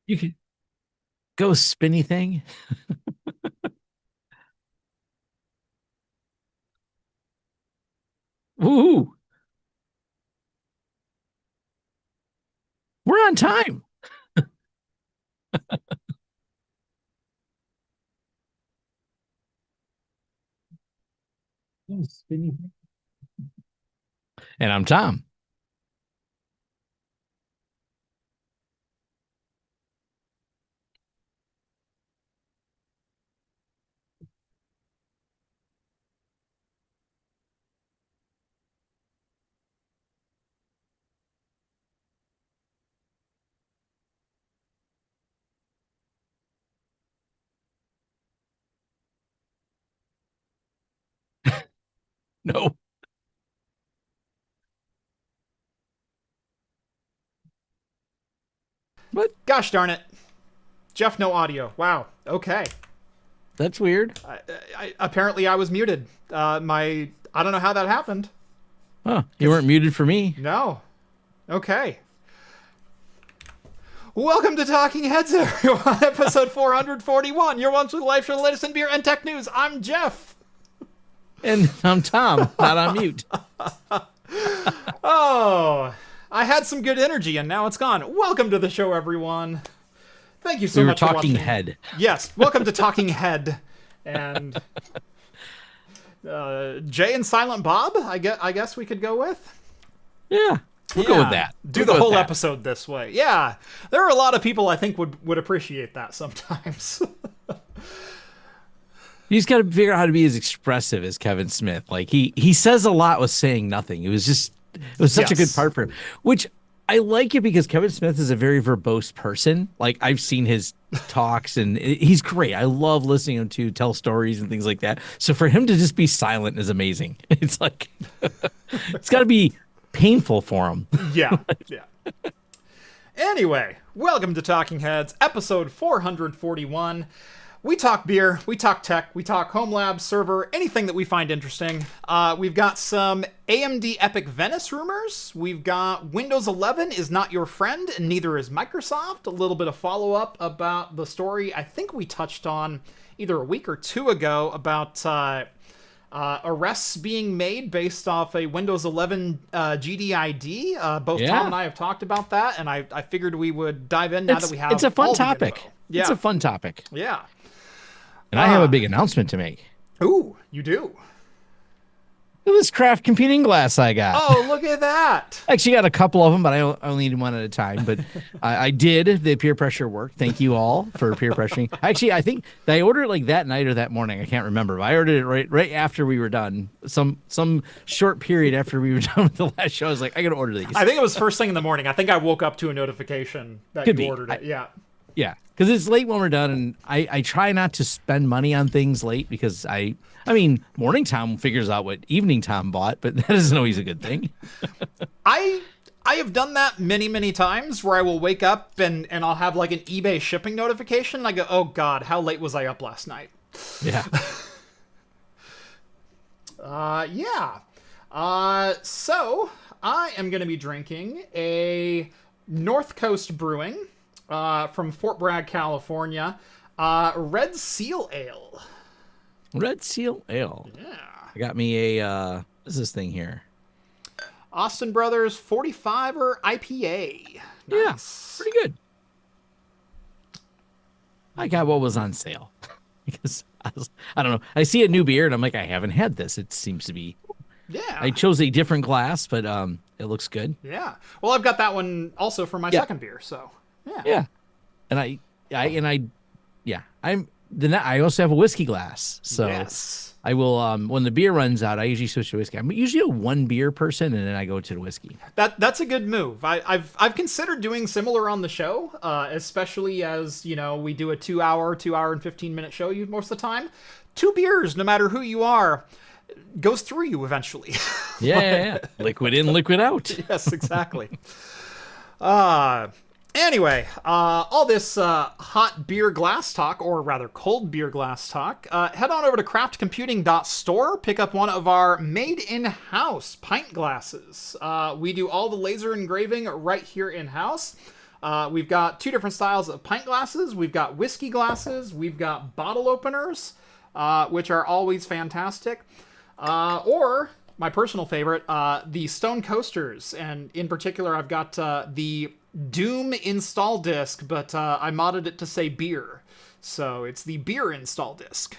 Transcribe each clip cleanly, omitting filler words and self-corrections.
You could go spinny thing. Ooh, we're on time. Go spinny thing. And I'm Tom. No, what? Gosh darn it. Jeff, no audio. Wow. Okay. That's weird. Apparently, I was muted. I don't know how that happened. Oh, you weren't muted for me. No. Okay. Welcome to Talking Heads, everyone. Episode 441. Your once with life for the latest in beer and tech news. I'm Jeff. And I'm Tom, not on mute. Oh, I had some good energy and now it's gone. Welcome to the show, everyone. Thank you so We were much for talking watching. head. Yes, welcome to Talking Head. And Jay and Silent Bob, I guess we could go with. Yeah, we'll go with that. Do We'll the go with whole that. episode this way. Yeah, there are a lot of people I think would appreciate that sometimes. You just got to figure out how to be as expressive as Kevin Smith. Like he says a lot with saying nothing. It was such a good Yes. part for him, which I like it because Kevin Smith is a very verbose person. Like I've seen his talks and he's great. I love listening to him to tell stories and things like that. So for him to just be silent is amazing. It's like it's got to be painful for him. Yeah, yeah. Anyway, welcome to Talking Heads, episode 441. We talk beer, we talk tech, we talk Homelab, server, anything that we find interesting. We've got some AMD EPYC Venice rumors. We've got Windows 11 is not your friend, and neither is Microsoft. A little bit of follow-up about the story I think we touched on either a week or two ago about arrests being made based off a Windows 11 GDID. Both Yeah. Tom and I have talked about that, and I figured we would dive in now that we have It's a fun all the topic. info. It's Yeah, a fun topic. yeah. And I have a big announcement to make. Ooh, you do. Look at this craft computing glass I got. Oh, look at that. I actually got a couple of them, but I only need one at a time. But I did the peer pressure work. Thank you all for peer pressuring. Actually, I think I ordered it like that night or that morning. I can't remember. But I ordered it right after we were done. Some short period after we were done with the last show. I was like, I got to order these. I think it was first thing in the morning. I think I woke up to a notification that Could you be. ordered it. Yeah. Yeah, because it's late when we're done, and I try not to spend money on things late because I mean, morning Tom figures out what evening Tom bought, but that isn't always a good thing. I have done that many times where I will wake up and I'll have like an eBay shipping notification. I go, oh God, how late was I up last night? Yeah. Yeah. So I am going to be drinking a North Coast Brewing from Fort Bragg, California, Red Seal Ale. Red Seal Ale. Yeah. I got me a what is this thing here? Austin Brothers 45er IPA. Yeah, Nice. pretty good. I got what was on sale because I don't know. I see a new beer and I'm like, I haven't had this. It seems to be. Yeah. I chose a different glass, but it looks good. Yeah. Well, I've got that one also for my Yeah. second beer, so yeah. Yeah, and I also have a whiskey glass, so Yes. I will when the beer runs out, I usually switch to whiskey. I'm usually a one beer person, and then I go to the whiskey. That's a good move. I've considered doing similar on the show, especially as we do a 2 hour and 15-minute show most of the time. Two beers, no matter who you are, goes through you eventually. Yeah. Liquid in, liquid out. Yes, exactly. Anyway, all this hot beer glass talk, or rather cold beer glass talk, head on over to craftcomputing.store, pick up one of our made-in-house pint glasses. We do all the laser engraving right here in-house. We've got 2 different styles of pint glasses. We've got whiskey glasses. We've got bottle openers, which are always fantastic. Or my personal favorite, the stone coasters. And in particular, I've got the Doom install disc, but I modded it to say beer. So it's the beer install disc.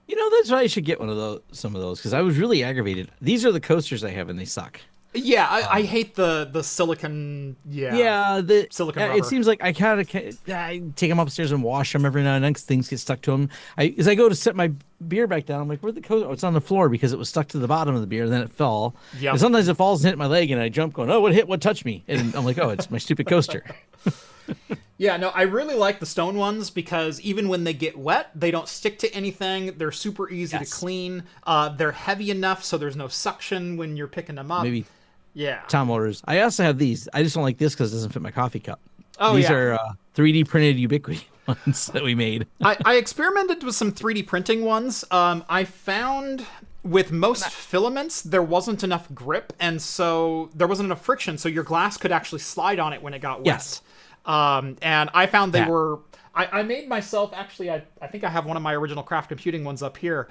You know, that's why I should get one of those, some of those, because I was really aggravated. These are the coasters I have, and they suck. Yeah, I hate the silicon. Yeah, the silicon rubber. It seems like I kind of I take them upstairs and wash them every now and then because things get stuck to them. As I go to set my beer back down, I'm like, where'd the coaster? Oh, it's on the floor because it was stuck to the bottom of the beer, and then it fell. Yeah. And sometimes it falls and hit my leg, and I jump going, oh, what touched me? And I'm like, oh, it's my stupid coaster. Yeah, no, I really like the stone ones because even when they get wet, they don't stick to anything. They're super easy to clean. They're heavy enough so there's no suction when you're picking them up. Maybe. Yeah. Tom orders. I also have these. I just don't like this because it doesn't fit my coffee cup. Oh, these yeah. are 3D printed Ubiquity ones that we made. I experimented with some 3D printing ones. I found with most filaments, there wasn't enough grip, and so there wasn't enough friction, so your glass could actually slide on it when it got wet. Yes. And I found they were... I made myself... Actually, I think I have one of my original craft computing ones up here.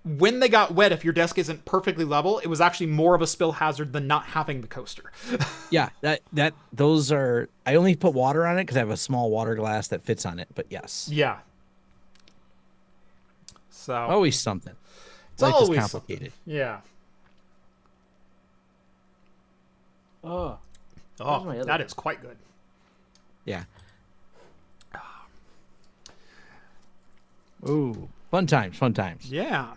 When they got wet, if your desk isn't perfectly level, it was actually more of a spill hazard than not having the coaster. Yeah, those are... I only put water on it because I have a small water glass that fits on it, but yes. Yeah. So... Always something. It's Life always is complicated. Yeah. Oh, that is quite good. Yeah. Ooh, fun times. Yeah.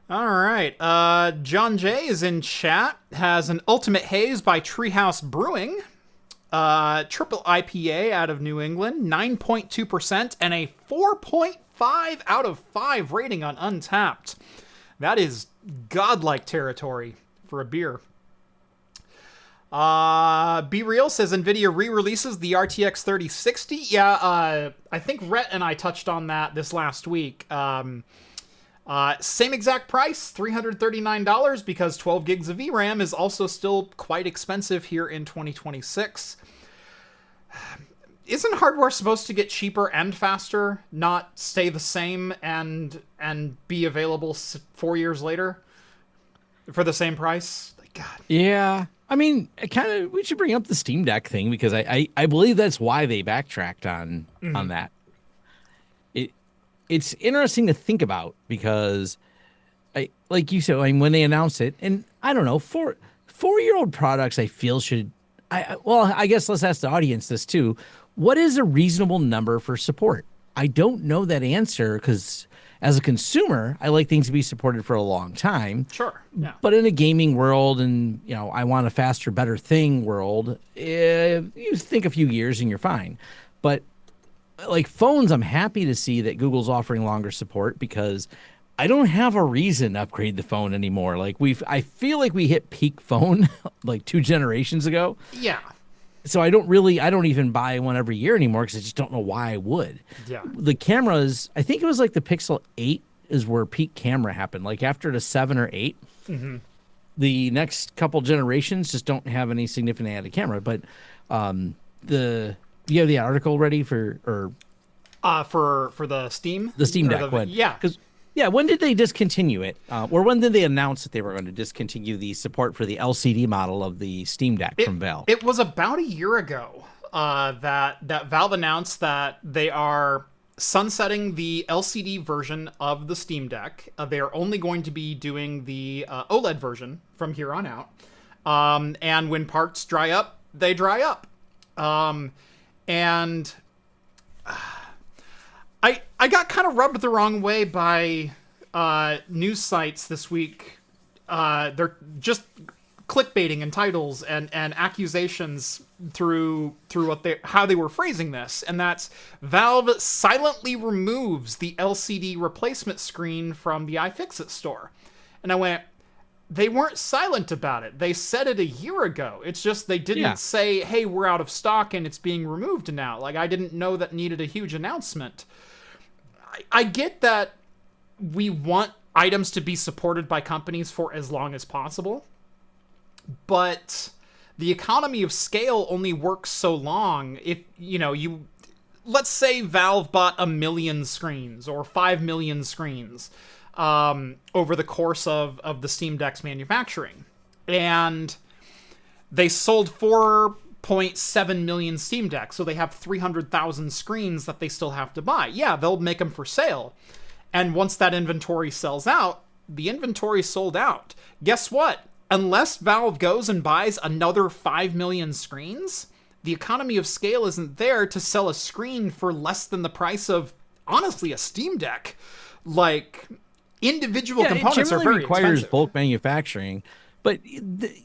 All right. John J is in chat. Has an Ultimate Haze by Treehouse Brewing. Triple IPA out of New England. 9.2% and a 4.5 out of 5 rating on Untapped. That is godlike territory for a beer. Be Real says NVIDIA re-releases the RTX 3060. Yeah, I think Rhett and I touched on that this last week. Same exact price, $339, because 12 gigs of VRAM is also still quite expensive here in 2026. Isn't hardware supposed to get cheaper and faster, not stay the same and be available 4 years later for the same price? Like, God. Yeah. I mean, we should bring up the Steam Deck thing because I believe that's why they backtracked on that. It's interesting to think about because like you said, I mean, when they announced it, and I don't know, four-year-old products I feel should I guess let's ask the audience this too. What is a reasonable number for support? I don't know that answer because as a consumer, I like things to be supported for a long time. Sure. Yeah. But in a gaming world and, I want a faster, better thing world, you think a few years and you're fine. But like phones, I'm happy to see that Google's offering longer support because I don't have a reason to upgrade the phone anymore. Like I feel like we hit peak phone like 2 generations ago. Yeah. So I don't even buy one every year anymore because I just don't know why I would. Yeah. The cameras, I think it was like the Pixel 8 is where peak camera happened. Like after the 7 or 8, the next couple generations just don't have any significant added camera. But you have the article ready for the Steam? The Steam Deck. Yeah. When did they discontinue it? Or when did they announce that they were going to discontinue the support for the LCD model of the Steam Deck from Valve? It was about a year ago that Valve announced that they are sunsetting the LCD version of the Steam Deck. They are only going to be doing the OLED version from here on out. And when parts dry up, they dry up. And I got kind of rubbed the wrong way by news sites this week. They're just clickbaiting and titles and accusations through how they were phrasing this, and that's Valve silently removes the LCD replacement screen from the iFixit store. And I went, they weren't silent about it. They said it a year ago. It's just they didn't say, hey, we're out of stock and it's being removed now. Like, I didn't know that needed a huge announcement. I get that we want items to be supported by companies for as long as possible, but the economy of scale only works so long. If let's say Valve bought 1 million screens or 5 million screens over the course of the Steam Deck's manufacturing, and they sold 4.7 million Steam Decks, so they have 300,000 screens that they still have to buy. Yeah, they'll make them for sale, and once that inventory sells out, the inventory's sold out. Guess what? Unless Valve goes and buys another 5 million screens, the economy of scale isn't there to sell a screen for less than the price of, honestly, a Steam Deck. Like, individual components are very requires expensive. bulk manufacturing, but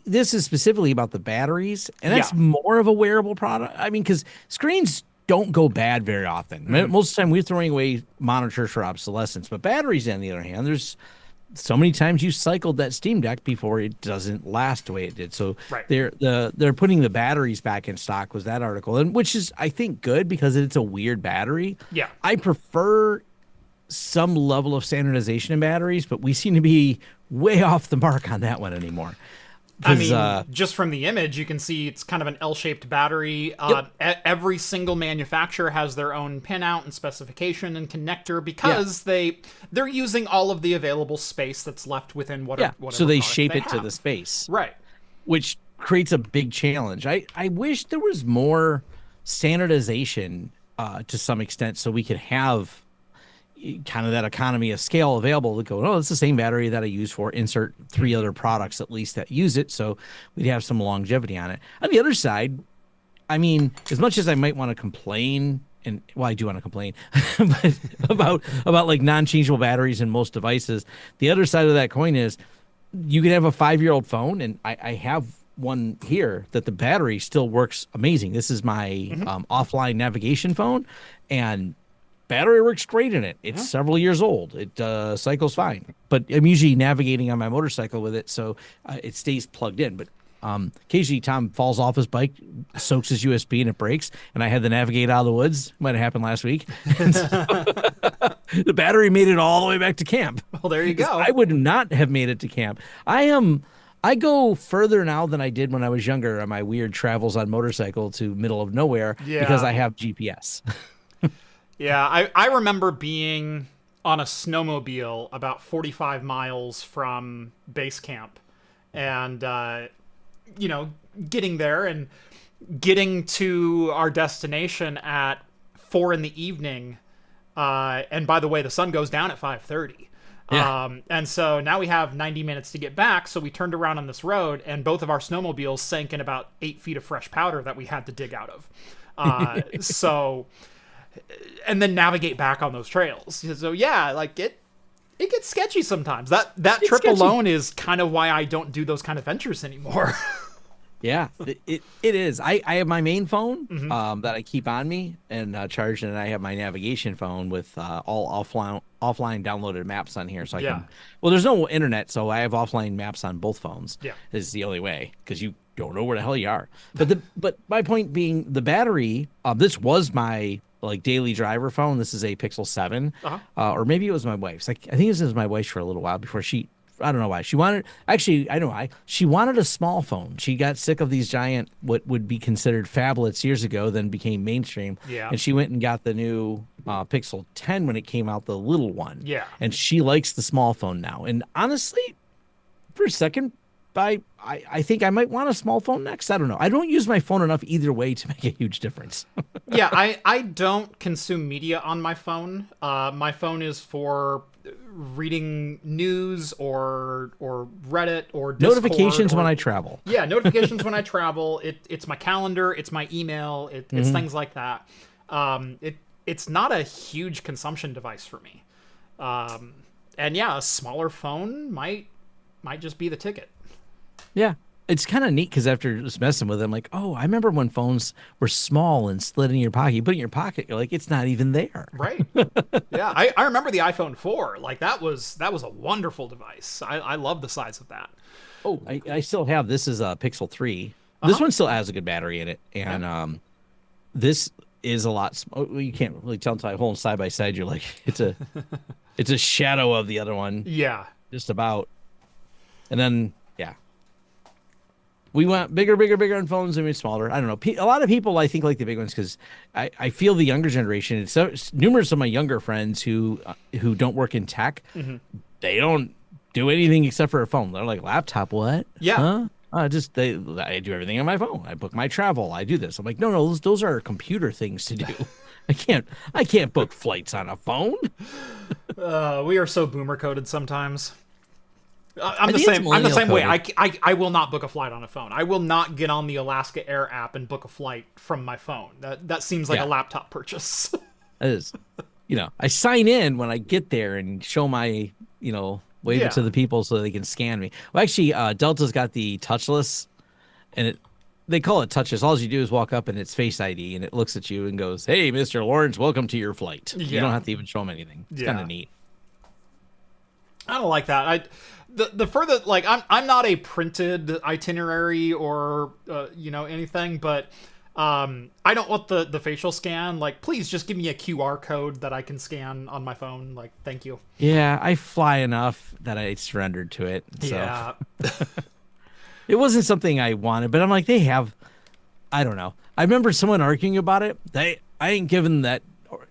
this is specifically about the batteries, and that's more of a wearable product. I mean, because screens don't go bad very often. Most of the time, we're throwing away monitors for obsolescence, but batteries, on the other hand, there's so many times you cycled that Steam Deck before it doesn't last the way it did. So they're putting the batteries back in stock, was that article, and which is, I think, good because it's a weird battery. Yeah. I prefer some level of standardization in batteries, but we seem to be way off the mark on that one anymore. I mean, just from the image, you can see it's kind of an L-shaped battery. Every single manufacturer has their own pinout and specification and connector because they're using all of the available space that's left within whatever. So they shape it to the space, right? Which creates a big challenge. I wish there was more standardization to some extent, so we could have kind of that economy of scale available to go, oh, it's the same battery that I use for insert 3 other products at least that use it. So we'd have some longevity on it. On the other side, I mean, as much as I might want to complain, and well, I do want to complain but about like non-changeable batteries in most devices, the other side of that coin is you can have a 5-year-old phone, and I have one here that the battery still works amazing. This is my offline navigation phone, and battery works great in it. It's several years old. It cycles fine, but I'm usually navigating on my motorcycle with it, so it stays plugged in. But occasionally Tom falls off his bike, soaks his USB, and it breaks, and I had to navigate out of the woods. Might have happened last week. And so, the battery made it all the way back to camp. Well, there you go. I would not have made it to camp. I go further now than I did when I was younger on my weird travels on motorcycle to middle of nowhere because I have GPS. Yeah, I remember being on a snowmobile about 45 miles from base camp and, getting there and getting to our destination at 4 p.m. And by the way, the sun goes down at 5:30. Yeah. And so now we have 90 minutes to get back. So we turned around on this road and both of our snowmobiles sank in about 8 feet of fresh powder that we had to dig out of. And then navigate back on those trails. So yeah, like it gets sketchy sometimes. That trip alone is kind of why I don't do those kind of ventures anymore. Yeah, it is. I have my main phone that I keep on me and charged, and I have my navigation phone with all offline downloaded maps on here. So I can. Well, there's no internet, so I have offline maps on both phones. Yeah, is the only way because you don't know where the hell you are. But my point being, the battery. This was my daily driver phone. This is a Pixel 7, or maybe it was my wife's. I think this was my wife's for a little while before she. I don't know why she wanted. Actually, I know why she wanted a small phone. She got sick of these giant, what would be considered phablets years ago, then became mainstream. Yeah. And she went and got the new Pixel 10 when it came out, the little one. Yeah. And she likes the small phone now. And honestly, for a second, I think I might want a small phone next. I don't know. I don't use my phone enough either way to make a huge difference. Yeah, I don't consume media on my phone. My phone is for reading news or Reddit or Discord notifications when I travel. Yeah, notifications when I travel. It's my calendar. It's my email. It's things like that. It's not a huge consumption device for me. And yeah, a smaller phone might just be the ticket. Yeah, it's kind of neat because after just messing with it, I'm like, oh, I remember when phones were small and slid in your pocket. You put it in your pocket, you're like, it's not even there. Right. Yeah, I remember the iPhone 4. Like that was a wonderful device. I love the size of that. Oh, I still have. This is a Pixel 3. This one still has a good battery in it, and this is a lot. You can't really tell until I hold them side by side. You're like, it's a shadow of the other one. Yeah, just about. And then we want bigger on phones and we smaller. I don't know. A lot of people, I think, like the big ones because I feel the younger generation. It's numerous of my younger friends who don't work in tech. They don't do anything except for a phone. They're like, laptop, what? Yeah. Huh? I do everything on my phone. I book my travel. I do this. I'm like, no, those are computer things to do. I can't book flights on a phone. We are so boomer coded sometimes. I'm the same. I'm the same way. I will not book a flight on a phone. I will not get on the Alaska Air app and book a flight from my phone. That seems like a laptop purchase. It is. I sign in when I get there and show my, wave it to the people so they can scan me. Well, actually, Delta's got the touchless, and they call it touchless. All you do is walk up and it's Face ID, and it looks at you and goes, "Hey, Mr. Lawrence, welcome to your flight." Yeah. You don't have to even show them anything. It's kind of neat. I don't like that. The further, like, I'm not a printed itinerary or anything, but I don't want the facial scan. Like, please just give me a QR code that I can scan on my phone. Like, thank you. Yeah, I fly enough that I surrendered to it. So. Yeah. It wasn't something I wanted, but I'm like, I don't know. I remember someone arguing about it. I ain't given that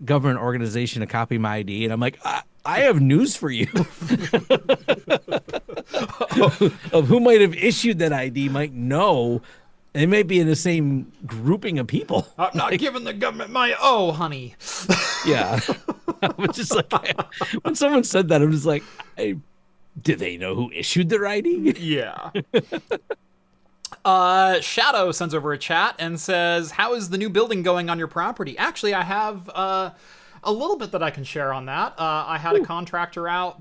government organization a copy of my ID, and I'm like, I have news for you. Of who might have issued that ID might know. They may be in the same grouping of people. I'm not giving the government my honey. Yeah. I was just like, when someone said that, I'm just like, did they know who issued their ID? Yeah. Shadow sends over a chat and says, how is the new building going on your property? Actually, I have a little bit that I can share on that. I had a contractor out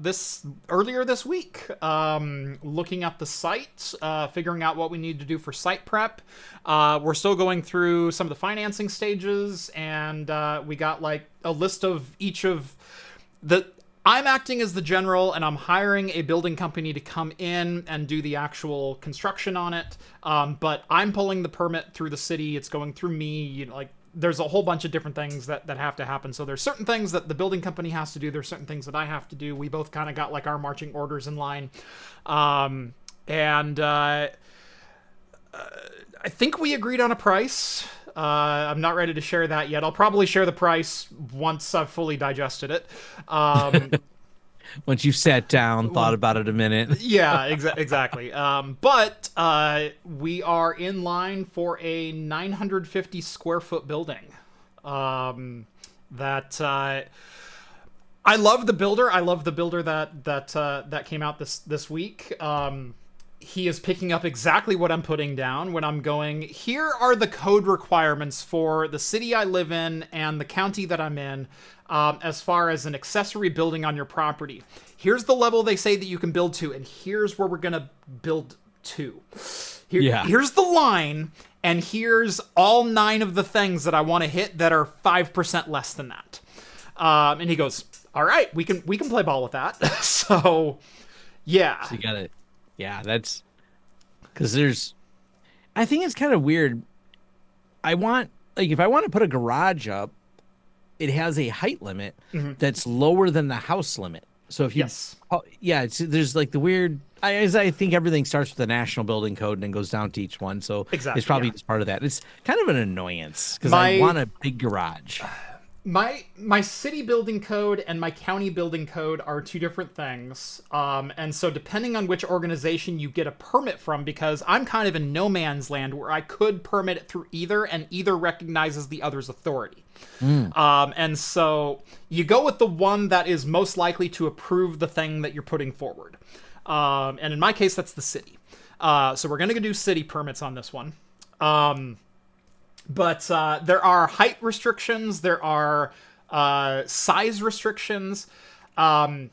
earlier this week, looking at the site, figuring out what we need to do for site prep. We're still going through some of the financing stages, and we got like a list of each of the. I'm acting as the general, and I'm hiring a building company to come in and do the actual construction on it. But I'm pulling the permit through the city. It's going through me. There's a whole bunch of different things that have to happen. So there's certain things that the building company has to do. There's certain things that I have to do. We both kind of got like our marching orders in line. I think we agreed on a price. I'm not ready to share that yet. I'll probably share the price once I've fully digested it. Once you've sat down, thought about it a minute. Yeah, exactly. But we are in line for a 950 square foot building. I love the builder. I love the builder that came out this week. He is picking up exactly what I'm putting down when I'm going, here are the code requirements for the city I live in and the county that I'm in, as far as an accessory building on your property. Here's the level they say that you can build to, and here's where we're going to build to. Here's the line, and here's all 9 of the things that I want to hit that are 5% less than that. And he goes, all right, we can play ball with that. So, yeah. So you got it. Yeah, that's because I think it's kind of weird. If I want to put a garage up, it has a height limit that's lower than the house limit. So if you, there's like the weird, I think everything starts with the national building code and then goes down to each one. So it's probably just part of that. It's kind of an annoyance because I want a big garage. My city building code and my county building code are 2 different things. And so depending on which organization you get a permit from, because I'm kind of in no man's land where I could permit it through either, and either recognizes the other's authority. And so you go with the one that is most likely to approve the thing that you're putting forward. And in my case, that's the city. So we're going to do city permits on this one. But there are height restrictions. There are size restrictions. One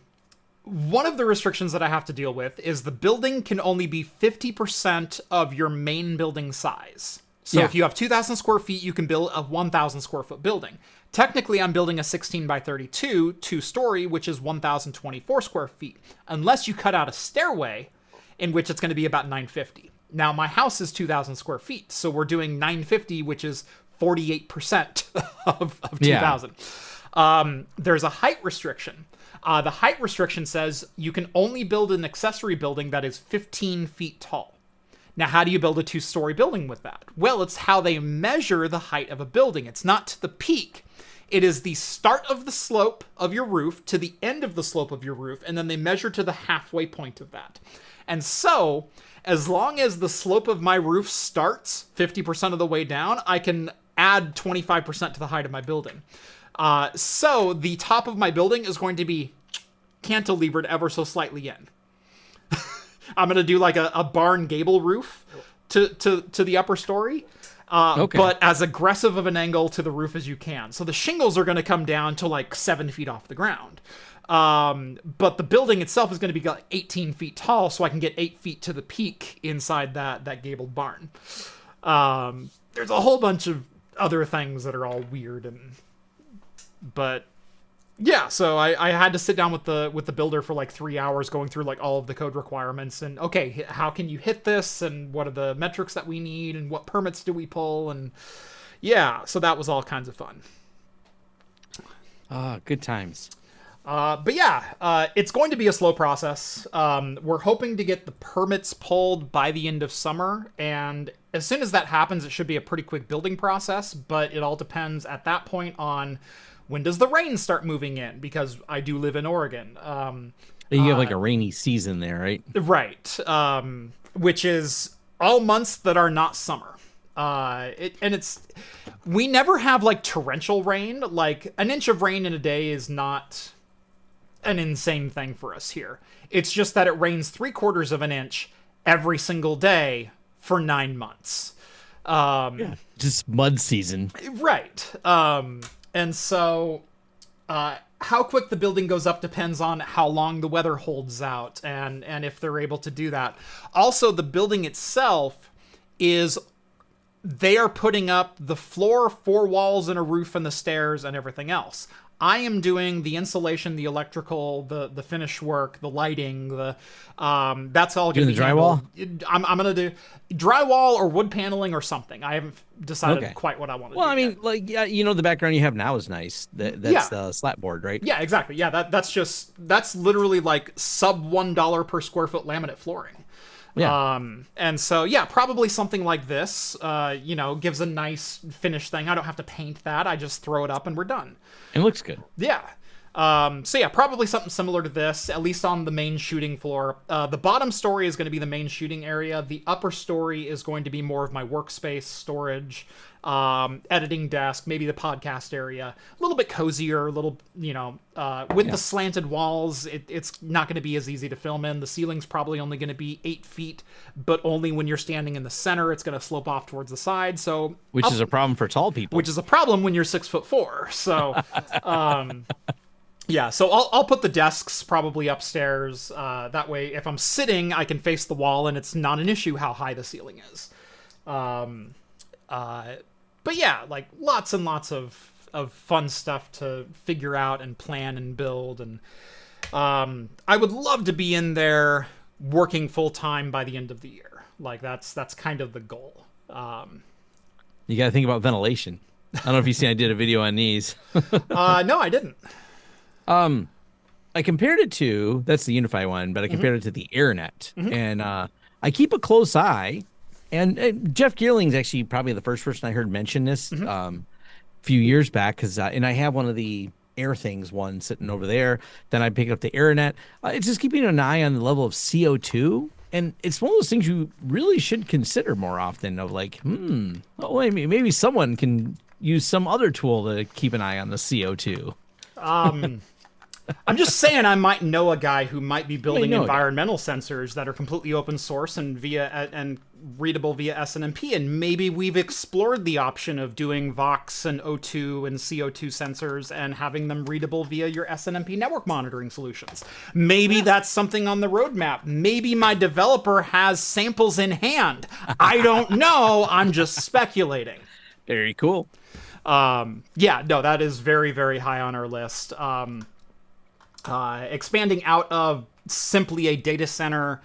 of the restrictions that I have to deal with is the building can only be 50% of your main building size. So if you have 2,000 square feet, you can build a 1,000 square foot building. Technically, I'm building a 16 by 32 2-story, which is 1,024 square feet, unless you cut out a stairway, in which it's going to be about 950. Now, my house is 2,000 square feet, so we're doing 950, which is 48% of 2,000. There's a height restriction. The height restriction says you can only build an accessory building that is 15 feet tall. Now, how do you build a 2-story building with that? Well, it's how they measure the height of a building. It's not to the peak. It is the start of the slope of your roof to the end of the slope of your roof, and then they measure to the halfway point of that. And so, as long as the slope of my roof starts 50% of the way down, I can add 25% to the height of my building. So the top of my building is going to be cantilevered ever so slightly in. I'm going to do like a barn gable roof to the upper story. Okay. But as aggressive of an angle to the roof as you can. So the shingles are going to come down to like 7 feet off the ground. But the building itself is going to be like 18 feet tall, so I can get 8 feet to the peak inside that gabled barn. There's a whole bunch of other things that are all weird, but yeah, so I had to sit down with the builder for like 3 hours going through like all of the code requirements and okay, how can you hit this and what are the metrics that we need and what permits do we pull, and yeah, so that was all kinds of fun. Good times. But yeah, it's going to be a slow process. We're hoping to get the permits pulled by the end of summer, and as soon as that happens, it should be a pretty quick building process, but it all depends at that point on when does the rain start moving in, because I do live in Oregon. You have like a rainy season there, right? Right. Which is all months that are not summer. We never have like torrential rain. Like an inch of rain in a day is not an insane thing for us here. It's just that it rains 3/4 of an inch every single day for 9 months. Yeah, just mud season. Right. And so how quick the building goes up depends on how long the weather holds out and if they're able to do that. Also, the building itself they are putting up the floor, 4 walls and a roof and the stairs and everything else. I am doing the insulation, the electrical, the finish work, the lighting, that's all going to be drywall. I'm going to do drywall or wood paneling or something. I haven't decided quite what I want to do. Well, I mean, yet. Like, yeah, the background you have now is nice. That's the slat board, right? Yeah, exactly. Yeah, that's literally like sub $1 per square foot laminate flooring. Yeah. And so, yeah, probably something like this, gives a nice finish thing. I don't have to paint that. I just throw it up and we're done. It looks good. Yeah. So yeah, probably something similar to this, at least on the main shooting floor. The bottom story is going to be the main shooting area. The upper story is going to be more of my workspace, storage, editing desk, maybe the podcast area. A little bit cozier, with the slanted walls, it's not going to be as easy to film in. The ceiling's probably only going to be 8 feet, but only when you're standing in the center, it's going to slope off towards the side. So, which is a problem for tall people. Which is a problem when you're 6'4". So, yeah, so I'll put the desks probably upstairs. That way, if I'm sitting, I can face the wall, and it's not an issue how high the ceiling is. But yeah, like lots and lots of fun stuff to figure out and plan and build. And I would love to be in there working full time by the end of the year. Like that's kind of the goal. You got to think about ventilation. I don't know if you've seen, I did a video on these. No, I didn't. I compared it to, that's the Unify one, but I compared it to the AirNet. And I keep a close eye. And Jeff Geerling's actually probably the first person I heard mention this a few years back, because and I have one of the Air Things one sitting over there. Then I pick up the AirNet. It's just keeping an eye on the level of CO2. And it's one of those things you really should consider more often of like, maybe someone can use some other tool to keep an eye on the CO2. I'm just saying I might know a guy who might be building environmental sensors that are completely open source and readable via SNMP, and maybe we've explored the option of doing Vox and O2 and CO2 sensors and having them readable via your SNMP network monitoring solutions. Maybe that's something on the roadmap. Maybe my developer has samples in hand. I don't know. I'm just speculating. Very cool. That is very, very high on our list. Expanding out of simply a data center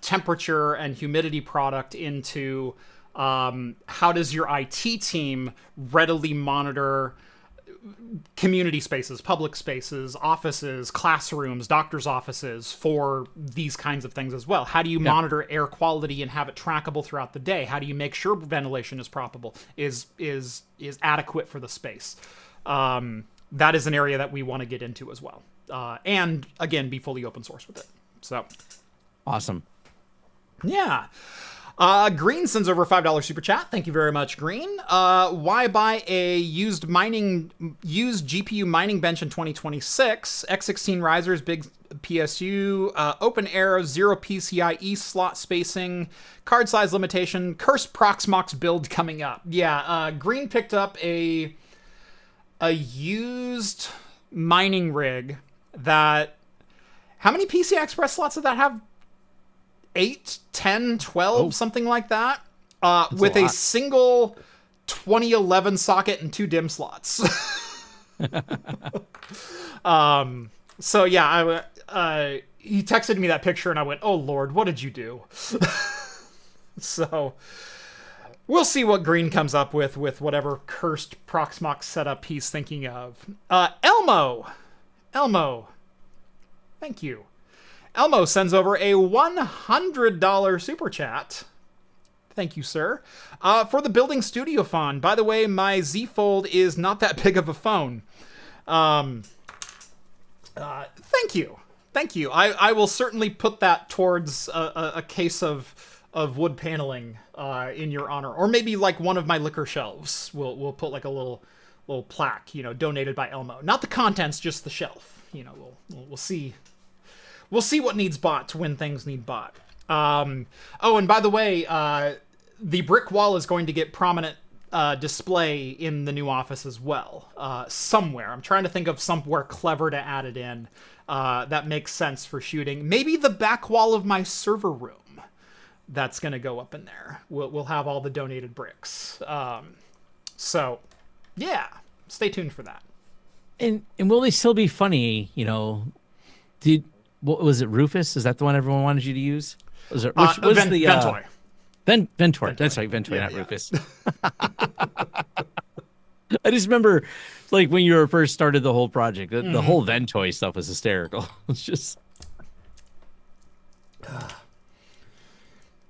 temperature and humidity product into how does your IT team readily monitor community spaces, public spaces, offices, classrooms, doctors' offices for these kinds of things as well. How do you monitor air quality and have it trackable throughout the day? How do you make sure ventilation is probable, is adequate for the space? That is an area that we want to get into as well. And again, be fully open source with it. So awesome. Yeah. Green sends over a $5 super chat. Thank you very much, Green. Why buy a used GPU mining bench in 2026? X16 risers, big PSU, open arrow, 0 PCIe slot spacing, card size limitation, cursed Proxmox build coming up. Yeah, Green picked up a used mining rig that... How many PCI Express slots does that have? 8, 10, 12, something like that, with a single 2011 socket and 2 DIMM slots. So yeah, he texted me that picture and I went, oh Lord, what did you do? So we'll see what Green comes up with whatever cursed Proxmox setup he's thinking of. Elmo, thank you. Elmo sends over a $100 super chat. Thank you, sir. For the Building Studio Fund. By the way, my Z Fold is not that big of a phone. Thank you. Thank you. I will certainly put that towards a case of wood paneling in your honor. Or maybe like one of my liquor shelves. We'll put like a little plaque, donated by Elmo. Not the contents, just the shelf. We'll see. We'll see what needs bought when things need bought. Oh, and by the way, the brick wall is going to get prominent display in the new office as well. Somewhere. I'm trying to think of somewhere clever to add it in that makes sense for shooting. Maybe the back wall of my server room. That's going to go up in there. We'll have all the donated bricks. So, yeah. Stay tuned for that. And will they still be funny? What was it, Rufus? Is that the one everyone wanted you to use? Was it Ventoy? Ventoy. That's right, Ventoy, not Rufus. I just remember, like, when you first started the whole project, the whole Ventoy stuff was hysterical. It's just,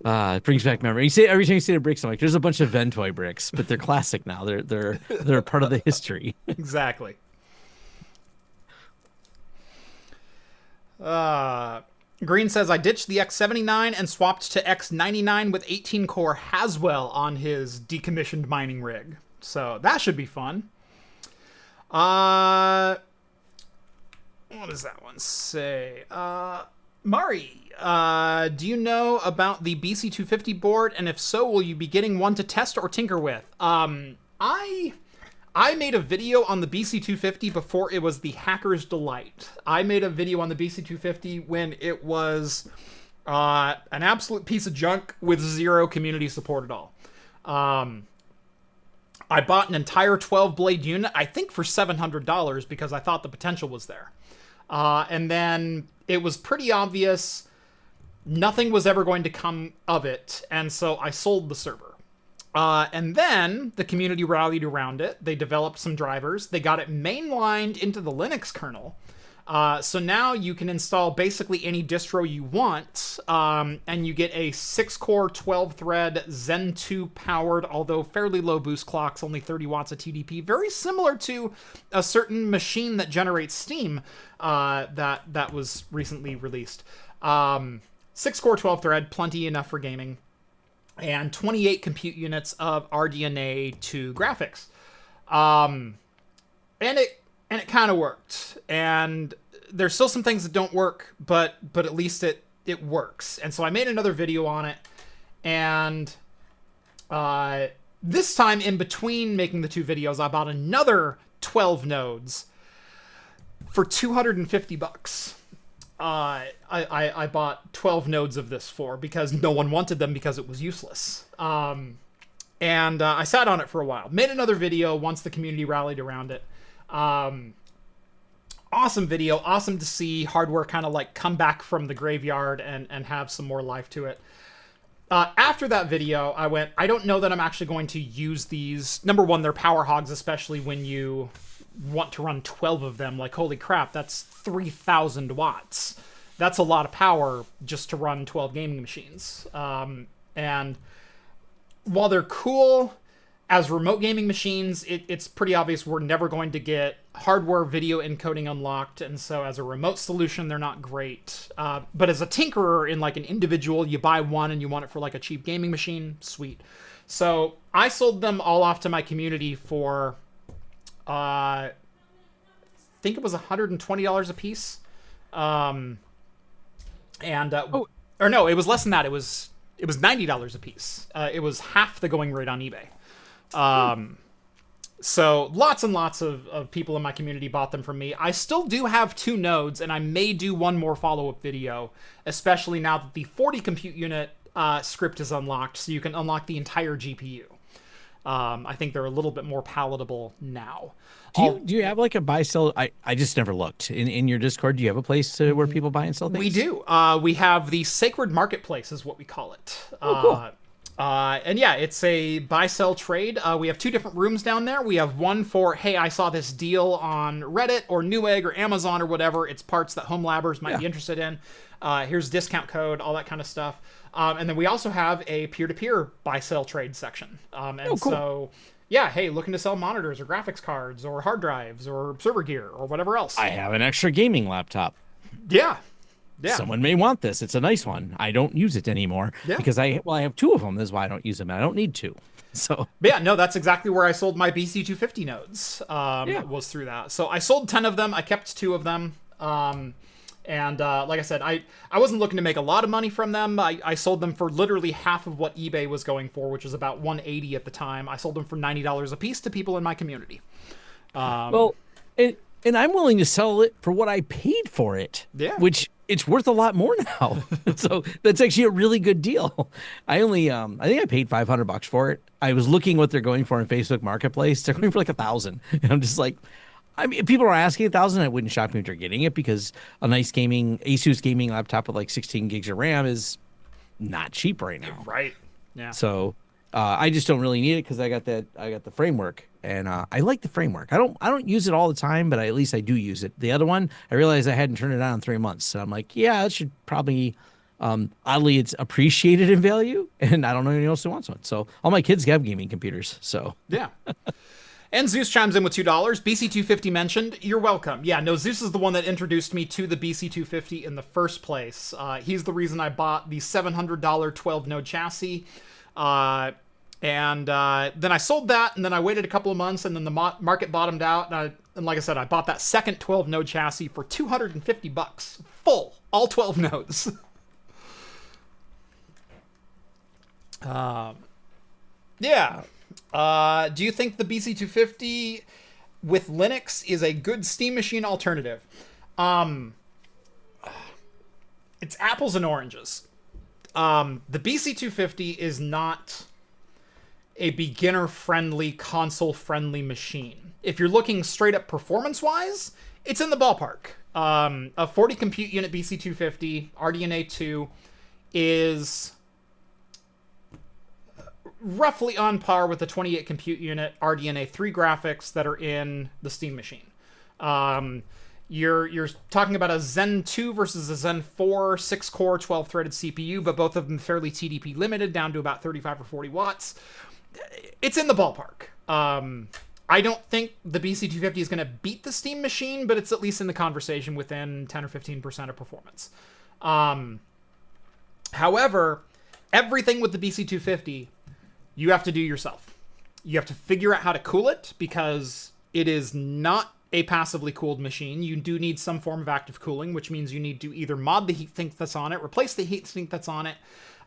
it brings back memory. You say every time you see the bricks, I'm like, there's a bunch of Ventoy bricks, but they're classic now. They're part of the history. Exactly. Green says, I ditched the X79 and swapped to X99 with 18-core Haswell on his decommissioned mining rig. So that should be fun. What does that one say? Mari, do you know about the BC250 board? And if so, will you be getting one to test or tinker with? I made a video on the BC250 before it was the hacker's delight. I made a video on the BC250 when it was an absolute piece of junk with 0 community support at all. I bought an entire 12-blade unit, I think for $700, because I thought the potential was there. And then it was pretty obvious nothing was ever going to come of it, and so I sold the server. And then the community rallied around it. They developed some drivers. They got it mainlined into the Linux kernel. So now you can install basically any distro you want, and you get a 6-core, 12-thread Zen 2 powered, although fairly low boost clocks, only 30 watts of TDP, very similar to a certain machine that generates Steam that was recently released. 6-core, 12-thread, plenty enough for gaming. And 28 compute units of RDNA to graphics. And it kind of worked. And there's still some things that don't work, but at least it works. And so I made another video on it. And this time, in between making the 2 videos, I bought another 12 nodes for $250. I bought 12 nodes of this for because no one wanted them because it was useless. And I sat on it for a while. Made another video once the community rallied around it. Awesome video. Awesome to see hardware kind of like come back from the graveyard and have some more life to it. After that video, I went, I don't know that I'm actually going to use these. Number one, they're power hogs, especially when you want to run 12 of them. Like, holy crap, that's 3,000 watts. That's a lot of power just to run 12 gaming machines. And while they're cool as remote gaming machines, it's pretty obvious we're never going to get hardware video encoding unlocked, and so as a remote solution, they're not great. But as a tinkerer in like an individual, you buy one and you want it for like a cheap gaming machine, sweet. So I sold them all off to my community for, I think it was $120 a piece. Or no, it was less than that. It was $90 a piece. It was half the going rate on eBay. So lots and lots of people in my community bought them from me. I still do have 2 nodes, and I may do one more follow-up video, especially now that the 40 compute unit script is unlocked, so you can unlock the entire GPU. I think they're a little bit more palatable now. Do you have like a buy sell? I just never looked in your Discord. Do you have a place where people buy and sell things? We do. We have the Sacred Marketplace is what we call it. Oh, cool. And yeah, it's a buy-sell trade. We have 2 different rooms down there. We have one for, hey, I saw this deal on Reddit or Newegg or Amazon or whatever. It's parts that Homelabbers might be interested in. Here's discount code, all that kind of stuff. And then we also have a peer-to-peer buy-sell trade section. Cool. So, yeah, hey, looking to sell monitors or graphics cards or hard drives or server gear or whatever else. I have an extra gaming laptop. Yeah. Someone may want this. It's a nice one. I don't use it anymore because I have 2 of them. This is why I don't use them. I don't need 2. So yeah, no, that's exactly where I sold my BC250 nodes. Was through that. So I sold 10 of them. I kept 2 of them. And like I said, I wasn't looking to make a lot of money from them. I sold them for literally half of what eBay was going for, which was about $180 at the time. I sold them for $90 a piece to people in my community. And I'm willing to sell it for what I paid for it. Yeah. Which it's worth a lot more now. So that's actually a really good deal. I only, I think I paid $500 for it. I was looking what they're going for in Facebook Marketplace. They're going for like $1,000. And I'm just like, I mean, people are asking $1,000. It wouldn't shock me if they're getting it because a nice Asus gaming laptop with like 16 gigs of RAM is not cheap right now. Right. Yeah. So I just don't really need it because I got the framework. And I like the framework. I don't use it all the time, but at least I do use it. The other one, I realized I hadn't turned it on in 3 months. So I'm like, yeah, it should probably, oddly, it's appreciated in value. And I don't know anyone else who wants one. So all my kids have gaming computers. So yeah. And Zeus chimes in with $2. BC250 mentioned. You're welcome. Yeah, no, Zeus is the one that introduced me to the BC250 in the first place. He's the reason I bought the $700 12-node chassis. And then I sold that, and then I waited a couple of months, and then the market bottomed out. And like I said, I bought that second 12-node chassis for $250, full, all 12 nodes. Yeah. Do you think the BC250 with Linux is a good Steam machine alternative? It's apples and oranges. The BC250 is not a beginner-friendly, console-friendly machine. If you're looking straight up performance-wise, it's in the ballpark. A 40 compute unit BC250 RDNA 2 is roughly on par with the 28 compute unit RDNA 3 graphics that are in the Steam machine. You're talking about a Zen 2 versus a Zen 4 6-core 12-threaded CPU, but both of them fairly TDP limited, down to about 35 or 40 watts. It's in the ballpark. I don't think the BC250 is going to beat the Steam machine, but it's at least in the conversation within 10 or 15% of performance. However, everything with the BC250, you have to do yourself. You have to figure out how to cool it, because it is not a passively cooled machine. You do need some form of active cooling, which means you need to either mod the heatsink that's on it, replace the heatsink that's on it,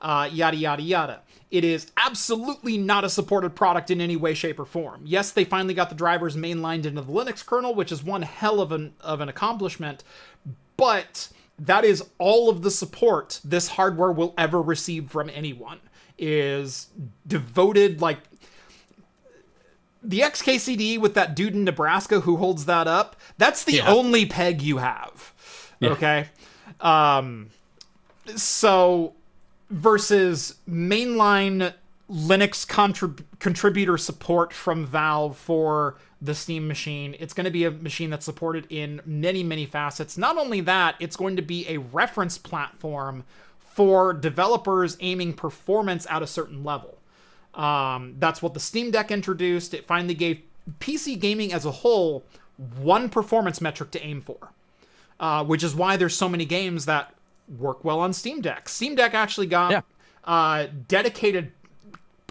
yada, yada, yada. It is absolutely not a supported product in any way, shape, or form. Yes, they finally got the drivers mainlined into the Linux kernel, which is one hell of an accomplishment, but that is all of the support this hardware will ever receive from anyone, is devoted, like, the XKCD with that dude in Nebraska who holds that up, that's the only peg you have. Yeah. Okay? So, versus mainline Linux contributor support from Valve for the Steam machine. It's going to be a machine that's supported in many, many facets. Not only that, it's going to be a reference platform for developers aiming performance at a certain level. That's what the Steam Deck introduced. It finally gave PC gaming as a whole one performance metric to aim for, which is why there's so many games that work well on Steam Deck. Steam Deck actually got dedicated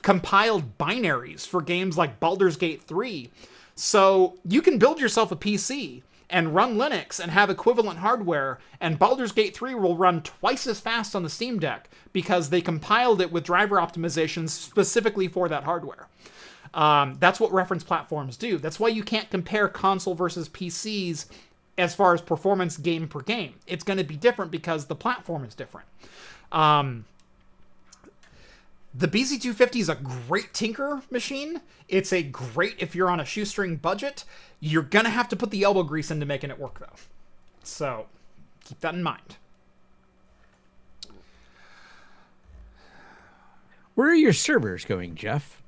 compiled binaries for games like Baldur's Gate 3. So you can build yourself a PC and run Linux and have equivalent hardware, and Baldur's Gate 3 will run twice as fast on the Steam Deck because they compiled it with driver optimizations specifically for that hardware. That's what reference platforms do. That's why you can't compare console versus PCs as far as performance game per game. It's going to be different because the platform is different. The BZ250 is a great tinker machine. It's a great if you're on a shoestring budget. You're going to have to put the elbow grease into making it work, though. So keep that in mind. Where are your servers going, Jeff?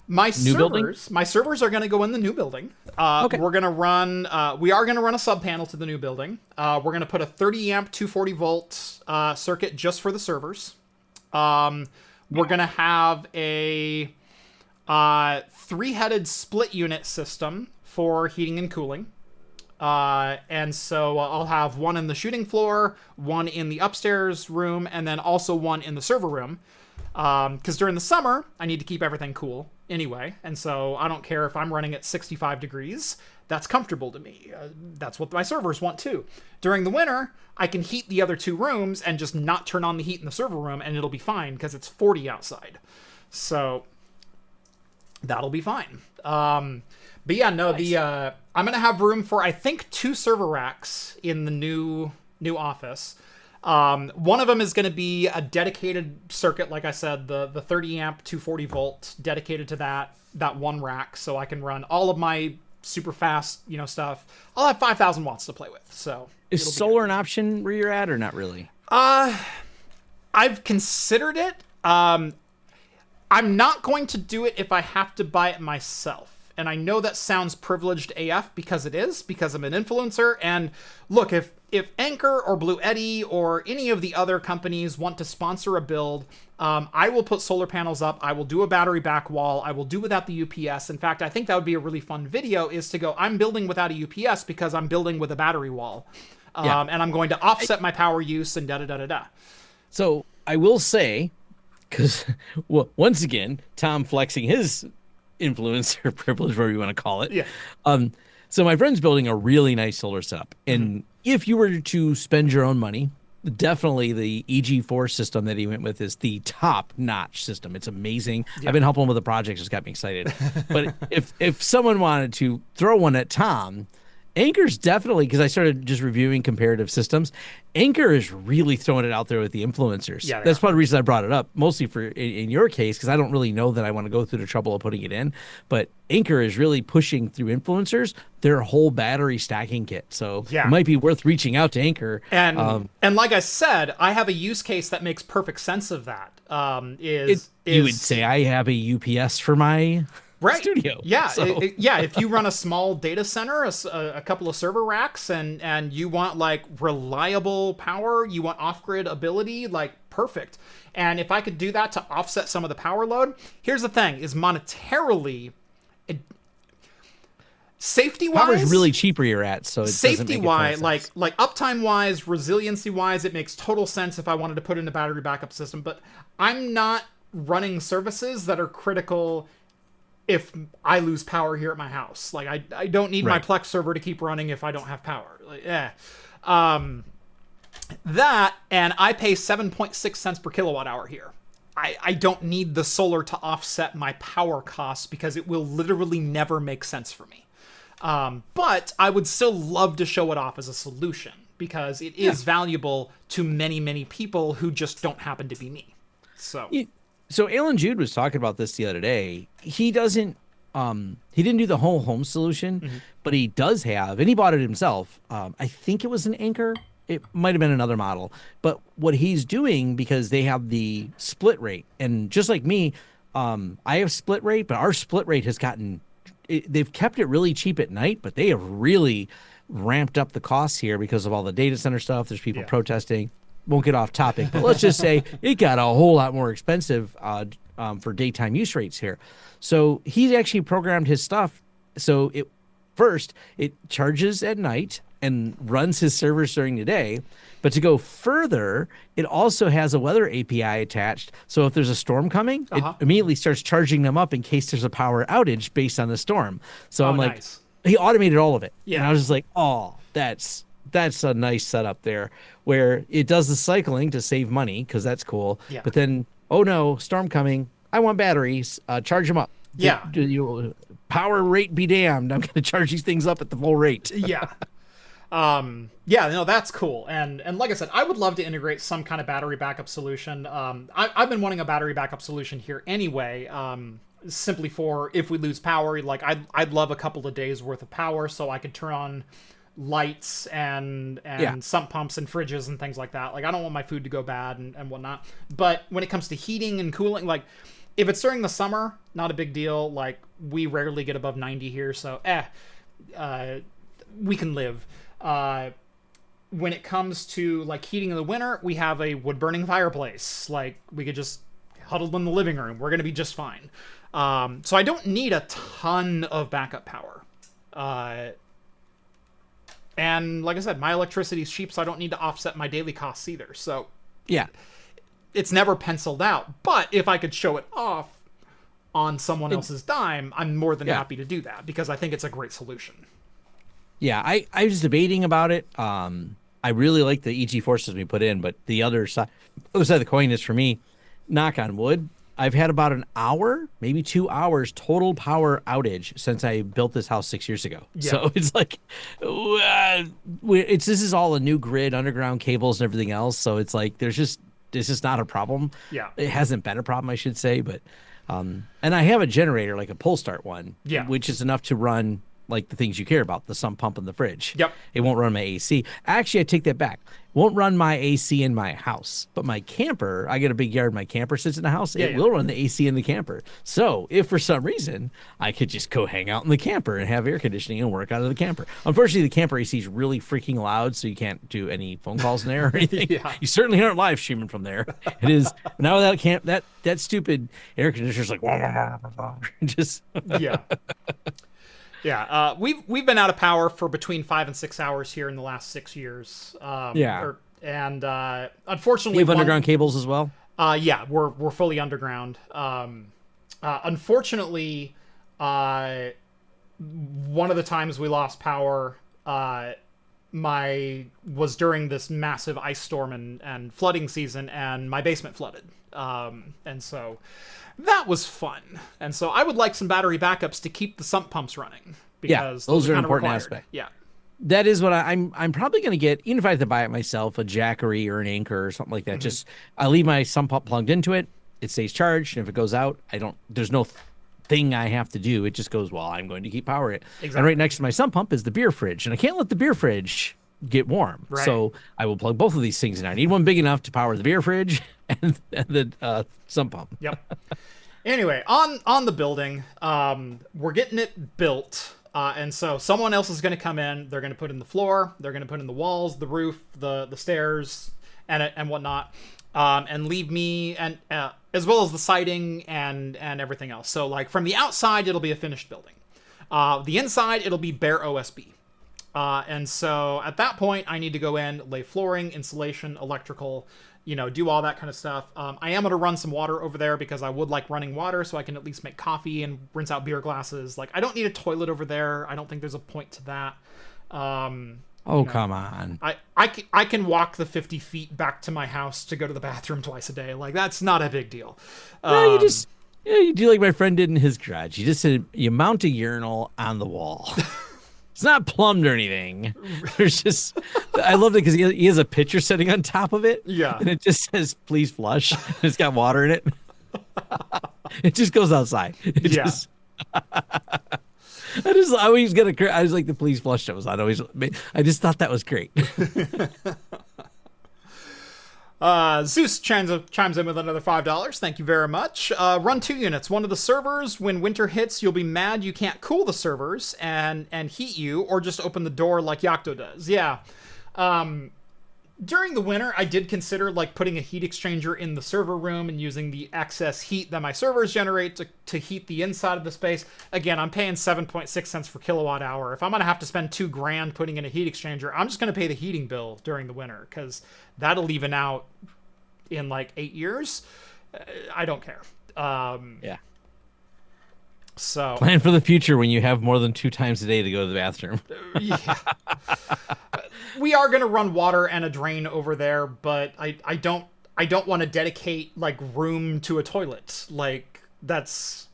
My servers are going to go in the new building. Okay. We're going to run. We are going to run a sub panel to the new building. We're going to put a 30 amp 240 volt circuit just for the servers. We're going to have a 3-headed split unit system for heating and cooling. And so I'll have one in the shooting floor, one in the upstairs room, and then also one in the server room. Because during the summer, I need to keep everything cool anyway. And so I don't care if I'm running at 65 degrees. That's comfortable to me. That's what my servers want too. During the winter, I can heat the other 2 rooms and just not turn on the heat in the server room, and it'll be fine because it's 40 outside. So that'll be fine. But yeah, no, nice. I'm going to have room for, I think, 2 server racks in the new office. One of them is going to be a dedicated circuit, like I said, the 30 amp 240 volt dedicated to that one rack, so I can run all of my super fast, stuff. I'll have 5,000 watts to play with. So is solar an option where you're at, or not really? I've considered it. I'm not going to do it if I have to buy it myself. And I know that sounds privileged AF because it is, because I'm an influencer. And look, if Anchor or Blue Eddy or any of the other companies want to sponsor a build, I will put solar panels up. I will do a battery back wall. I will do without the UPS. In fact, I think that would be a really fun video, is to go, I'm building without a UPS because I'm building with a battery wall. And I'm going to offset my power use and da-da-da-da-da. So I will say, because once again, Tom flexing his influencer privilege, whatever you want to call it. Yeah. So my friend's building a really nice solar setup. And if you were to spend your own money, definitely the EG4 system that he went with is the top-notch system. It's amazing. Yeah. I've been helping him with the project. It's got me excited. But if someone wanted to throw one at Tom, Anchor's definitely, because I started just reviewing comparative systems, Anchor is really throwing it out there with the influencers. Yeah, that's part of the reason I brought it up, mostly for in your case, because I don't really know that I want to go through the trouble of putting it in. But Anchor is really pushing through influencers their whole battery stacking kit. So it might be worth reaching out to Anchor. And like I said, I have a use case that makes perfect sense of that. You would say I have a UPS for my studio. Yeah. So. If you run a small data center, a couple of server racks, and you want like reliable power, you want off-grid ability, like perfect. And if I could do that to offset some of the power load, here's the thing, is monetarily, safety-wise, power's really cheap where you're at, so it safety-wise, like uptime-wise, resiliency-wise, it makes total sense if I wanted to put in a battery backup system. But I'm not running services that are critical if I lose power here at my house. Like I don't need my Plex server to keep running if I don't have power. That, and I pay 7.6 cents per kilowatt hour here. I don't need the solar to offset my power costs because it will literally never make sense for me. But I would still love to show it off as a solution because it is valuable to many, many people who just don't happen to be me. So Alan Jude was talking about this the other day. He didn't do the whole home solution, but he does have, and he bought it himself. I think it was an Anchor. It might have been another model. But what he's doing, because they have the split rate, and just like me, I have split rate, but our split rate has they've kept it really cheap at night, but they have really ramped up the costs here because of all the data center stuff. There's people protesting. Won't get off topic, but let's just say it got a whole lot more expensive for daytime use rates here. So he's actually programmed his stuff. So it charges at night and runs his servers during the day. But to go further, it also has a weather API attached. So if there's a storm coming, it immediately starts charging them up in case there's a power outage based on the storm. So I'm like, he automated all of it. Yeah. And I was just like, oh, that's a nice setup there where it does the cycling to save money because that's cool. Yeah. But then, oh no, storm coming. I want batteries. Charge them up. Yeah. Power rate be damned. I'm going to charge these things up at the full rate. Yeah. Yeah, no, that's cool. And like I said, I would love to integrate some kind of battery backup solution. I've been wanting a battery backup solution here anyway, simply for if we lose power. Like I'd love a couple of days worth of power so I could turn on lights and sump pumps and fridges and things like that. Like I don't want my food to go bad and whatnot. But when it comes to heating and cooling, like if it's during the summer, not a big deal. Like we rarely get above 90 here, so we can live. When it comes to like heating in the winter, we have a wood burning fireplace. Like we could just huddle in the living room. We're going to be just fine. So I don't need a ton of backup power. And like I said, my electricity is cheap, so I don't need to offset my daily costs either. So yeah, it's never penciled out. But if I could show it off on someone else's dime, I'm more than happy to do that because I think it's a great solution. Yeah, I was debating about it. I really like the EG forces we put in, but the other side of the coin is for me, knock on wood, I've had about an hour, maybe 2 hours total power outage since I built this house 6 years ago. Yeah. So it's like, this is all a new grid, underground cables and everything else. So it's like, it's just not a problem. Yeah. It hasn't been a problem, I should say. But, and I have a generator, like a pull start one, which is enough to run like the things you care about, the sump pump and the fridge. Yep. It won't run my AC. Actually, I take that back. Won't run my AC in my house, but my camper, I get a big yard, my camper sits in the house, it will run the AC in the camper. So if for some reason I could just go hang out in the camper and have air conditioning and work out of the camper. Unfortunately, the camper AC is really freaking loud, so you can't do any phone calls in there or anything. You certainly aren't live streaming from there. It is now that stupid air conditioner's like just Yeah, we've been out of power for between 5 and 6 hours here in the last 6 years. Unfortunately, we have underground cables as well. Yeah, we're fully underground. Unfortunately, one of the times we lost power, was during this massive ice storm and flooding season, and my basement flooded. And so that was fun. And so I would like some battery backups to keep the sump pumps running because those are an required. important aspect. Yeah. That is what I'm probably going to get, even if I have to buy it myself, a Jackery or an Anchor or something like that. Just I leave my sump pump plugged into it. It stays charged. And if it goes out, there's no thing I have to do. It just goes, well, I'm going to keep power it. Exactly. And right next to my sump pump is the beer fridge. And I can't let the beer fridge get warm. Right. So I will plug both of these things in. I need one big enough to power the beer fridge and the sump pump. Yep. Anyway, on the building, we're getting it built. And so someone else is going to come in. They're going to put in the floor. They're going to put in the walls, the roof, the stairs, and whatnot, and leave me and as well as the siding and everything else. So like from the outside, it'll be a finished building. The inside, it'll be bare OSB. And so at that point, I need to go in, lay flooring, insulation, electrical, do all that kind of stuff. I am going to run some water over there because I would like running water so I can at least make coffee and rinse out beer glasses. Like, I don't need a toilet over there. I don't think there's a point to that. Come on. I can walk the 50 feet back to my house to go to the bathroom twice a day. Like, that's not a big deal. No, you do like my friend did in his garage. You mount a urinal on the wall. It's not plumbed or anything. There's just, I love it because he has a pitcher sitting on top of it. Yeah. And it just says, please flush. It's got water in it. It just goes outside. I always get I was like the please flush that was on. I just thought that was great. Zeus chimes in with another $5. Thank you very much. Run 2 units. One of the servers. When winter hits, you'll be mad you can't cool the servers and heat you, or just open the door like Yocto does. Yeah. During the winter, I did consider like putting a heat exchanger in the server room and using the excess heat that my servers generate to heat the inside of the space. Again, I'm paying 7.6 cents per kilowatt hour. If I'm gonna have to spend $2,000 putting in a heat exchanger, I'm just gonna pay the heating bill during the winter, because that'll even out in like 8 years. I don't care. Yeah. So plan for the future when you have more than 2 times a day to go to the bathroom. Yeah. We are gonna run water and a drain over there, but I don't want to dedicate like room to a toilet. Like that's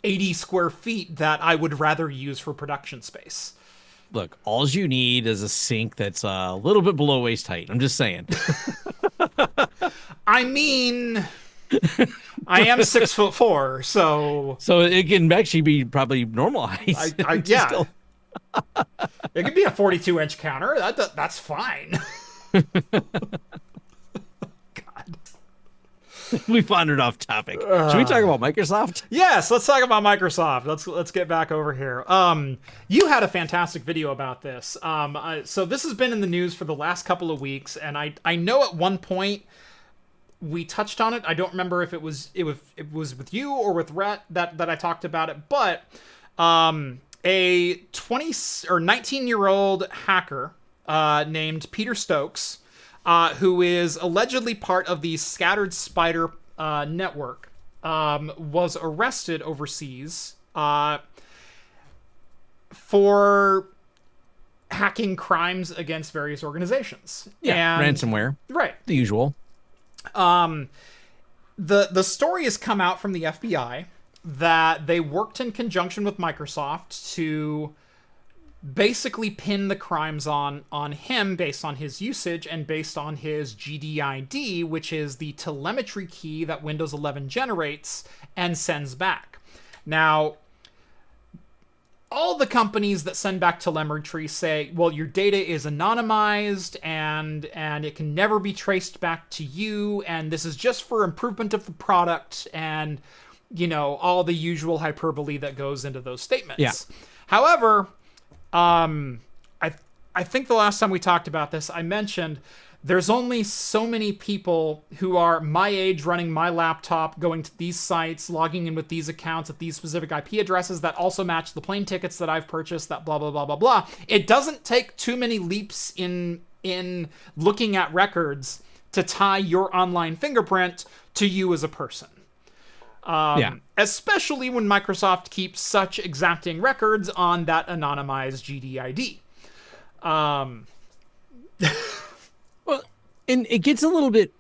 80 square feet that I would rather use for production space. Look, all you need is a sink that's a little bit below waist height. I'm just saying. I mean, I am 6'4", so it can actually be probably normal height. Yeah. Still... It could be a 42-inch counter. That's fine. God. We wandered off topic. Should we talk about Microsoft? Yes, let's talk about Microsoft. Let's get back over here. You had a fantastic video about this. So this has been in the news for the last couple of weeks, and I know at one point we touched on it. I don't remember if it was with you or with Rhett that I talked about it, but a 20 or 19-year-old hacker named Peter Stokes, who is allegedly part of the Scattered Spider network, was arrested overseas for hacking crimes against various organizations. Yeah, and, ransomware. Right. The usual. The story has come out from the FBI that they worked in conjunction with Microsoft to basically pin the crimes on him based on his usage and based on his GDID, which is the telemetry key that Windows 11 generates and sends back. Now, all the companies that send back telemetry say, well, your data is anonymized and it can never be traced back to you, and this is just for improvement of the product, and all the usual hyperbole that goes into those statements. Yeah. However, I think the last time we talked about this, I mentioned there's only so many people who are my age running my laptop, going to these sites, logging in with these accounts at these specific IP addresses that also match the plane tickets that I've purchased, that blah, blah, blah, blah, blah. It doesn't take too many leaps in looking at records to tie your online fingerprint to you as a person. Especially when Microsoft keeps such exacting records on that anonymized GDID. Well, and it gets a little bit,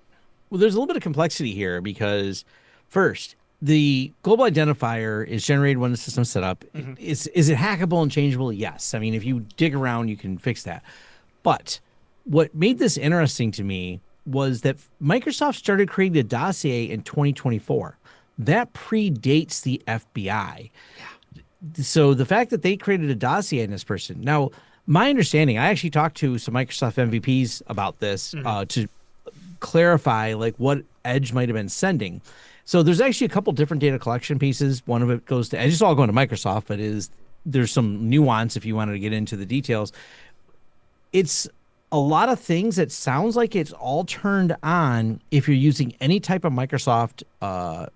there's a little bit of complexity here, because first, the global identifier is generated when the system's set up. Mm-hmm. Is it hackable and changeable? Yes. I mean, if you dig around, you can fix that. But what made this interesting to me was that Microsoft started creating a dossier in 2024. That predates the FBI. Yeah. So the fact that they created a dossier in this person. Now, my understanding, I actually talked to some Microsoft MVPs about this to clarify like what Edge might have been sending. So there's actually a couple different data collection pieces. One of it goes to Edge. It's all going to Microsoft, but there's some nuance if you wanted to get into the details. It's a lot of things that sounds like it's all turned on if you're using any type of Microsoft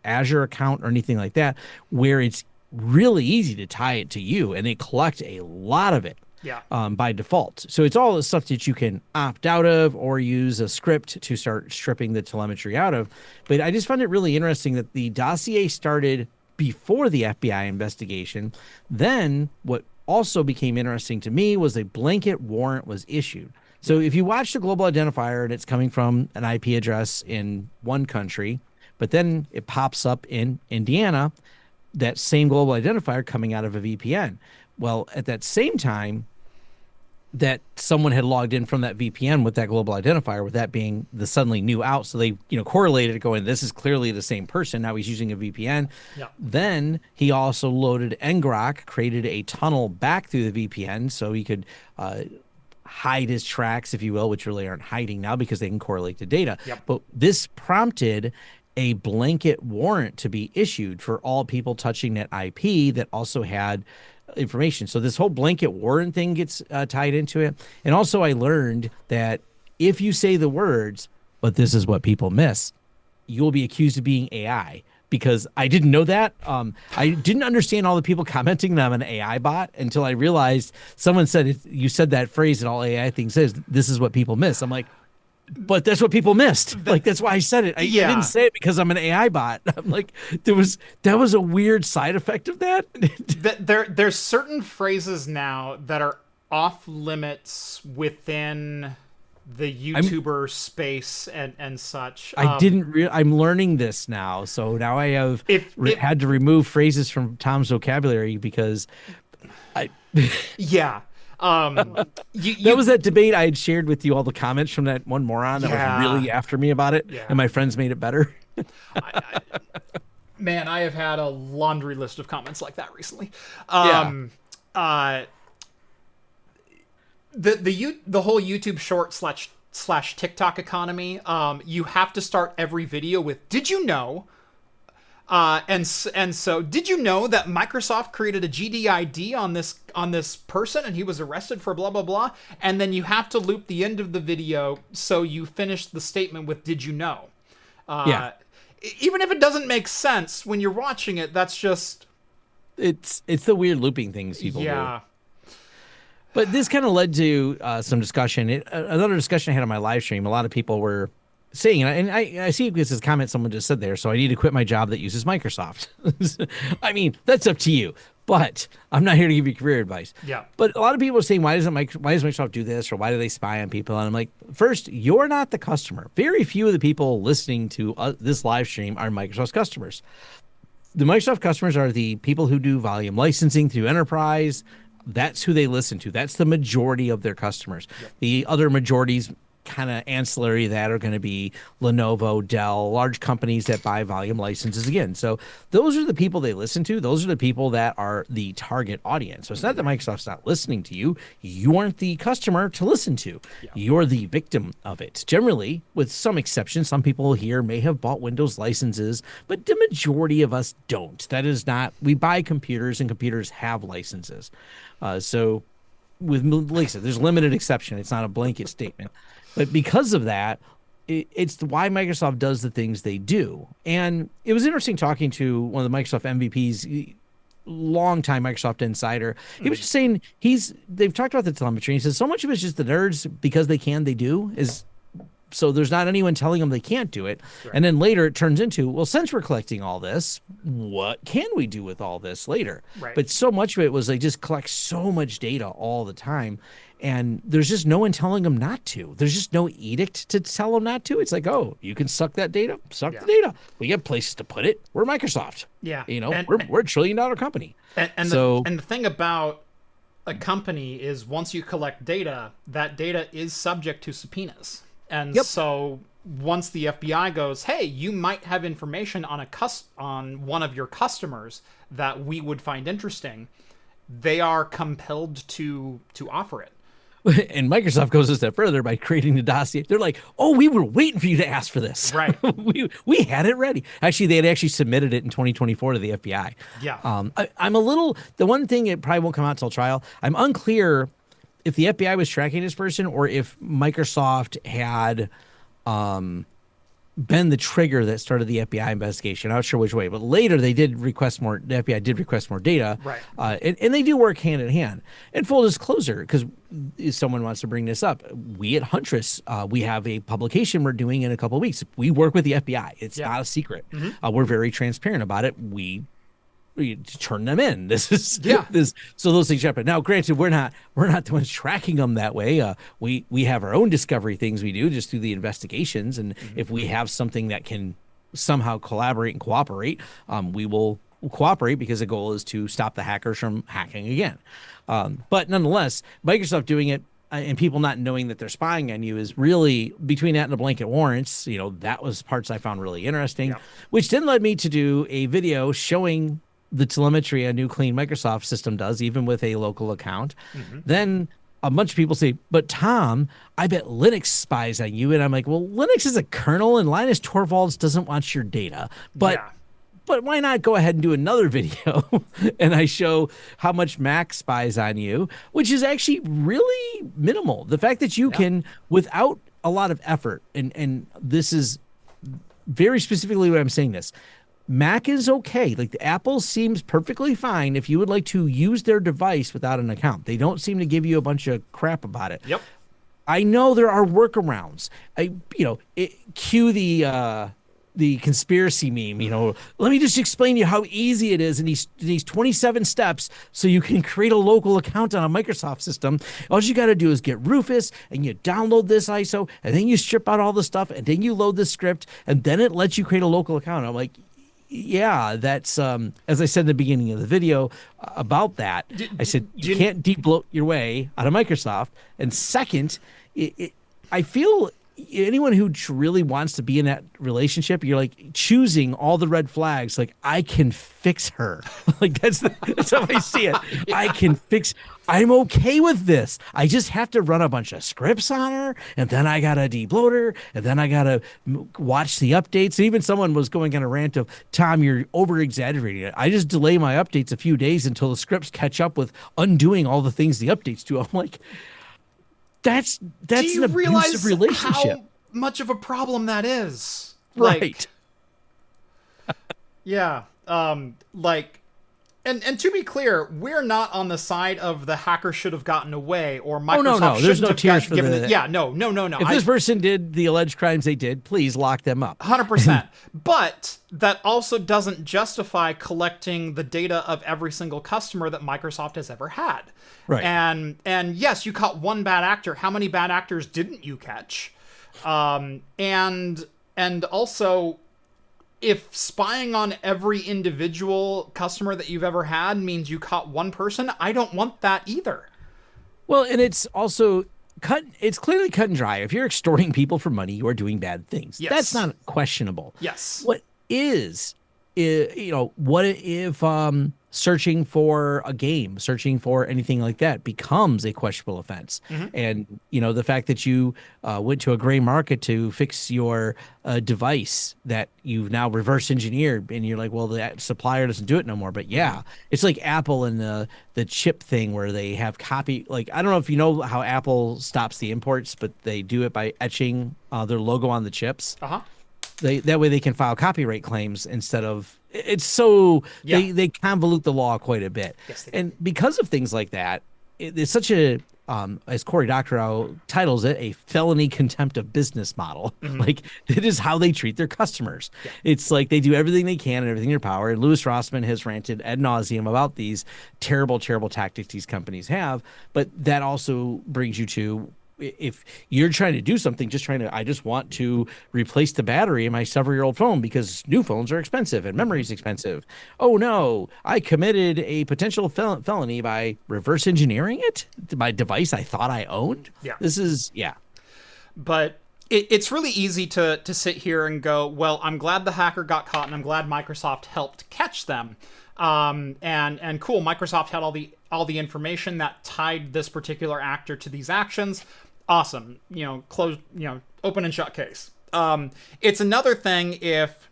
Azure account or anything like that, where it's really easy to tie it to you, and they collect a lot of it. Yeah. By default. So it's all the stuff that you can opt out of or use a script to start stripping the telemetry out of. But I just found it really interesting that the dossier started before the FBI investigation. Then what also became interesting to me was a blanket warrant was issued. So if you watch the global identifier and it's coming from an IP address in one country, but then it pops up in Indiana, that same global identifier coming out of a VPN. Well, at that same time, that someone had logged in from that VPN with that global identifier, with that being the suddenly new out. So they, correlated it going, this is clearly the same person. Now he's using a VPN. Yeah. Then he also loaded ngrok, created a tunnel back through the VPN so he could hide his tracks, if you will, which really aren't hiding now because they can correlate the data. Yep. But this prompted a blanket warrant to be issued for all people touching that IP that also had information. So this whole blanket warrant thing gets tied into it. And also I learned that if you say the words, but this is what people miss, you will be accused of being AI. Because I didn't know that. I didn't understand all the people commenting that I'm an AI bot until I realized someone said, you said that phrase and all AI thing says, this is what people miss. I'm like, but that's what people missed. Like, that's why I said it. I didn't say it because I'm an AI bot. I'm like, that was a weird side effect of that. There's certain phrases now that are off limits within the YouTuber space and such. I'm learning this now. So now I have had to remove phrases from Tom's vocabulary because yeah. That was that debate I had shared with you, all the comments from that one moron that was really after me about it. Yeah. And my friends made it better. Man, I have had a laundry list of comments like that recently. The whole YouTube short slash TikTok economy, you have to start every video with, did you know? And so did you know that Microsoft created a GDID on this person and he was arrested for blah, blah, blah. And then you have to loop the end of the video. So you finish the statement with, did you know? Even if it doesn't make sense when you're watching it, that's just, it's the weird looping things people do. But this kind of led to some discussion. Another discussion I had on my live stream, a lot of people were saying, and I see this as a comment someone just said there, so I need to quit my job that uses Microsoft. I mean, that's up to you, but I'm not here to give you career advice. Yeah. But a lot of people are saying, why does Microsoft do this, or why do they spy on people? And I'm like, first, you're not the customer. Very few of the people listening to this live stream are Microsoft's customers. The Microsoft customers are the people who do volume licensing through enterprise. That's who they listen to. That's the majority of their customers. Yep. The other majorities, kind of ancillary, that are going to be Lenovo, Dell, large companies that buy volume licenses again. So those are the people they listen to. Those are the people that are the target audience. So it's not that Microsoft's not listening to you. You aren't the customer to listen to. Yeah. You're the victim of it. Generally, with some exceptions, some people here may have bought Windows licenses, but the majority of us don't. That is not, we buy computers and computers have licenses. So with Lisa, there's limited exception. It's not a blanket statement. But because of that, it's why Microsoft does the things they do. And it was interesting talking to one of the Microsoft MVPs, longtime Microsoft insider. He was just saying they've talked about the telemetry. He says so much of it's just the nerds because they do is. So there's not anyone telling them they can't do it. Right. And then later it turns into, well, since we're collecting all this, what can we do with all this later? Right. But so much of it was they just collect so much data all the time. And there's just no one telling them not to. There's just no edict to tell them not to. It's like, oh, you can suck that data, the data. We get places to put it. We're Microsoft. Yeah. You know, we're $1 trillion company. And the thing about a company is once you collect data, that data is subject to subpoenas. And so once the FBI goes, hey, you might have information on one of your customers that we would find interesting, they are compelled to offer it. And Microsoft goes a step further by creating the dossier. They're like, oh, we were waiting for you to ask for this. Right. we had it ready. Actually, they had actually submitted it in 2024 to the FBI. Yeah. I'm a little, the one thing, it probably won't come out till trial. I'm unclear if the FBI was tracking this person or if Microsoft had been the trigger that started the FBI investigation. I'm not sure which way, but later they did request more. The FBI did request more data, right? And they do work hand in hand. And full disclosure, because if someone wants to bring this up, we at Huntress, we have a publication we're doing in a couple of weeks. We work with the FBI. It's not a secret. Mm-hmm. We're very transparent about it. We turn them in. This is so those things happen. Now, granted, we're not the ones tracking them that way. We have our own discovery things we do just through the investigations, and if we have something that can somehow collaborate and cooperate, we will cooperate because the goal is to stop the hackers from hacking again. But nonetheless, Microsoft doing it and people not knowing that they're spying on you is really, between that and the blanket warrants, that was parts I found really interesting, which then led me to do a video showing the telemetry a new clean Microsoft system does, even with a local account. Then a bunch of people say, but Tom, I bet Linux spies on you. And I'm like, well, Linux is a kernel and Linus Torvalds doesn't want your data. But why not go ahead and do another video and I show how much Mac spies on you, which is actually really minimal. The fact that you can, without a lot of effort, and this is very specifically what I'm saying this, Mac is okay. Like the Apple seems perfectly fine if you would like to use their device without an account. They don't seem to give you a bunch of crap about it. Yep. I know there are workarounds. Cue the conspiracy meme, let me just explain to you how easy it is in these 27 steps so you can create a local account on a Microsoft system. All you got to do is get Rufus and you download this ISO and then you strip out all the stuff and then you load the script and then it lets you create a local account. I'm like, yeah, that's as I said in the beginning of the video about that. I said you can't de-bloat your way out of Microsoft. And second, I feel anyone who really wants to be in that relationship, you're like choosing all the red flags. Like I can fix her. Like that's how I see it. I'm okay with this. I just have to run a bunch of scripts on her, and then I gotta de-bloat her, and then I gotta watch the updates. And even someone was going on a rant of, Tom, you're over-exaggerating it. I just delay my updates a few days until the scripts catch up with undoing all the things the updates do. I'm like, that's an abusive relationship. How much of a problem that is? Right. Yeah. And to be clear, we're not on the side of the hacker should have gotten away or Microsoft no. There's no tears for given it. Yeah, no. If this person did the alleged crimes they did, please lock them up. 100%. But that also doesn't justify collecting the data of every single customer that Microsoft has ever had. Right. And yes, you caught one bad actor. How many bad actors didn't you catch? And also, if spying on every individual customer that you've ever had means you caught one person, I don't want that either. Well, and it's also it's clearly cut and dry. If you're extorting people for money, you are doing bad things. Yes. That's not questionable. Yes. What is what if searching for a game, searching for anything like that becomes a questionable offense? Mm-hmm. And, the fact that you went to a gray market to fix your device that you've now reverse engineered and you're like, well, the supplier doesn't do it no more. But yeah, it's like Apple and the chip thing where they have copy. Like, I don't know if you know how Apple stops the imports, but they do it by etching their logo on the chips. Uh-huh. That way they can file copyright claims instead of it's so they convolute the law quite a bit. Yes, and because of things like that, it's such a as Cory Doctorow titles it, a felony contempt of business model. Mm-hmm. Like it is how they treat their customers. Yeah. It's like they do everything they can and everything in their power. And Louis Rossmann has ranted ad nauseum about these terrible tactics these companies have. But that also brings you to, if you're trying to do something, I just want to replace the battery in my several-year-old phone because new phones are expensive and memory is expensive. Oh no, I committed a potential felony by reverse engineering it to my device I thought I owned. Yeah. But it's really easy to sit here and go, well, I'm glad the hacker got caught and I'm glad Microsoft helped catch them. And cool, Microsoft had all the information that tied this particular actor to these actions. Awesome. Close, open and shut case. It's another thing if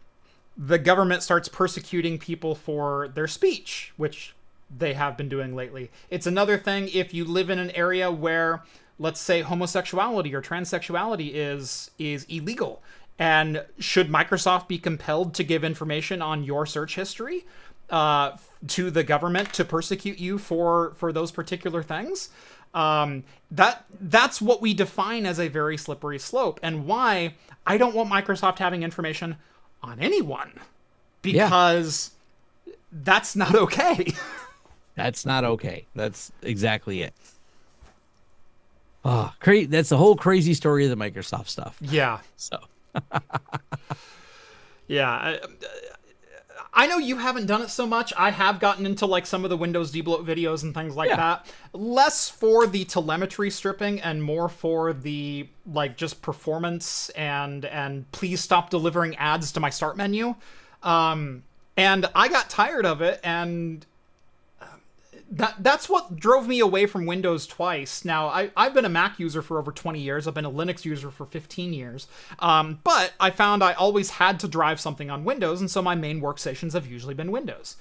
the government starts persecuting people for their speech, which they have been doing lately. It's another thing if you live in an area where, let's say, homosexuality or transsexuality is illegal. And should Microsoft be compelled to give information on your search history to the government to persecute you for those particular things? That's what we define as a very slippery slope, and why I don't want Microsoft having information on anyone, because that's not okay. That's not okay. That's exactly it. Oh, that's the whole crazy story of the Microsoft stuff. Yeah. So. Yeah. I know you haven't done it so much. I have gotten into like some of the Windows debloat videos and things like that. Less for the telemetry stripping and more for the like just performance and please stop delivering ads to my start menu. And I got tired of it, and that's what drove me away from Windows twice. Now, I've been a Mac user for over 20 years. I've been a Linux user for 15 years. But I found I always had to drive something on Windows, and so my main workstations have usually been Windows.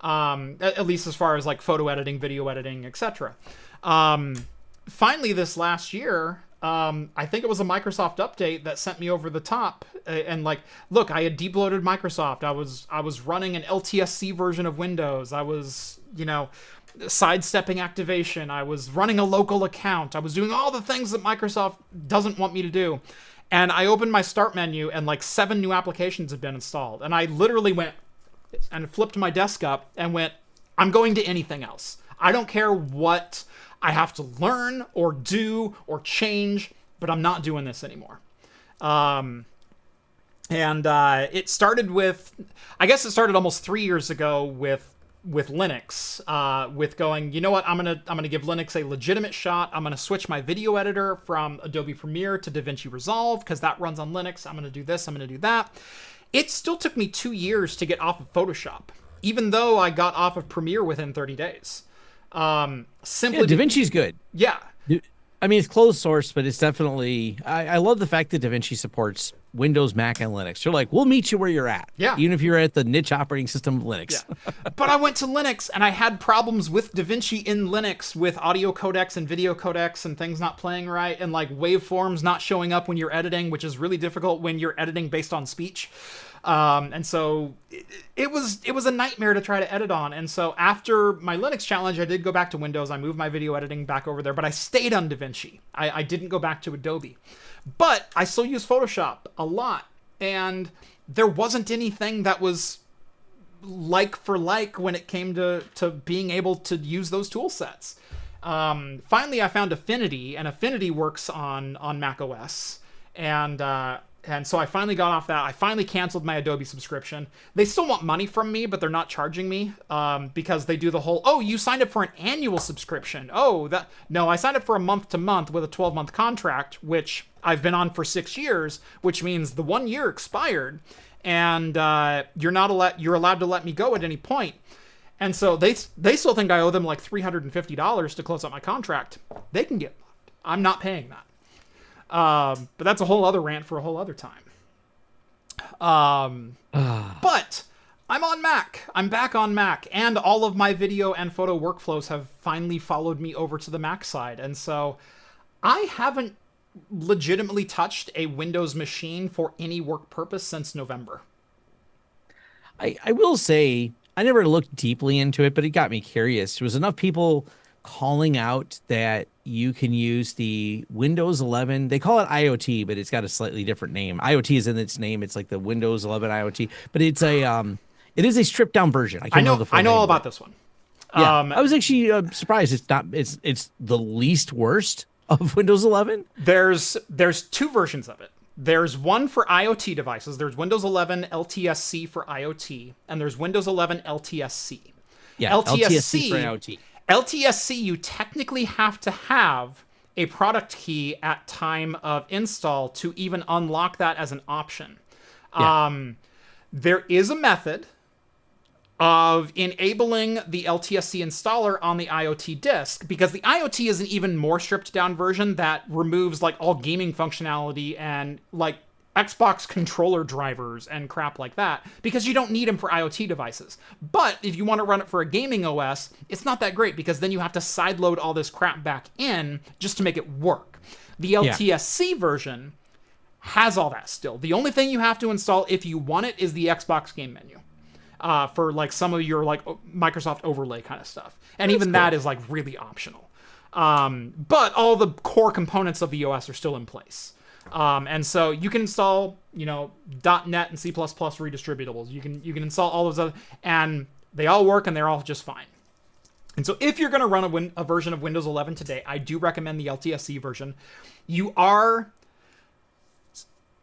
At least as far as like photo editing, video editing, etc. Finally, this last year, I think it was a Microsoft update that sent me over the top. And like, look, I had deep-loaded Microsoft. I was running an LTSC version of Windows. I was, sidestepping activation. I was running a local account. I was doing all the things that Microsoft doesn't want me to do. And I opened my start menu, and like 7 new applications had been installed. And I literally went and flipped my desk up and went, I'm going to anything else. I don't care what I have to learn or do or change, but I'm not doing this anymore. It started with, I guess it started almost 3 years ago with Linux, with going, you know what, I'm gonna give Linux a legitimate shot. I'm gonna switch my video editor from Adobe Premiere to DaVinci Resolve because that runs on Linux. I'm gonna do this, I'm gonna do that. It still took me 2 years to get off of Photoshop, even though I got off of Premiere within 30 days. Simply DaVinci's good. Yeah. I mean, it's closed source, but it's definitely, I love the fact that DaVinci supports Windows, Mac, and Linux. They're like, we'll meet you where you're at. Yeah. Even if you're at the niche operating system of Linux. Yeah. But I went to Linux and I had problems with DaVinci in Linux with audio codecs and video codecs and things not playing right and like waveforms not showing up when you're editing, which is really difficult when you're editing based on speech. And so it was a nightmare to try to edit on. And so after my Linux challenge, I did go back to Windows. I moved my video editing back over there, but I stayed on DaVinci. I didn't go back to Adobe, but I still use Photoshop a lot. And there wasn't anything that was like for like when it came to being able to use those tool sets. Finally, I found Affinity, and Affinity works on Mac OS. And so I finally got off that. I finally canceled my Adobe subscription. They still want money from me, but they're not charging me because they do the whole, oh, you signed up for an annual subscription. No, I signed up for a month-to-month with a 12-month contract, which I've been on for 6 years, which means the 1 year expired, and you're allowed to let me go at any point. And so they still think I owe them like $350 to close out my contract. They can get fucked. I'm not paying that. But that's a whole other rant for a whole other time. But I'm on Mac. I'm back on Mac, and all of my video and photo workflows have finally followed me over to the Mac side. And so I haven't legitimately touched a Windows machine for any work purpose since November. I will say, I never looked deeply into it, but it got me curious. There was enough people calling out that you can use the Windows 11. They call it IoT, but it's got a slightly different name. IoT is in its name. It's like the Windows 11 IoT, but it's it is a stripped down version. I know all about this one. Yeah, I was actually surprised. It's the least worst of Windows 11. There's 2 versions of it. There's one for IoT devices. There's Windows 11 LTSC for IoT, and there's Windows 11 LTSC. Yeah, LTSC for IoT. LTSC, you technically have to have a product key at time of install to even unlock that as an option. Yeah. There is a method of enabling the LTSC installer on the IoT disk, because the IoT is an even more stripped down version that removes like all gaming functionality and like Xbox controller drivers and crap like that, because you don't need them for IoT devices. But if you want to run it for a gaming OS, it's not that great, because then you have to sideload all this crap back in just to make it work. The LTSC version has all that still. The only thing you have to install if you want it is the Xbox game menu for like some of your like Microsoft overlay kind of stuff. And that's even cool. That is like really optional. But all the core components of the OS are still in place. And so you can install, .NET and C++ redistributables. You can install all those other, and they all work and they're all just fine. And so if you're going to run a version of Windows 11 today, I do recommend the LTSC version. You are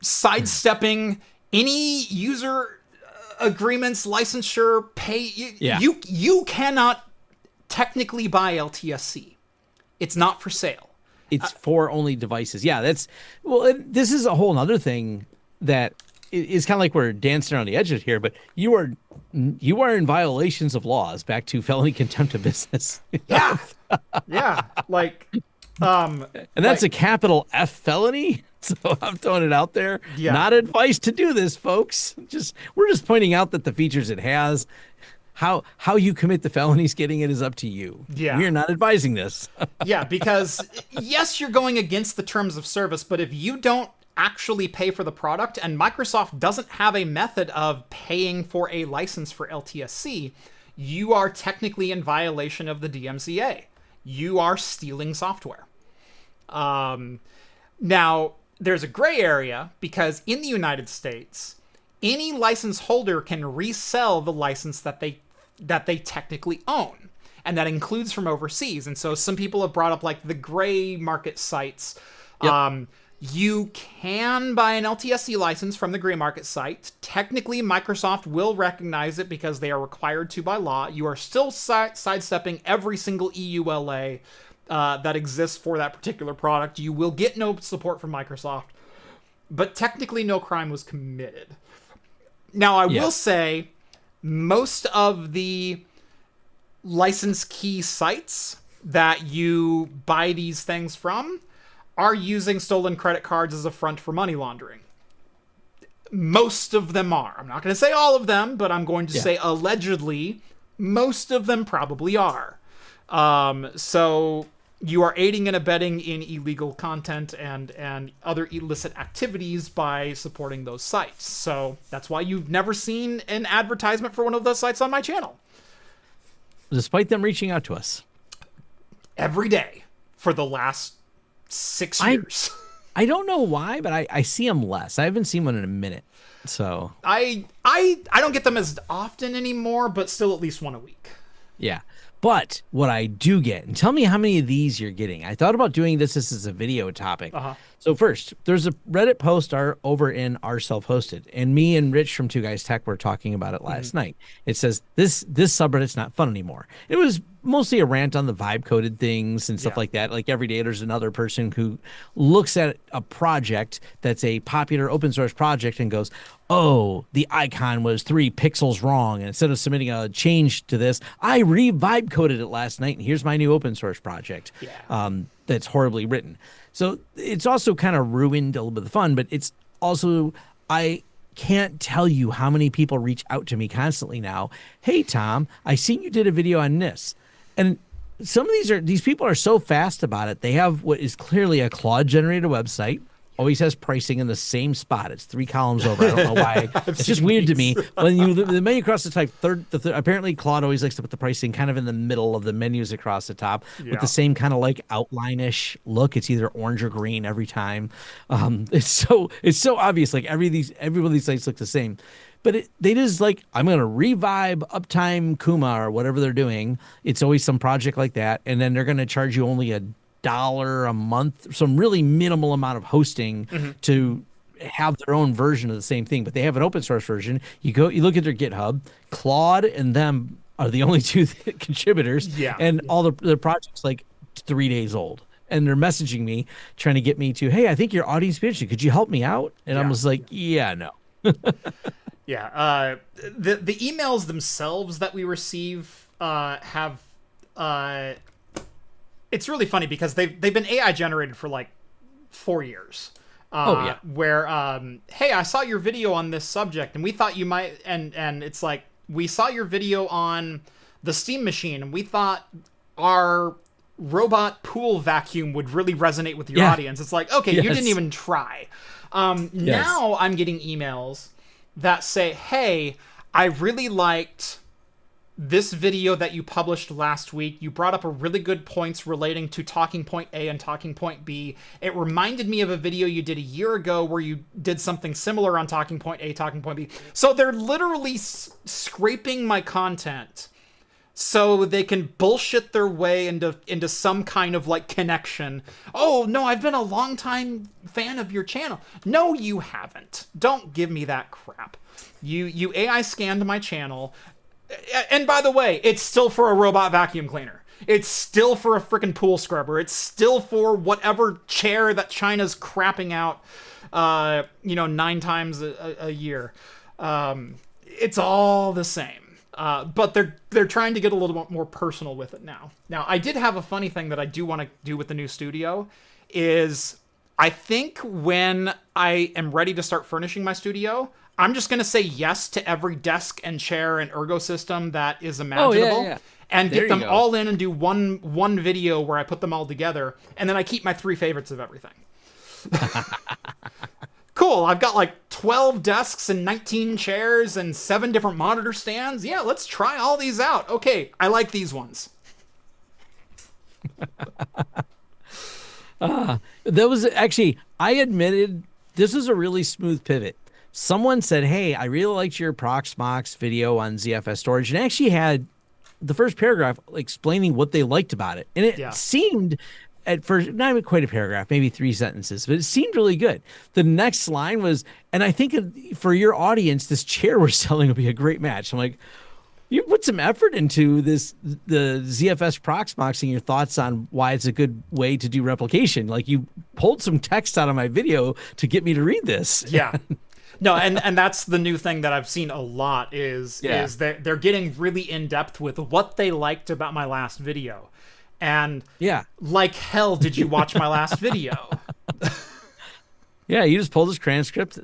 sidestepping any user agreements, licensure, pay. You cannot technically buy LTSC. It's not for sale. It's for only devices. Yeah, this is a whole other thing that it's kind of like we're dancing around the edges here, but you are in violations of laws. Back to felony contempt of business. Yeah. Yeah. Like, and that's a capital F felony. So I'm throwing it out there. Yeah. Not advice to do this, folks. We're just pointing out that the features it has. How you commit the felonies, getting it is up to you. Yeah. We are not advising this. Yeah, because yes, you're going against the terms of service, but if you don't actually pay for the product, and Microsoft doesn't have a method of paying for a license for LTSC, you are technically in violation of the DMCA. You are stealing software. Now, there's a gray area, because in the United States, any license holder can resell the license that they technically own. And that includes from overseas. And so some people have brought up like the gray market sites. Yep. You can buy an LTSC license from the gray market site. Technically, Microsoft will recognize it because they are required to by law. You are still sidestepping every single EULA that exists for that particular product. You will get no support from Microsoft. But technically, no crime was committed. Now, I will say, most of the license key sites that you buy these things from are using stolen credit cards as a front for money laundering. Most of them are. I'm not going to say all of them, but I'm going to say allegedly, most of them probably are. So you are aiding and abetting in illegal content and other illicit activities by supporting those sites. So that's why you've never seen an advertisement for one of those sites on my channel. Despite them reaching out to us. Every day for the last 6 years. I don't know why, but I see them less. I haven't seen one in a minute. So I don't get them as often anymore, but still at least one a week. Yeah. But what I do get, and tell me how many of these you're getting. I thought about doing this as a video topic. So first, there's a Reddit post over in our self-hosted, and me and Rich from Two Guys Tech were talking about it last night. It says this subreddit's not fun anymore. It was mostly a rant on the vibe coded things and stuff like that. Like every day there's another person who looks at a project that's a popular open source project and goes, oh, the icon was 3 pixels wrong. And instead of submitting a change to this, I vibe coded it last night, and here's my new open source project that's horribly written. So it's also kind of ruined a little bit of the fun, but it's also, I can't tell you how many people reach out to me constantly now. Hey, Tom, I seen you did a video on this. And some of these people are so fast about it. They have what is clearly a Claude generated website. Always has pricing in the same spot. It's 3 columns over. I don't know why. It's just weird to me. When the menu across the top, apparently Claude always likes to put the pricing kind of in the middle of the menus across the top with the same kind of like outline-ish look. It's either orange or green every time. It's so obvious. Like every one of these sites look the same. But they just like, I'm going to revive Uptime Kuma or whatever they're doing. It's always some project like that. And then they're going to charge you only $1 a month, some really minimal amount of hosting to have their own version of the same thing. But they have an open source version. You look at their GitHub, Claude and them are the only 2 contributors. And all the project's like 3 days old. And they're messaging me, trying to get me to, hey, I think your audience be interested. Could you help me out? And I'm just like, yeah, no. The emails themselves that we receive have it's really funny because they've been AI generated for like 4 years. Where hey, I saw your video on this subject and we thought you might, and it's like, we saw your video on the steam machine and we thought our robot pool vacuum would really resonate with your audience. It's like, okay, you didn't even try. Now I'm getting emails that say, hey, I really liked this video that you published last week. You brought up a really good points relating to talking point A and talking point B. It reminded me of a video you did a year ago where you did something similar on talking point A, talking point B. So they're literally scraping my content so they can bullshit their way into some kind of like connection. Oh, no, I've been a long time fan of your channel. No, you haven't. Don't give me that crap. You AI scanned my channel. And by the way, it's still for a robot vacuum cleaner. It's still for a freaking pool scrubber. It's still for whatever chair that China's crapping out. 9 times a year. It's all the same. But they're trying to get a little bit more personal with it now. Now, I did have a funny thing that I do want to do with the new studio is I think when I am ready to start furnishing my studio, I'm just going to say yes to every desk and chair and ergo system that is imaginable and get them all in and do one video where I put them all together. And then I keep my 3 favorites of everything. Cool. I've got like 12 desks and 19 chairs and 7 different monitor stands. Yeah, let's try all these out. Okay, I like these ones. That was actually, I admitted this was a really smooth pivot. Someone said, hey, I really liked your Proxmox video on ZFS storage, and actually had the first paragraph explaining what they liked about it. And it seemed at first, not even quite a paragraph, maybe 3 sentences, but it seemed really good. The next line was, and I think for your audience, this chair we're selling will be a great match. I'm like, you put some effort into this, the ZFS Proxmox, and your thoughts on why it's a good way to do replication. Like, you pulled some text out of my video to get me to read this. Yeah. No, and that's the new thing that I've seen a lot is they're getting really in depth with what they liked about my last video. And like hell did you watch my last video? Yeah, you just pulled this transcript.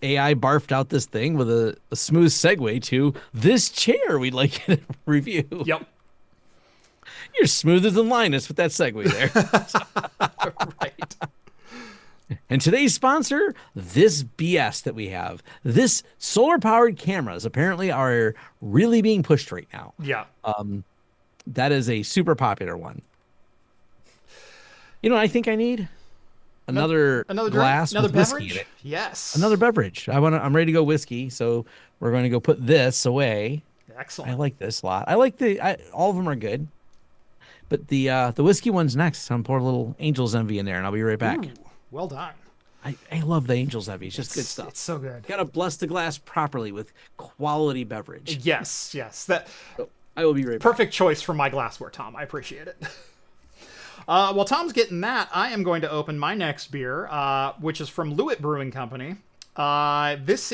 AI barfed out this thing with a smooth segue to this chair we'd like you to review. Yep. You're smoother than Linus with that segue there. Right. And today's sponsor, this BS that we have. This solar-powered cameras apparently are really being pushed right now. Yeah. That is a super popular one. You know what I think I need? Another glass drink? with whiskey in it. Yes. Another beverage. I'm ready to go whiskey, so we're going to go put this away. Excellent. I like this a lot. I like all of them are good. But the whiskey one's next. I'm pour a little Angel's Envy in there, and I'll be right back. Ooh, well done. I love the Angel's Envy. It's just good stuff. It's so good. Got to bless the glass properly with quality beverage. Yes. So I will be right back. Perfect choice for my glassware, Tom. I appreciate it. While Tom's getting that, I am going to open my next beer, which is from Lewitt Brewing Company. This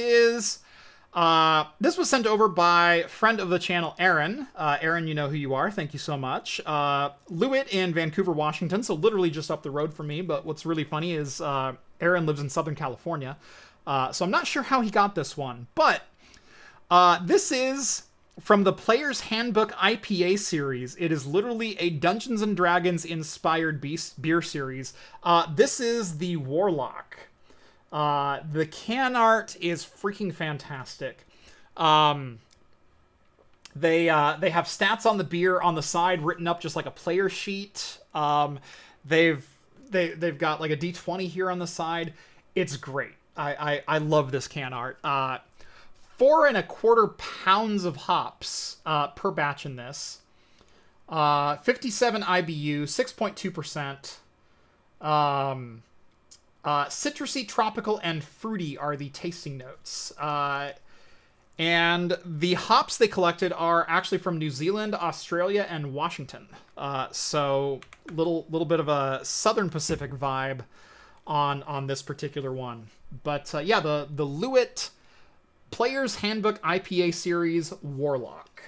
was sent over by friend of the channel, Aaron. Aaron, you know who you are. Thank you so much. Lewitt in Vancouver, Washington, so literally just up the road from me. But what's really funny is Aaron lives in Southern California. So I'm not sure how he got this one. But this is from the Player's Handbook IPA series. It is literally a Dungeons & Dragons inspired beer series. This is the Warlock. The can art is freaking fantastic. They have stats on the beer on the side written up just like a player sheet. They've got like a D20 here on the side. It's great. I love this can art. 4.25 pounds of hops per batch in this. 57 IBU, 6.2%. Citrusy, tropical, and fruity are the tasting notes. And the hops they collected are actually from New Zealand, Australia, and Washington. So little bit of a Southern Pacific vibe on this particular one. But yeah, the Lewitt Player's Handbook IPA series Warlock.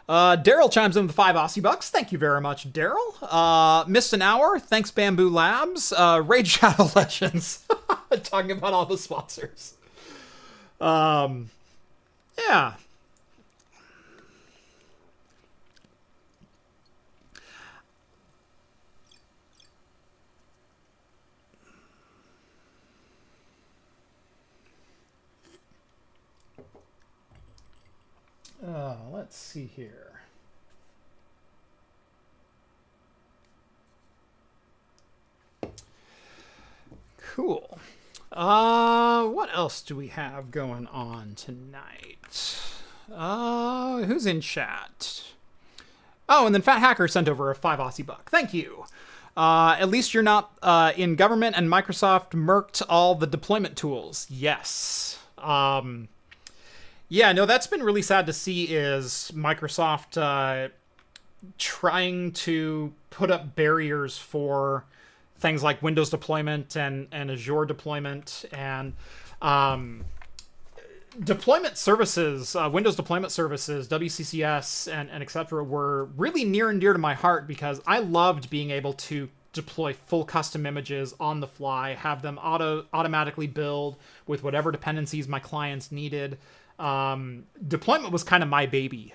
Daryl chimes in with 5 Aussie bucks. Thank you very much, Daryl. Missed an hour. Thanks, Bamboo Labs. Raid Shadow Legends. Talking about all the sponsors. Yeah. Let's see here. Cool. What else do we have going on tonight? Who's in chat? Oh, and then Fat Hacker sent over a 5 Aussie buck. Thank you. At least you're not in government, and Microsoft murked all the deployment tools. Yes. Yeah, no, that's been really sad to see is Microsoft trying to put up barriers for things like Windows deployment and Azure deployment and deployment services, Windows deployment services, WCCS and et cetera, were really near and dear to my heart because I loved being able to deploy full custom images on the fly, have them automatically build with whatever dependencies my clients needed. Deployment was kind of my baby.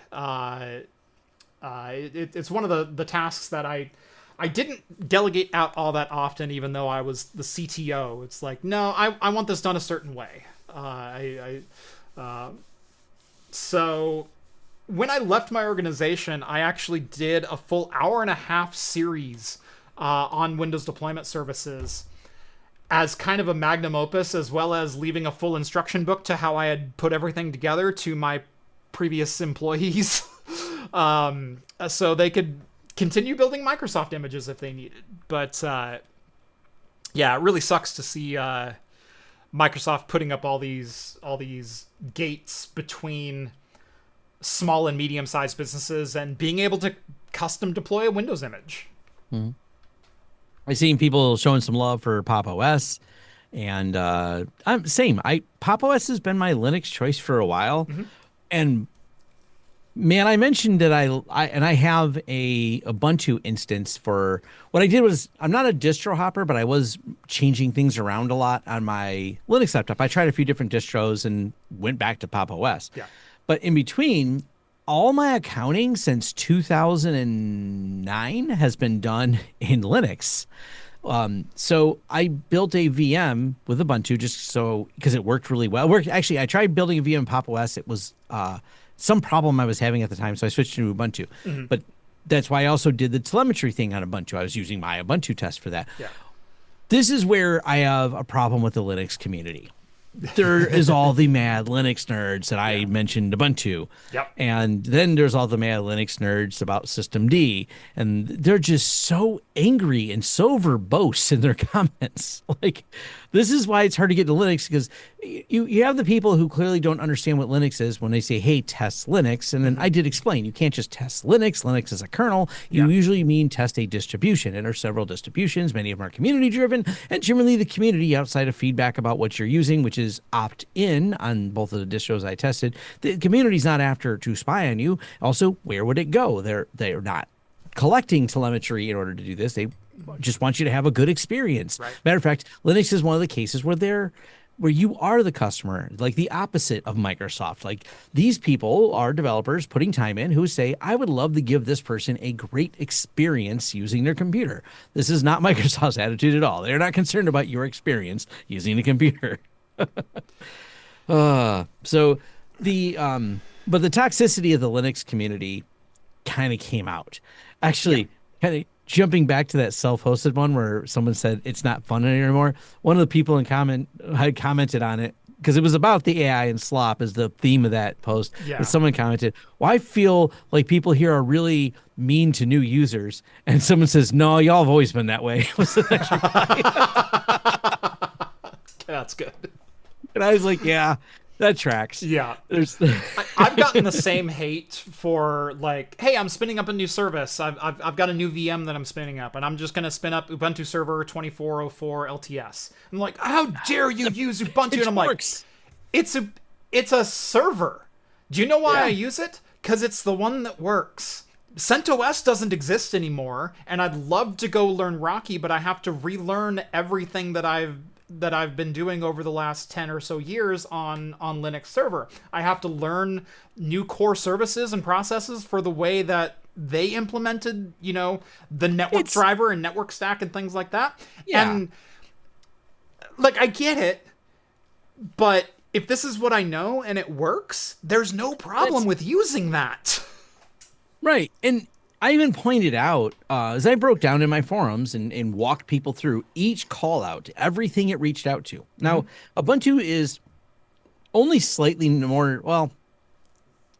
It's one of the tasks that I didn't delegate out all that often, even though I was the CTO. It's like, no, I want this done a certain way. So when I left my organization, I actually did a full 1.5-hour series on Windows deployment services as kind of a magnum opus, as well as leaving a full instruction book to how I had put everything together to my previous employees. So they could continue building Microsoft images if they needed. But yeah, it really sucks to see Microsoft putting up all these gates between small and medium-sized businesses and being able to custom deploy a Windows image. Mm-hmm. I've seen people showing some love for Pop OS, and I'm same. Pop OS has been my Linux choice for a while, and man, I mentioned that I have a Ubuntu instance for what I did was I'm not a distro hopper, but I was changing things around a lot on my Linux laptop. I tried a few different distros and went back to Pop OS. Yeah. But in between, all my accounting since 2009 has been done in Linux. So I built a VM with Ubuntu just so because it worked really well. Actually, I tried building a VM in Pop OS. It was some problem I was having at the time, so I switched to Ubuntu. But that's why I also did the telemetry thing on Ubuntu. I was using my Ubuntu test for that. Yeah. This is where I have a problem with the Linux community. There is all the mad Linux nerds that I mentioned Ubuntu. Yep. And then there's all the mad Linux nerds about Systemd. And they're just so angry and so verbose in their comments. Like, this is why it's hard to get to Linux, because you have the people who clearly don't understand what Linux is when they say, hey, test Linux. And then I did explain, you can't just test Linux. Linux is a kernel. You usually mean test a distribution. And there are several distributions. Many of them are community driven. And generally the community, outside of feedback about what you're using, which is opt-in on both of the distros I tested, the community's not after to spy on you. Also, where would it go? They're not collecting telemetry in order to do this. They just want you to have a good experience. Right. Matter of fact, Linux is one of the cases where you are the customer, like the opposite of Microsoft. Like, these people are developers putting time in who say, I would love to give this person a great experience using their computer. This is not Microsoft's attitude at all. They're not concerned about your experience using the computer. But the toxicity of the Linux community kind of came out. Actually, kind of jumping back to that self-hosted one where someone said it's not fun anymore. One of the people had commented on it because it was about the AI and slop as the theme of that post. Yeah. And someone commented, well, I feel like people here are really mean to new users. And someone says, no, y'all have always been that way. That's good. And I was like, yeah, that tracks. Yeah. I've gotten the same hate for, like, hey, I'm spinning up a new service. I've got a new VM that I'm spinning up, and I'm just going to spin up Ubuntu Server 2404 LTS. I'm like, how dare you use Ubuntu? And I'm works. Like, it's a server. Do you know why I use it? Because it's the one that works. CentOS doesn't exist anymore, and I'd love to go learn Rocky, but I have to relearn everything that I've been doing over the last 10 or so years on Linux server. I have to learn new core services and processes for the way that they implemented, the network driver and network stack and things like that. Yeah. And like, I get it, but if this is what I know and it works, there's no problem with using that. Right. And I even pointed out, as I broke down in my forums and walked people through each call out, everything it reached out to. Now, Ubuntu is only slightly more, well,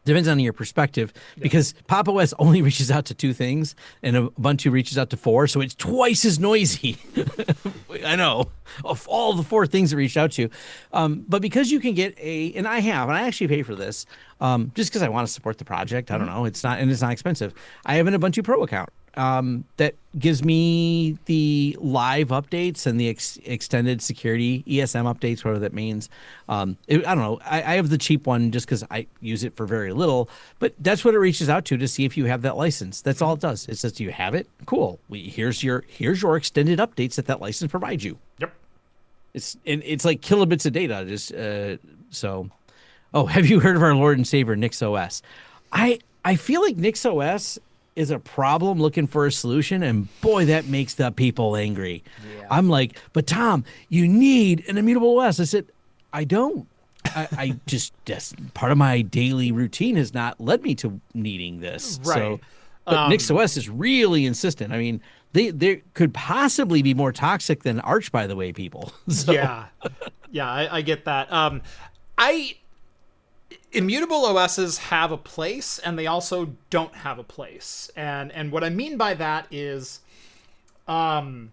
Depends on your perspective, because Pop! OS only reaches out to 2 things, and Ubuntu reaches out to 4, so it's twice as noisy. I know, of all the 4 things it reached out to. But because you can get and I actually pay for this, just because I want to support the project. I don't know, it's not expensive. I have an Ubuntu Pro account that gives me the live updates and the extended security ESM updates, whatever that means. I don't know. I have the cheap one just because I use it for very little, but that's what it reaches out to see if you have that license. That's all it does. It says, do you have it? Cool. Here's your extended updates that license provides you. Yep. It's like kilobits of data. Just so. Oh, have you heard of our Lord and Savior NixOS? I feel like NixOS is a problem looking for a solution, and boy, that makes the people angry. Yeah. I'm like, but Tom, you need an immutable OS. I said, I don't. I just part of my daily routine has not led me to needing this. Right. So, but NixOS is really insistent. I mean, they could possibly be more toxic than Arch, by the way, people. So. Yeah, I get that. Immutable OSs have a place, and they also don't have a place. And what I mean by that is, I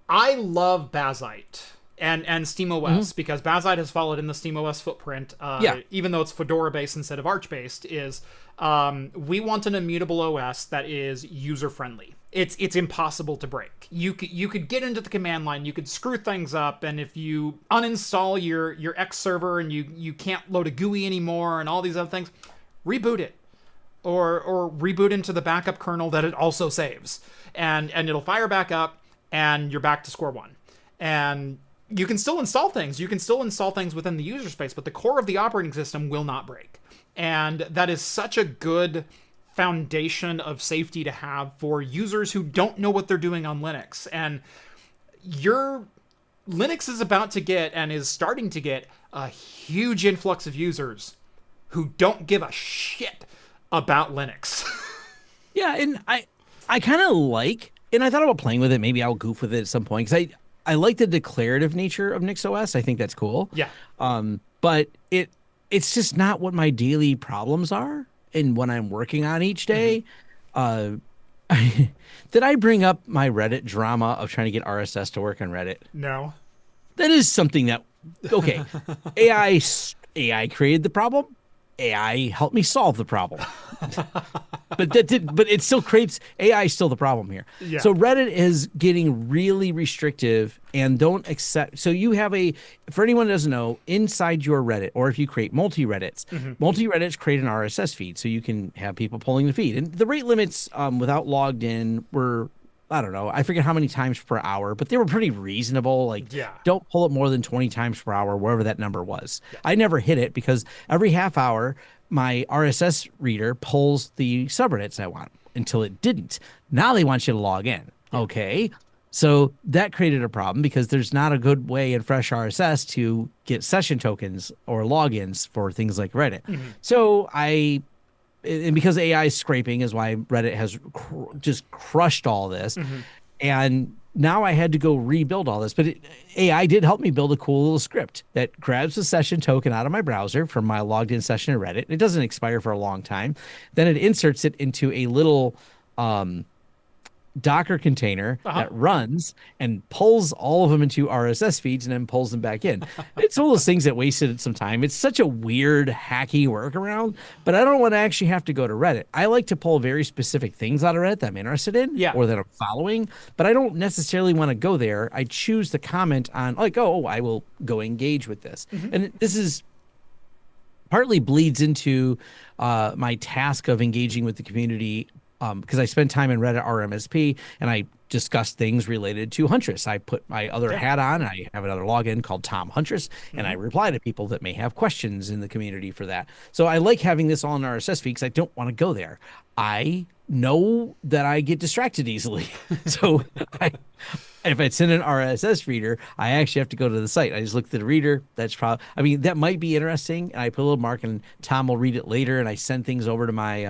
love Bazite and SteamOS because Bazite has followed in the SteamOS footprint. Even though it's Fedora based instead of Arch based, we want an immutable OS that is user friendly. It's impossible to break. You could get into the command line, you could screw things up, and if you uninstall your X server and you can't load a GUI anymore and all these other things, reboot it. Or reboot into the backup kernel that it also saves. And it'll fire back up and you're back to square one. And you can still install things. You can still install things within the user space, but the core of the operating system will not break. And that is such a good foundation of safety to have for users who don't know what they're doing on Linux. And your Linux is about to get, and is starting to get, a huge influx of users who don't give a shit about Linux. Yeah, and I kind of like, and I thought about playing with it. Maybe I'll goof with it at some point, because I like the declarative nature of NixOS. I think that's cool. Yeah. But it's just not what my daily problems are and what I'm working on each day. Did I bring up my Reddit drama of trying to get RSS to work on Reddit? No. That is something that, okay, AI created the problem. AI helped me solve the problem. but it still creates, AI is still the problem here. Yeah. So Reddit is getting really restrictive and don't accept. So you have for anyone who doesn't know, inside your Reddit, or if you create multi-Reddits, multi-Reddits create an RSS feed so you can have people pulling the feed. And the rate limits without logged in were, I don't know, I forget how many times per hour, but they were pretty reasonable. Like, don't pull it more than 20 times per hour, wherever that number was. Yeah. I never hit it because every half hour, my RSS reader pulls the subreddits I want until it didn't. Now they want you to log in. Yeah. Okay. So that created a problem because there's not a good way in fresh RSS to get session tokens or logins for things like Reddit. So and because AI scraping is why Reddit has just crushed all this. And now I had to go rebuild all this. But AI did help me build a cool little script that grabs the session token out of my browser from my logged in session in Reddit. It doesn't expire for a long time. Then it inserts it into a little Docker container that runs and pulls all of them into RSS feeds and then pulls them back in. It's one of those things that wasted some time. It's such a weird, hacky workaround, but I don't want to actually have to go to Reddit. I like to pull very specific things out of Reddit that I'm interested in or that I'm following, but I don't necessarily want to go there. I choose to comment on, like, oh, I will go engage with this. And this is partly bleeds into my task of engaging with the community, because I spend time in Reddit RMSP and I discuss things related to Huntress. I put my other hat on. I have another login called Tom Huntress, and I reply to people that may have questions in the community for that. So I like having this all in RSS feed because I don't want to go there. I know that I get distracted easily. So if it's in an RSS reader, I actually have to go to the site. I just look at the reader. That's probably, I mean, that might be interesting. And I put a little mark and Tom will read it later. And I send things over to my,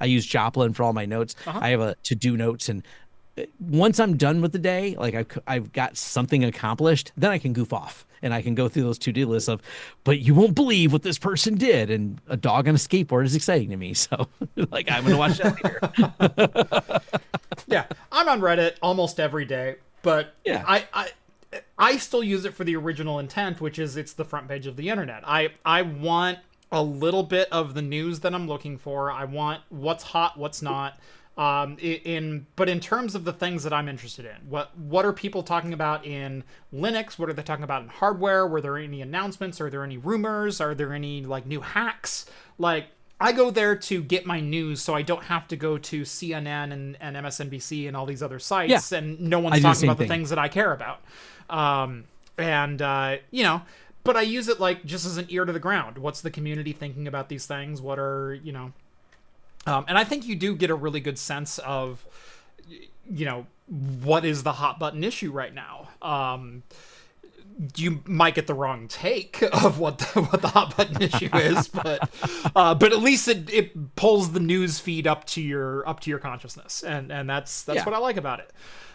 I use Joplin for all my notes. I have a to-do notes. And once I'm done with the day, like I've got something accomplished, then I can goof off and I can go through those to-do lists of, but you won't believe what this person did, and a dog on a skateboard is exciting to me. So like, I'm gonna watch that later. Yeah, I'm on Reddit almost every day, but Yeah. I still use it for the original intent, which is it's the front page of the internet. I want a little bit of the news that I'm looking for. I want what's hot, what's not. But in terms of the things that I'm interested in, what are people talking about in Linux? What are they talking about in hardware? Were there any announcements? Are there any rumors? Are there any like new hacks? Like, I go there to get my news, so I don't have to go to CNN and MSNBC and all these other sites, and no one's talking about the things that I care about. You know, but I use it like just as an ear to the ground. What's the community thinking about these things? What are, you know, and I think you do get a really good sense of, you know, what is the hot button issue right now. You might get the wrong take of what the hot button issue is, but at least it pulls the news feed up to your consciousness, and that's what I like about it.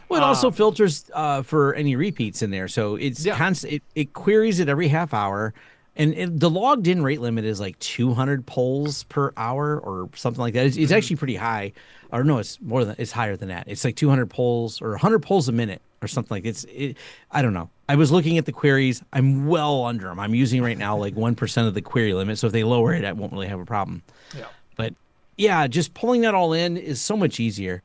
Well, it also filters for any repeats in there, so it's constant. It queries it every half hour, and the logged in rate limit is like 200 polls per hour or something like that. It's actually pretty high, or no, it's higher than that. It's like 200 polls or 100 polls a minute or something like it. I don't know. I was looking at the queries. I'm well under them. I'm using right now like 1% of the query limit, so if they lower it, I won't really have a problem. Yeah. But yeah, just pulling that all in is so much easier.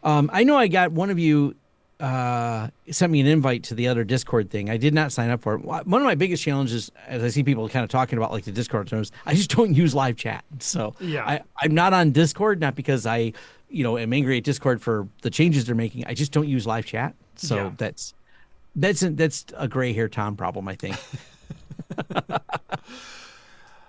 I know I got one of you sent me an invite to the other Discord thing. I did not sign up for it. One of my biggest challenges, as I see people kind of talking about like the Discord terms, I just don't use live chat. So yeah, I'm not on Discord, not because I, you know, am angry at Discord for the changes they're making. I just don't use live chat. So that's a gray hair Tom problem, I think.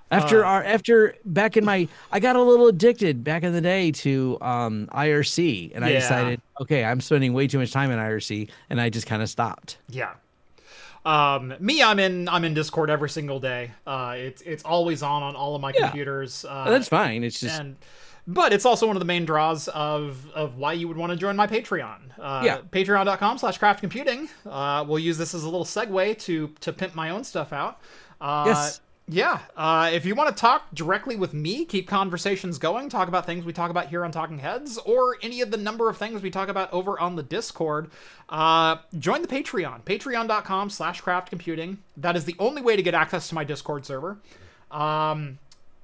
After back in I got a little addicted back in the day to IRC, and I decided, okay, I'm spending way too much time in IRC, and I just kind of stopped. Yeah. I'm in Discord every single day. It's always on all of my computers. That's fine. It's just but it's also one of the main draws of why you would want to join my Patreon. Patreon.com/craftcomputing. We'll use this as a little segue to pimp my own stuff out. Yes. Yeah. If you want to talk directly with me, keep conversations going, talk about things we talk about here on Talking Heads, or any of the number of things we talk about over on the Discord, join the Patreon. Patreon.com/craftcomputing. That is the only way to get access to my Discord server.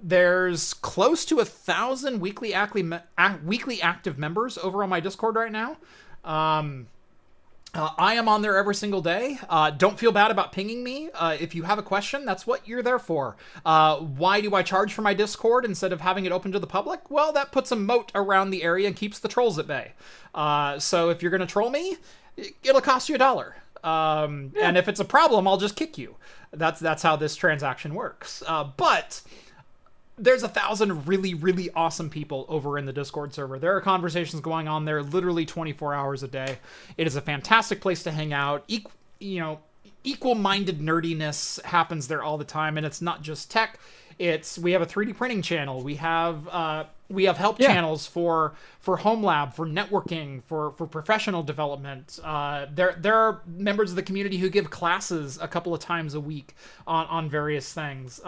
There's close to 1,000 weekly active members over on my Discord right now. I am on there every single day. Don't feel bad about pinging me. If you have a question, that's what you're there for. Why do I charge for my Discord instead of having it open to the public? Well, that puts a moat around the area and keeps the trolls at bay. So if you're going to troll me, it'll cost you $1. And if it's a problem, I'll just kick you. That's how this transaction works. But there's 1,000 really, really awesome people over in the Discord server. There are conversations going on there literally 24 hours a day. It is a fantastic place to hang out. Equal-minded nerdiness happens there all the time, and it's not just tech. We have a 3D printing channel. We have help channels for Homelab, for networking, for professional development. There are members of the community who give classes a couple of times a week on various things.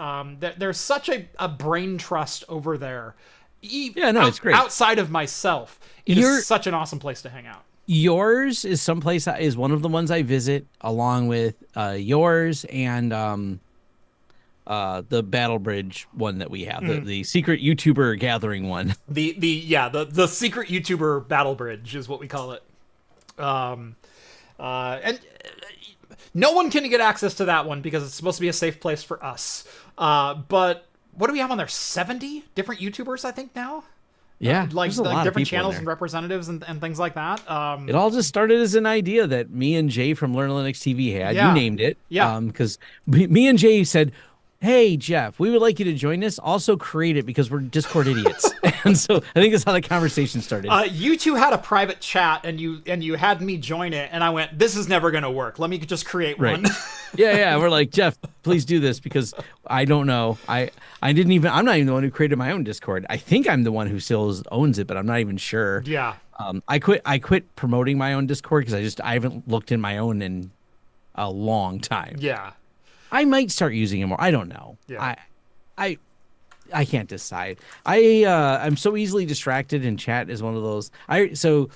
There's such a brain trust over there. It's great. Outside of myself, it is such an awesome place to hang out. Yours is someplace is one of the ones I visit, along with yours and the Battle Bridge one that we have, the secret YouTuber gathering one. The secret YouTuber Battle Bridge is what we call it. And no one can get access to that one because it's supposed to be a safe place for us. But what do we have on there? 70 different YouTubers, I think now. Yeah, like different channels and representatives and things like that. It all just started as an idea that me and Jay from Learn Linux TV had. You named it. Yeah. Because me and Jay said, hey, Jeff, we would like you to join us. Also create it because we're Discord idiots. And so I think that's how the conversation started. You two had a private chat and you had me join it. And I went, this is never going to work. Let me just create one. Yeah. We're like, Jeff, please do this because I don't know. I'm not even the one who created my own Discord. I think I'm the one who still owns it, but I'm not even sure. Yeah. I quit promoting my own Discord because I haven't looked in my own in a long time. Yeah. I might start using it more. I don't know. Yeah. I I can't decide. I'm so easily distracted, and chat is one of those. So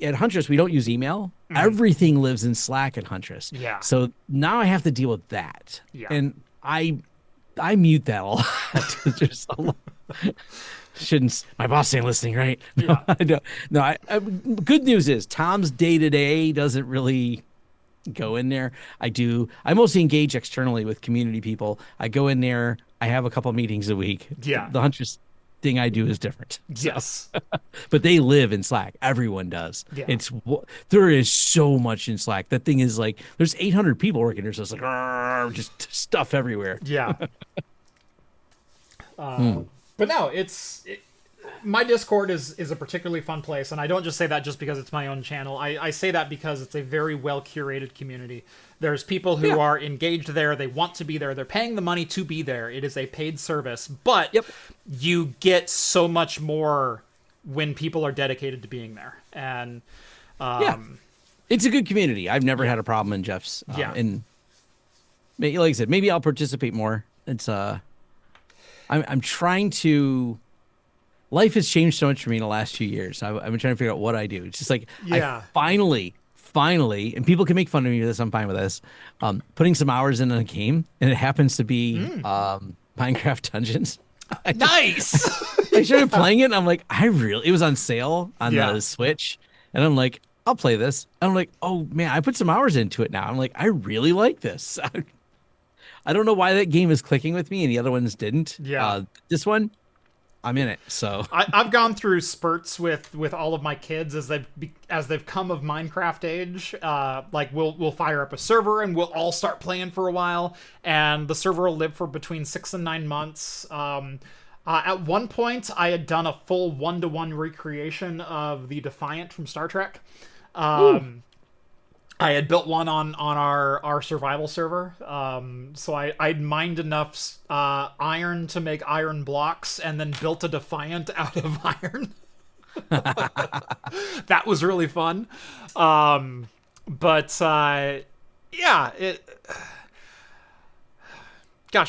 at Huntress we don't use email. Everything lives in Slack at Huntress. Yeah. So now I have to deal with that. Yeah. And I mute that a lot. Just a lot. Shouldn't, my boss ain't listening, right? No, Yeah. I don't. No, good news is Tom's day to day doesn't really go in there. I mostly engage externally with community people. I go in there. I have a couple meetings a week. Yeah. The Huntress thing I do is different. Yes. But they live in Slack. Everyone does. Yeah. There is so much in Slack. That thing is like, there's 800 people working there. So it's like, just stuff everywhere. Yeah. But no, my Discord is a particularly fun place, and I don't just say that just because it's my own channel. I say that because it's a very well curated community. There's people who are engaged there. They want to be there. They're paying the money to be there. It is a paid service, but you get so much more when people are dedicated to being there. And it's a good community. I've never had a problem in Jeff's. And like I said, maybe I'll participate more. It's I'm trying to. Life has changed so much for me in the last few years. I've been trying to figure out what I do. It's just like I finally, and people can make fun of me for this. I'm fine with this. Putting some hours in a game, and it happens to be Minecraft Dungeons. Nice. I started playing it, and I'm like, it was on sale on the Switch, and I'm like, I'll play this. And I'm like, oh man, I put some hours into it now. I'm like, I really like this. I don't know why that game is clicking with me and the other ones didn't. This one, I'm in it. So I've gone through spurts with all of my kids as they've come of Minecraft age. Like we'll fire up a server and we'll all start playing for a while, and the server will live for between 6 and 9 months. At one point, I had done a full 1-to-1 recreation of the Defiant from Star Trek. I had built one on our survival server. So I'd mined enough iron to make iron blocks and then built a Defiant out of iron. That was really fun. Gosh,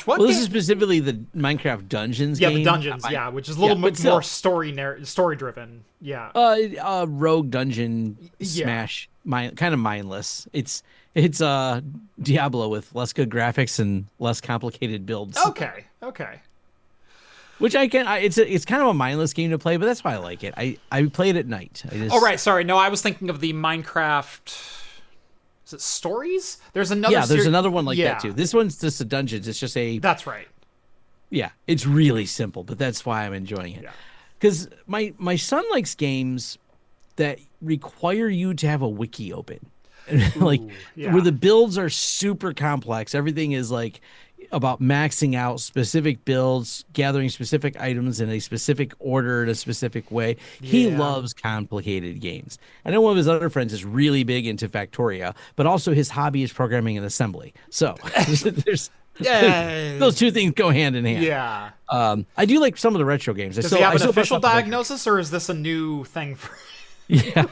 what? Well, this is specifically the Minecraft Dungeons game. Yeah, the Dungeons, which is a little bit more story driven. Yeah. Rogue dungeon smash, kind of mindless. It's Diablo with less good graphics and less complicated builds. Okay. Which it's kind of a mindless game to play, but that's why I like it. I play it at night. Oh right, sorry. No, I was thinking of the Minecraft. Is it Stories? There's another. Yeah, there's another one like that too. This one's just a dungeons. It's just a. That's right. Yeah, it's really simple, but that's why I'm enjoying it. Because my son likes games that require you to have a wiki open, where the builds are super complex. Everything is like about maxing out specific builds, gathering specific items in a specific order in a specific way. He loves complicated games. I know one of his other friends is really big into Factoria, but also his hobby is programming and assembly. So there's those two things go hand in hand. Yeah. I do like some of the retro games. Does he have an official diagnosis, or is this a new thing for? Yeah,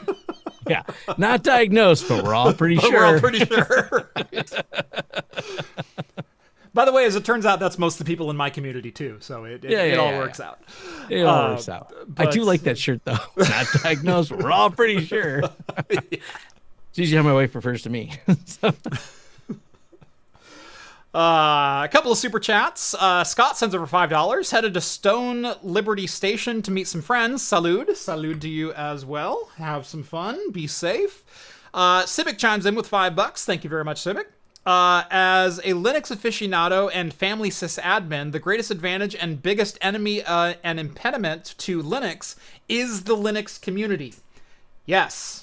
not diagnosed, but we're all pretty sure. We're all pretty sure. By the way, as it turns out, that's most of the people in my community too. So it all works out. It all works out. I do like that shirt though. Not diagnosed, but we're all pretty sure. It's usually how my wife refers to me. A couple of super chats. Scott sends over $5. Headed to Stone Liberty Station to meet some friends. Salud to you as well. Have some fun. Be safe. Civic chimes in with $5. Thank you very much, Civic. As a Linux aficionado and family sysadmin, the greatest advantage and biggest enemy and impediment to Linux is the Linux community. Yes.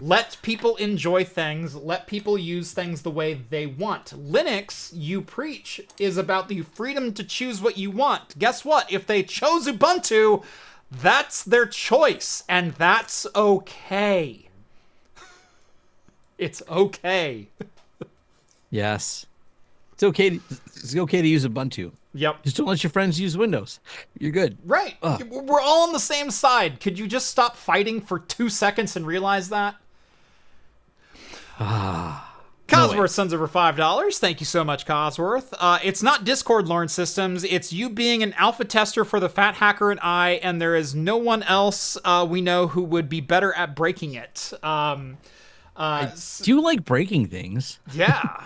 Let people enjoy things. Let people use things the way they want. Linux, you preach, is about the freedom to choose what you want. Guess what? If they chose Ubuntu, that's their choice, and that's okay. It's okay. Yes. It's okay to use Ubuntu. Yep. Just don't let your friends use Windows. You're good. Right. We're all on the same side. Could you just stop fighting for 2 seconds and realize that? No way. Cosworth sends over $5. Thank you so much, Cosworth. It's not Discord Lorne Systems. It's you being an alpha tester for the Fat Hacker and I, and there is no one else we know who would be better at breaking it. I do like breaking things. Yeah.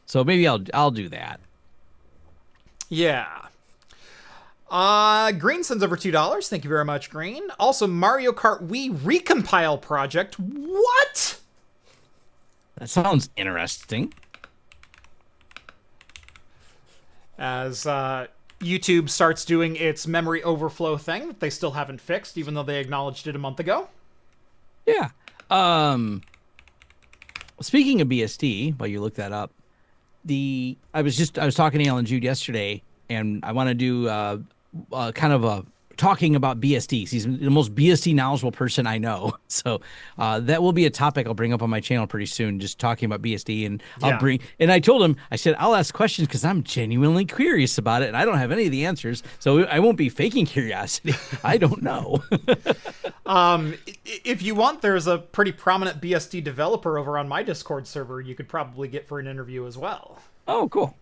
So maybe I'll do that. Yeah. Green sends over $2. Thank you very much, Green. Also, Mario Kart Wii Recompile Project. What? That sounds interesting. As YouTube starts doing its memory overflow thing that they still haven't fixed, even though they acknowledged it a month ago. Yeah. Speaking of BSD, while you look that up, I was talking to Alan Jude yesterday, and I want to do kind of a talking about BSDs. He's the most BSD knowledgeable person I know. So that will be a topic I'll bring up on my channel pretty soon, just talking about BSD. And and I told him, I said, I'll ask questions because I'm genuinely curious about it, and I don't have any of the answers. So I won't be faking curiosity. I don't know. If you want, there's a pretty prominent BSD developer over on my Discord server you could probably get for an interview as well. Oh, cool.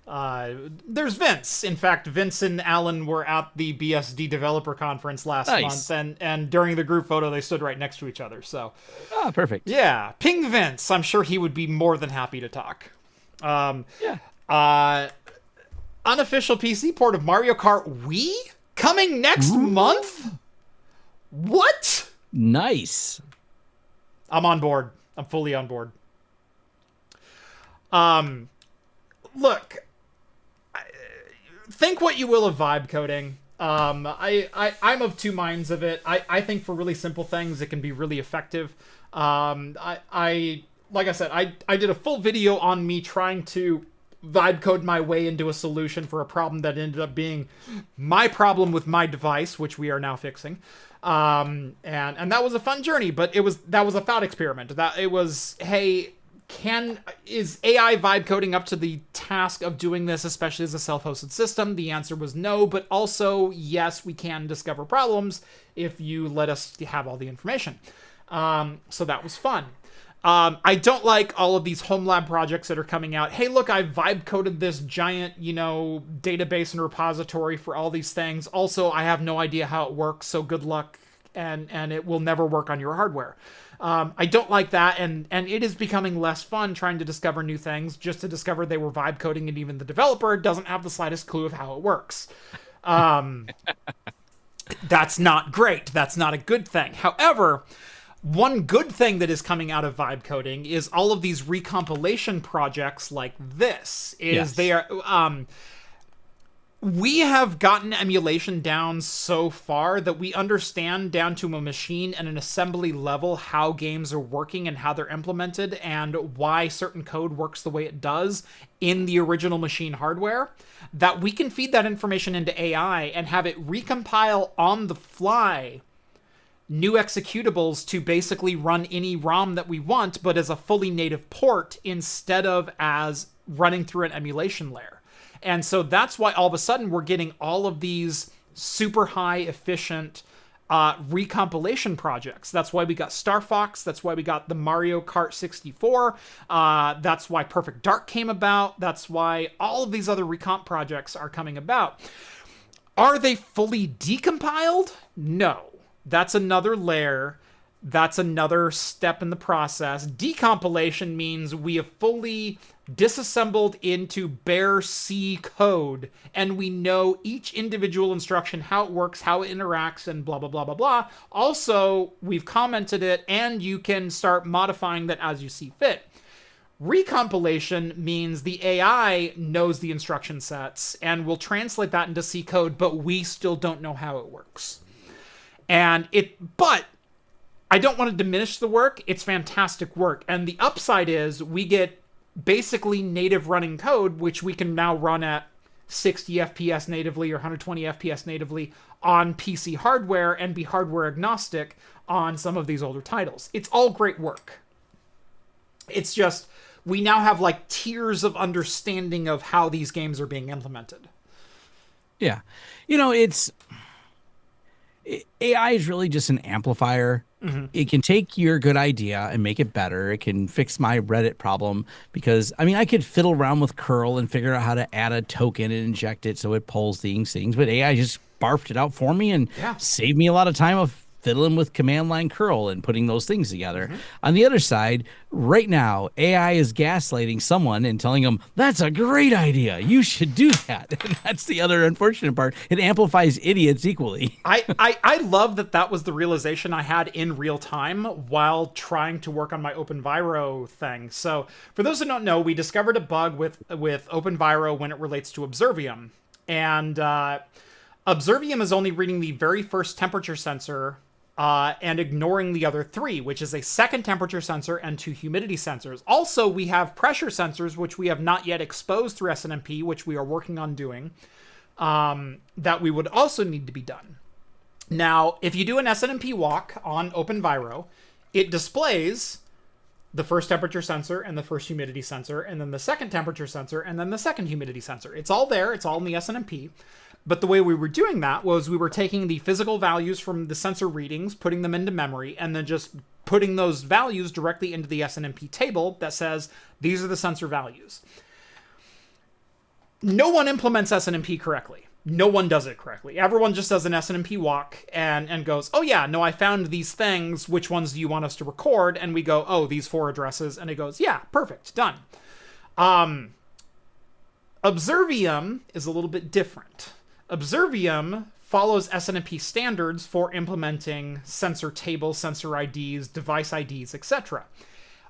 There's Vince. In fact, Vince and Alan were at the BSD developer conference last month, and during the group photo, they stood right next to each other. So, perfect. Yeah, ping Vince. I'm sure he would be more than happy to talk. Unofficial PC port of Mario Kart Wii coming next month. What? Nice. I'm on board. I'm fully on board. Look, think what you will of vibe coding. I'm of two minds of it. I think for really simple things, it can be really effective. Like I said, I did a full video on me trying to vibe code my way into a solution for a problem that ended up being my problem with my device, which we are now fixing. And that was a fun journey, but that was a thought experiment. Hey, is AI vibe coding up to the task of doing this, especially as a self-hosted system? The answer was no, but also yes, we can discover problems if you let us have all the information. So that was fun. I don't like all of these Homelab projects that are coming out. Hey, look, I vibe coded this giant, database and repository for all these things. Also, I have no idea how it works, so good luck, and it will never work on your hardware. I don't like that, and it is becoming less fun trying to discover new things just to discover they were vibe coding, and even the developer doesn't have the slightest clue of how it works. That's not great. That's not a good thing. However, one good thing that is coming out of vibe coding is all of these recompilation projects like this. They are... we have gotten emulation down so far that we understand down to a machine and an assembly level how games are working and how they're implemented and why certain code works the way it does in the original machine hardware, that we can feed that information into AI and have it recompile on the fly new executables to basically run any ROM that we want, but as a fully native port instead of as running through an emulation layer. And so that's why all of a sudden we're getting all of these super high efficient recompilation projects. That's why we got Star Fox. That's why we got the Mario Kart 64. That's why Perfect Dark came about. That's why all of these other recomp projects are coming about. Are they fully decompiled? No. That's another layer. That's another step in the process. Decompilation means we have fully disassembled into bare C code, and we know each individual instruction, how it works, how it interacts, and blah, blah, blah, blah, blah. Also, we've commented it, and you can start modifying that as you see fit. Recompilation means the AI knows the instruction sets and will translate that into C code, but we still don't know how it works. But I don't want to diminish the work. It's fantastic work. And the upside is we get basically native running code, which we can now run at 60 FPS natively or 120 FPS natively on PC hardware and be hardware agnostic on some of these older titles. It's all great work. It's just, we now have like tiers of understanding of how these games are being implemented. Yeah. AI is really just an amplifier It can take your good idea and make it better. It can fix my Reddit problem because, I mean, I could fiddle around with curl and figure out how to add a token and inject it so it pulls things, but AI just barfed it out for me and saved me a lot of time of fiddling with command line curl and putting those things together. On the other side, right now, AI is gaslighting someone and telling them, that's a great idea. You should do that. And that's the other unfortunate part. It amplifies idiots equally. I love that was the realization I had in real time while trying to work on my OpenViro thing. So for those who don't know, we discovered a bug with OpenViro when it relates to Observium. And Observium is only reading the very first temperature sensor and ignoring the other three, which is a second temperature sensor and 2 humidity sensors. Also, we have pressure sensors, which we have not yet exposed through SNMP, which we are working on doing, that we would also need to be done. Now, if you do an SNMP walk on OpenViro, it displays the first temperature sensor and the first humidity sensor, and then the second temperature sensor, and then the second humidity sensor. It's all there. It's all in the SNMP. But the way we were doing that was we were taking the physical values from the sensor readings, putting them into memory, and then just putting those values directly into the SNMP table that says, these are the sensor values. No one implements SNMP correctly. No one does it correctly. Everyone just does an SNMP walk and goes, oh yeah, no, I found these things. Which ones do you want us to record? And we go, oh, these 4 addresses. And it goes, yeah, perfect, done. Observium is a little bit different. Observium follows SNMP standards for implementing sensor tables, sensor IDs, device IDs, etc.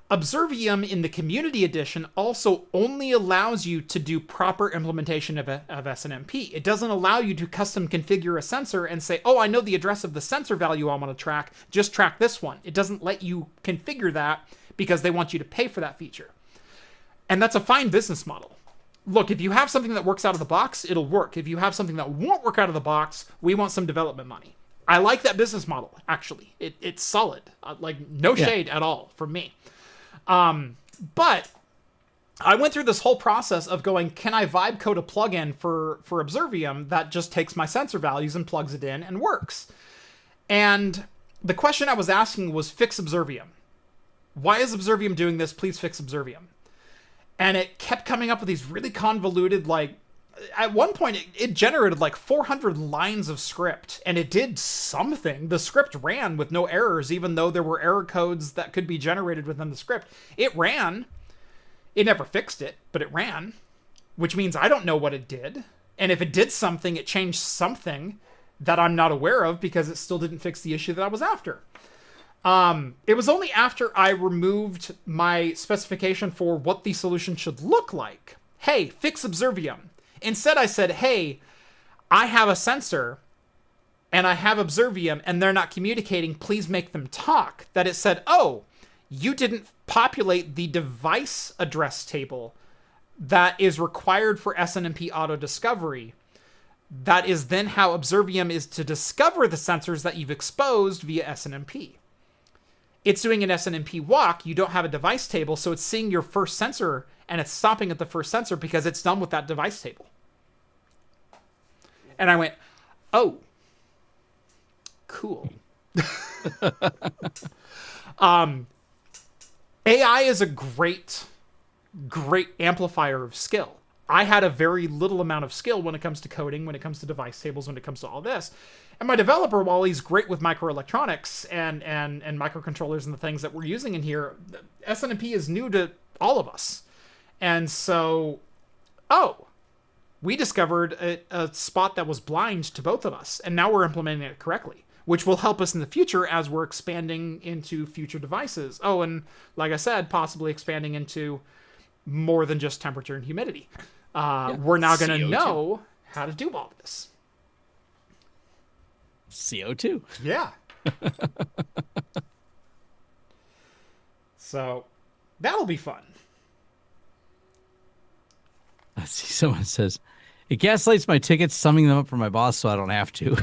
Observium in the Community Edition also only allows you to do proper implementation of SNMP. It doesn't allow you to custom configure a sensor and say, oh, I know the address of the sensor value I want to track, just track this one. It doesn't let you configure that because they want you to pay for that feature. And that's a fine business model. Look, if you have something that works out of the box, it'll work. If you have something that won't work out of the box, we want some development money. I like that business model, actually. It's solid. No shade at all from me. But I went through this whole process of going, can I vibe code a plugin for Observium that just takes my sensor values and plugs it in and works? And the question I was asking was, fix Observium. Why is Observium doing this? Please fix Observium. And it kept coming up with these really convoluted, at one point it generated 400 lines of script, and it did something. The script ran with no errors, even though there were error codes that could be generated within the script. It ran. It never fixed it, but it ran, which means I don't know what it did. And if it did something, it changed something that I'm not aware of because it still didn't fix the issue that I was after. It was only after I removed my specification for what the solution should look like. Hey, fix Observium. Instead, I said, hey, I have a sensor and I have Observium and they're not communicating. Please make them talk. That it said, oh, you didn't populate the device address table that is required for SNMP auto discovery. That is then how Observium is to discover the sensors that you've exposed via SNMP. It's doing an SNMP walk. You don't have a device table, so it's seeing your first sensor, and it's stopping at the first sensor because it's done with that device table. And I went, oh, cool. AI is a great amplifier of skill. I had a very little amount of skill when it comes to coding, when it comes to device tables, when it comes to all this. And my developer, while he's great with microelectronics and microcontrollers and the things that we're using in here, SNMP is new to all of us. And so, we discovered a spot that was blind to both of us, and now we're implementing it correctly, which will help us in the future as we're expanding into future devices. Oh, and like I said, possibly expanding into more than just temperature and humidity. We're now going to know how to do all this. CO2. Yeah. So that'll be fun. Let's see. Someone says, it gaslights my tickets, summing them up for my boss so I don't have to.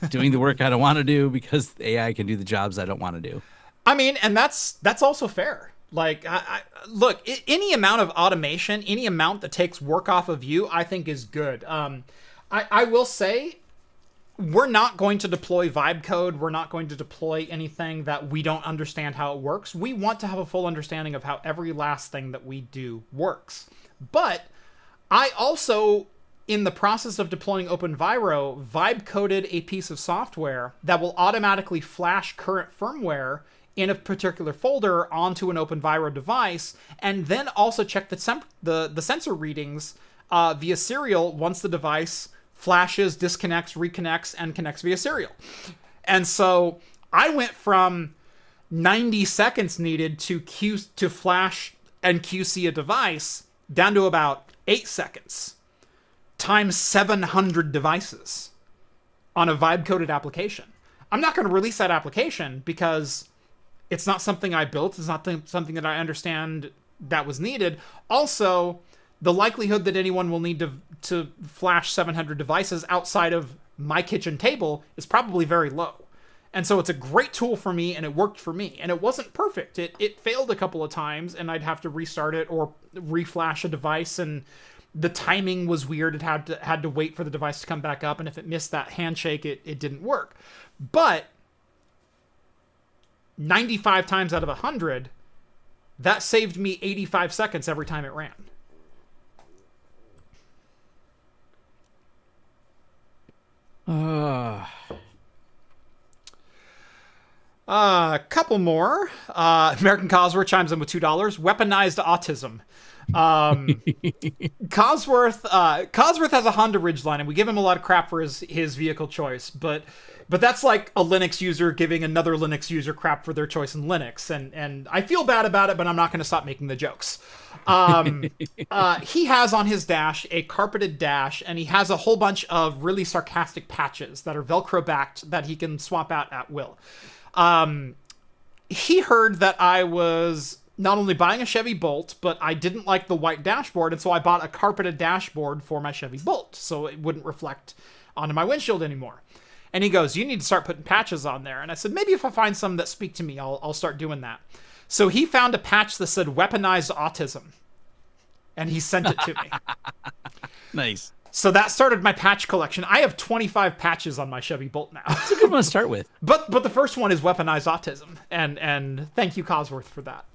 Doing the work I don't want to do because AI can do the jobs I don't want to do. I mean, and that's also fair. Look, any amount of automation, any amount that takes work off of you, I think is good. I will say, we're not going to deploy vibe code. We're not going to deploy anything that we don't understand how it works. We want to have a full understanding of how every last thing that we do works. But I also, in the process of deploying OpenViro, vibe coded a piece of software that will automatically flash current firmware in a particular folder onto an OpenViro device, and then also check the sensor readings via serial once the device flashes, disconnects, reconnects, and connects via serial. And so I went from 90 seconds needed to flash and QC a device down to about 8 seconds times 700 devices on a vibe-coded application. I'm not going to release that application because it's not something I built. It's not something that I understand that was needed. Also, the likelihood that anyone will need to flash 700 devices outside of my kitchen table is probably very low. And so it's a great tool for me, and it worked for me. And it wasn't perfect. It failed a couple of times, and I'd have to restart it or reflash a device, and the timing was weird. It had to wait for the device to come back up, and if it missed that handshake, it didn't work. But 95 times out of 100, that saved me 85 seconds every time it ran. A couple more. American Cosworth chimes in with $2. Weaponized autism. Cosworth has a Honda Ridgeline, and we give him a lot of crap for his vehicle choice, but that's like a Linux user giving another Linux user crap for their choice in Linux, and I feel bad about it, but I'm not going to stop making the jokes. He has on his dash a carpeted dash, and he has a whole bunch of really sarcastic patches that are Velcro backed that he can swap out at will. He heard that I was not only buying a Chevy Bolt, but I didn't like the white dashboard, and so I bought a carpeted dashboard for my Chevy Bolt, so it wouldn't reflect onto my windshield anymore. And he goes, "You need to start putting patches on there." And I said, maybe if I find some that speak to me, I'll start doing that. So he found a patch that said weaponized autism, and he sent it to me. Nice. So that started my patch collection. I have 25 patches on my Chevy Bolt now. It's a good one to start with. But the first one is weaponized autism, and thank you, Cosworth, for that.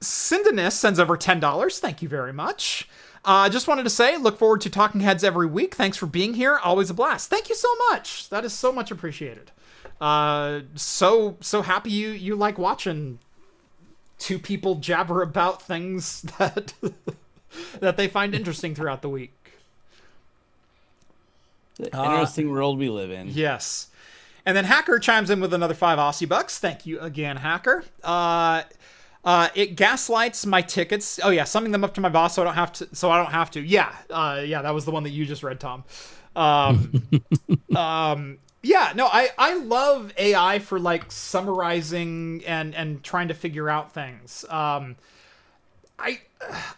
Syndenis sends over $10. Thank you very much. Just wanted to say, look forward to Talking Heads every week. Thanks for being here. Always a blast. Thank you so much. That is so much appreciated. So happy you like watching two people jabber about things that that they find interesting throughout the week. The interesting world we live in. Yes. And then Hacker chimes in with another 5 Aussie bucks. Thank you again, Hacker. It gaslights my tickets. Oh yeah, summing them up to my boss so I don't have to. Yeah, that was the one that you just read, Tom. Yeah, no, I love AI for like summarizing and trying to figure out things.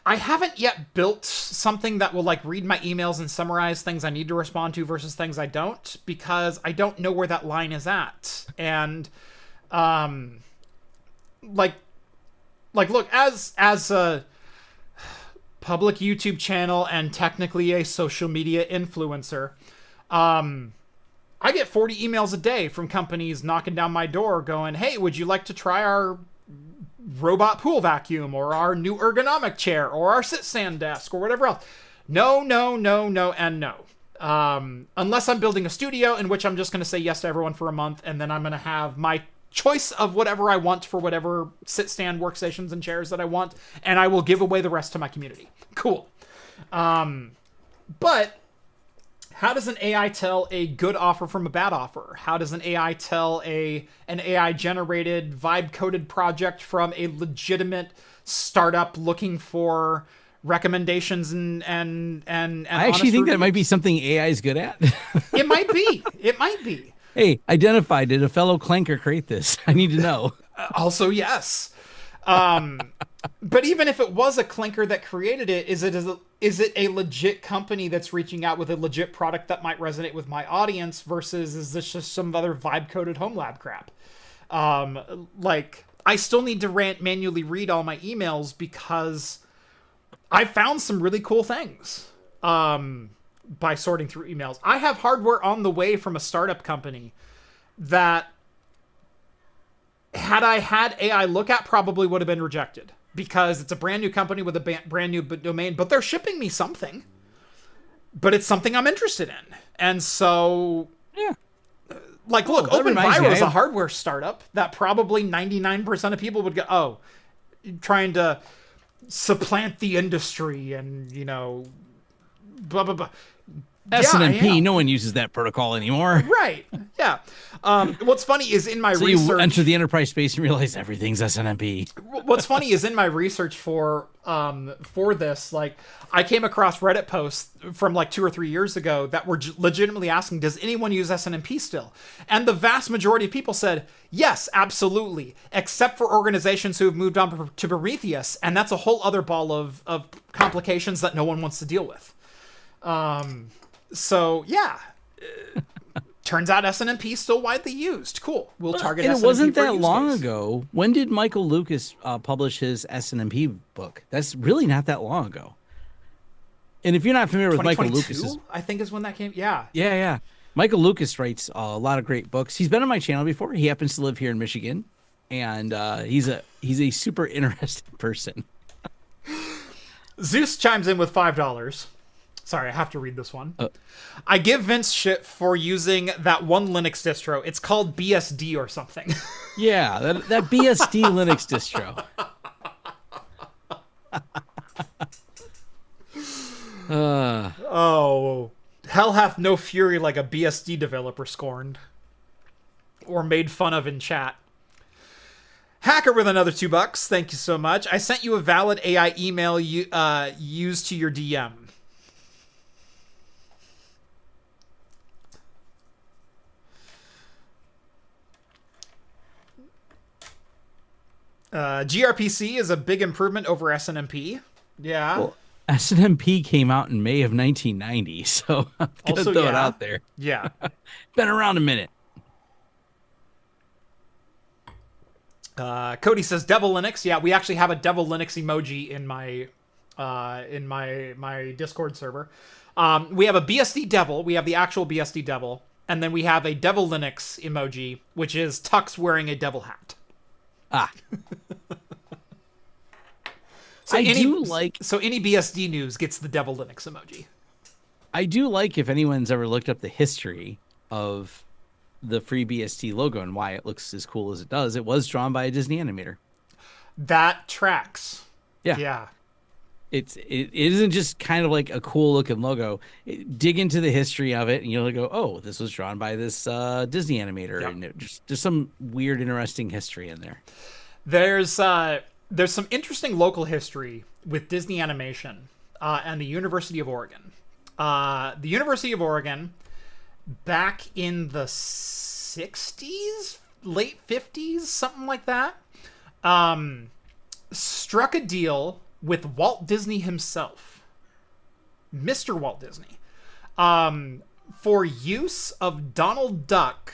I haven't yet built something that will like read my emails and summarize things I need to respond to versus things I don't, because I don't know where that line is at. And like look, as a public YouTube channel and technically a social media influencer, I get 40 emails a day from companies knocking down my door going, "Hey, would you like to try our robot pool vacuum or our new ergonomic chair or our sit-stand desk or whatever else?" No, and no. Unless I'm building a studio, in which I'm just going to say yes to everyone for a month, and then I'm going to have my choice of whatever I want for whatever sit-stand workstations and chairs that I want, and I will give away the rest to my community. Cool. But how does an AI tell a good offer from a bad offer? How does an AI tell an AI-generated, vibe-coded project from a legitimate startup looking for recommendations and I actually think that might be something AI is good at. It might be. It might be. Hey, identify. Did a fellow clanker create this? I need to know. Also, yes. But even if it was a clinker that created it, is it a legit company that's reaching out with a legit product that might resonate with my audience versus is this just some other vibe-coded Homelab crap? Like, I still need to manually read all my emails because I found some really cool things. by sorting through emails. I have hardware on the way from a startup company that, had I had AI look at, probably would have been rejected because it's a brand new company with a brand new domain, but they're shipping me something. But it's something I'm interested in. And so, yeah. Like, look, OpenViro is a hardware startup that probably 99% of people would go, oh, trying to supplant the industry and, you know, blah, blah, blah. SNMP, no one uses that protocol anymore. Right. Yeah. What's funny is in my research... you enter the enterprise space and realize everything's SNMP. What's funny is in my research for this, like, I came across Reddit posts from like 2 or 3 years ago that were legitimately asking, does anyone use SNMP still? And the vast majority of people said, yes, absolutely, except for organizations who have moved on to Prometheus, and that's a whole other ball of complications that no one wants to deal with. So, yeah. Turns out SNMP is still widely used. Cool. We'll target SNMP. And it wasn't that long ago. When did Michael Lucas publish his SNMP book? That's really not that long ago. And if you're not familiar with Michael Lucas, I think is when that came. Yeah. Yeah. Michael Lucas writes a lot of great books. He's been on my channel before. He happens to live here in Michigan, and he's a super interesting person. Zeus chimes in with $5. Sorry, I have to read this one. I give Vince shit for using that one Linux distro. It's called BSD or something. Yeah, that BSD Linux distro. Oh, hell hath no fury like a BSD developer scorned or made fun of in chat. Hacker with another $2. Thank you so much. I sent you a valid AI email used to your DM. gRPC is a big improvement over SNMP. Yeah. Well, SNMP came out in May of 1990, so I'm going to throw it out there. Yeah. Been around a minute. Cody says Devil Linux. Yeah, we actually have a Devil Linux emoji in my Discord server. We have a BSD Devil. We have the actual BSD Devil. And then we have a Devil Linux emoji, which is Tux wearing a devil hat. So any BSD news gets the Devil Linux emoji. I do like, if anyone's ever looked up the history of the FreeBSD logo and why it looks as cool as it does, it was drawn by a Disney animator. That tracks. Yeah. It isn't just kind of like a cool looking logo. Dig into the history of it and you'll go, oh, this was drawn by this Disney animator. Yep. And there's some weird, interesting history in there. There's some interesting local history with Disney animation and the University of Oregon. The University of Oregon, back in the 60s, late 50s, something like that, struck a deal with Walt Disney himself, Mr. Walt Disney, for use of Donald Duck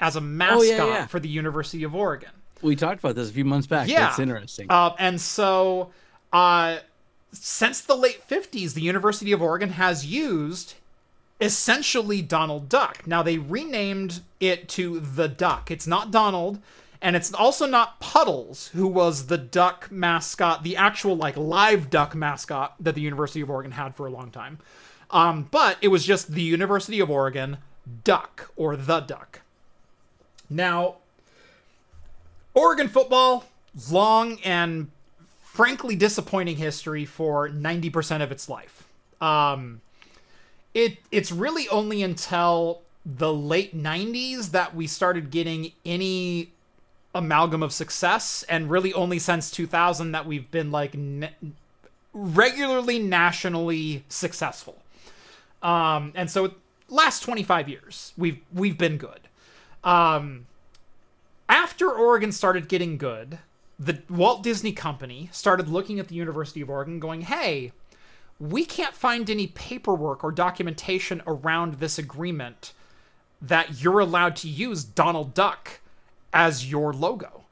as a mascot for the University of Oregon. We talked about this a few months back. Yeah. That's interesting. And so, since the late 50s, the University of Oregon has used essentially Donald Duck. Now, they renamed it to the Duck. It's not Donald, and it's also not Puddles, who was the duck mascot, the actual like live duck mascot that the University of Oregon had for a long time. But it was just the University of Oregon Duck, or the Duck. Now, Oregon football, long and frankly disappointing history for 90% of its life. It's really only until the late 90s that we started getting any amalgam of success, and really only since 2000 that we've been like regularly nationally successful. And so last 25 years we've been good. After Oregon started getting good, the Walt Disney Company started looking at the University of Oregon going, hey, we can't find any paperwork or documentation around this agreement that you're allowed to use Donald Duck as your logo.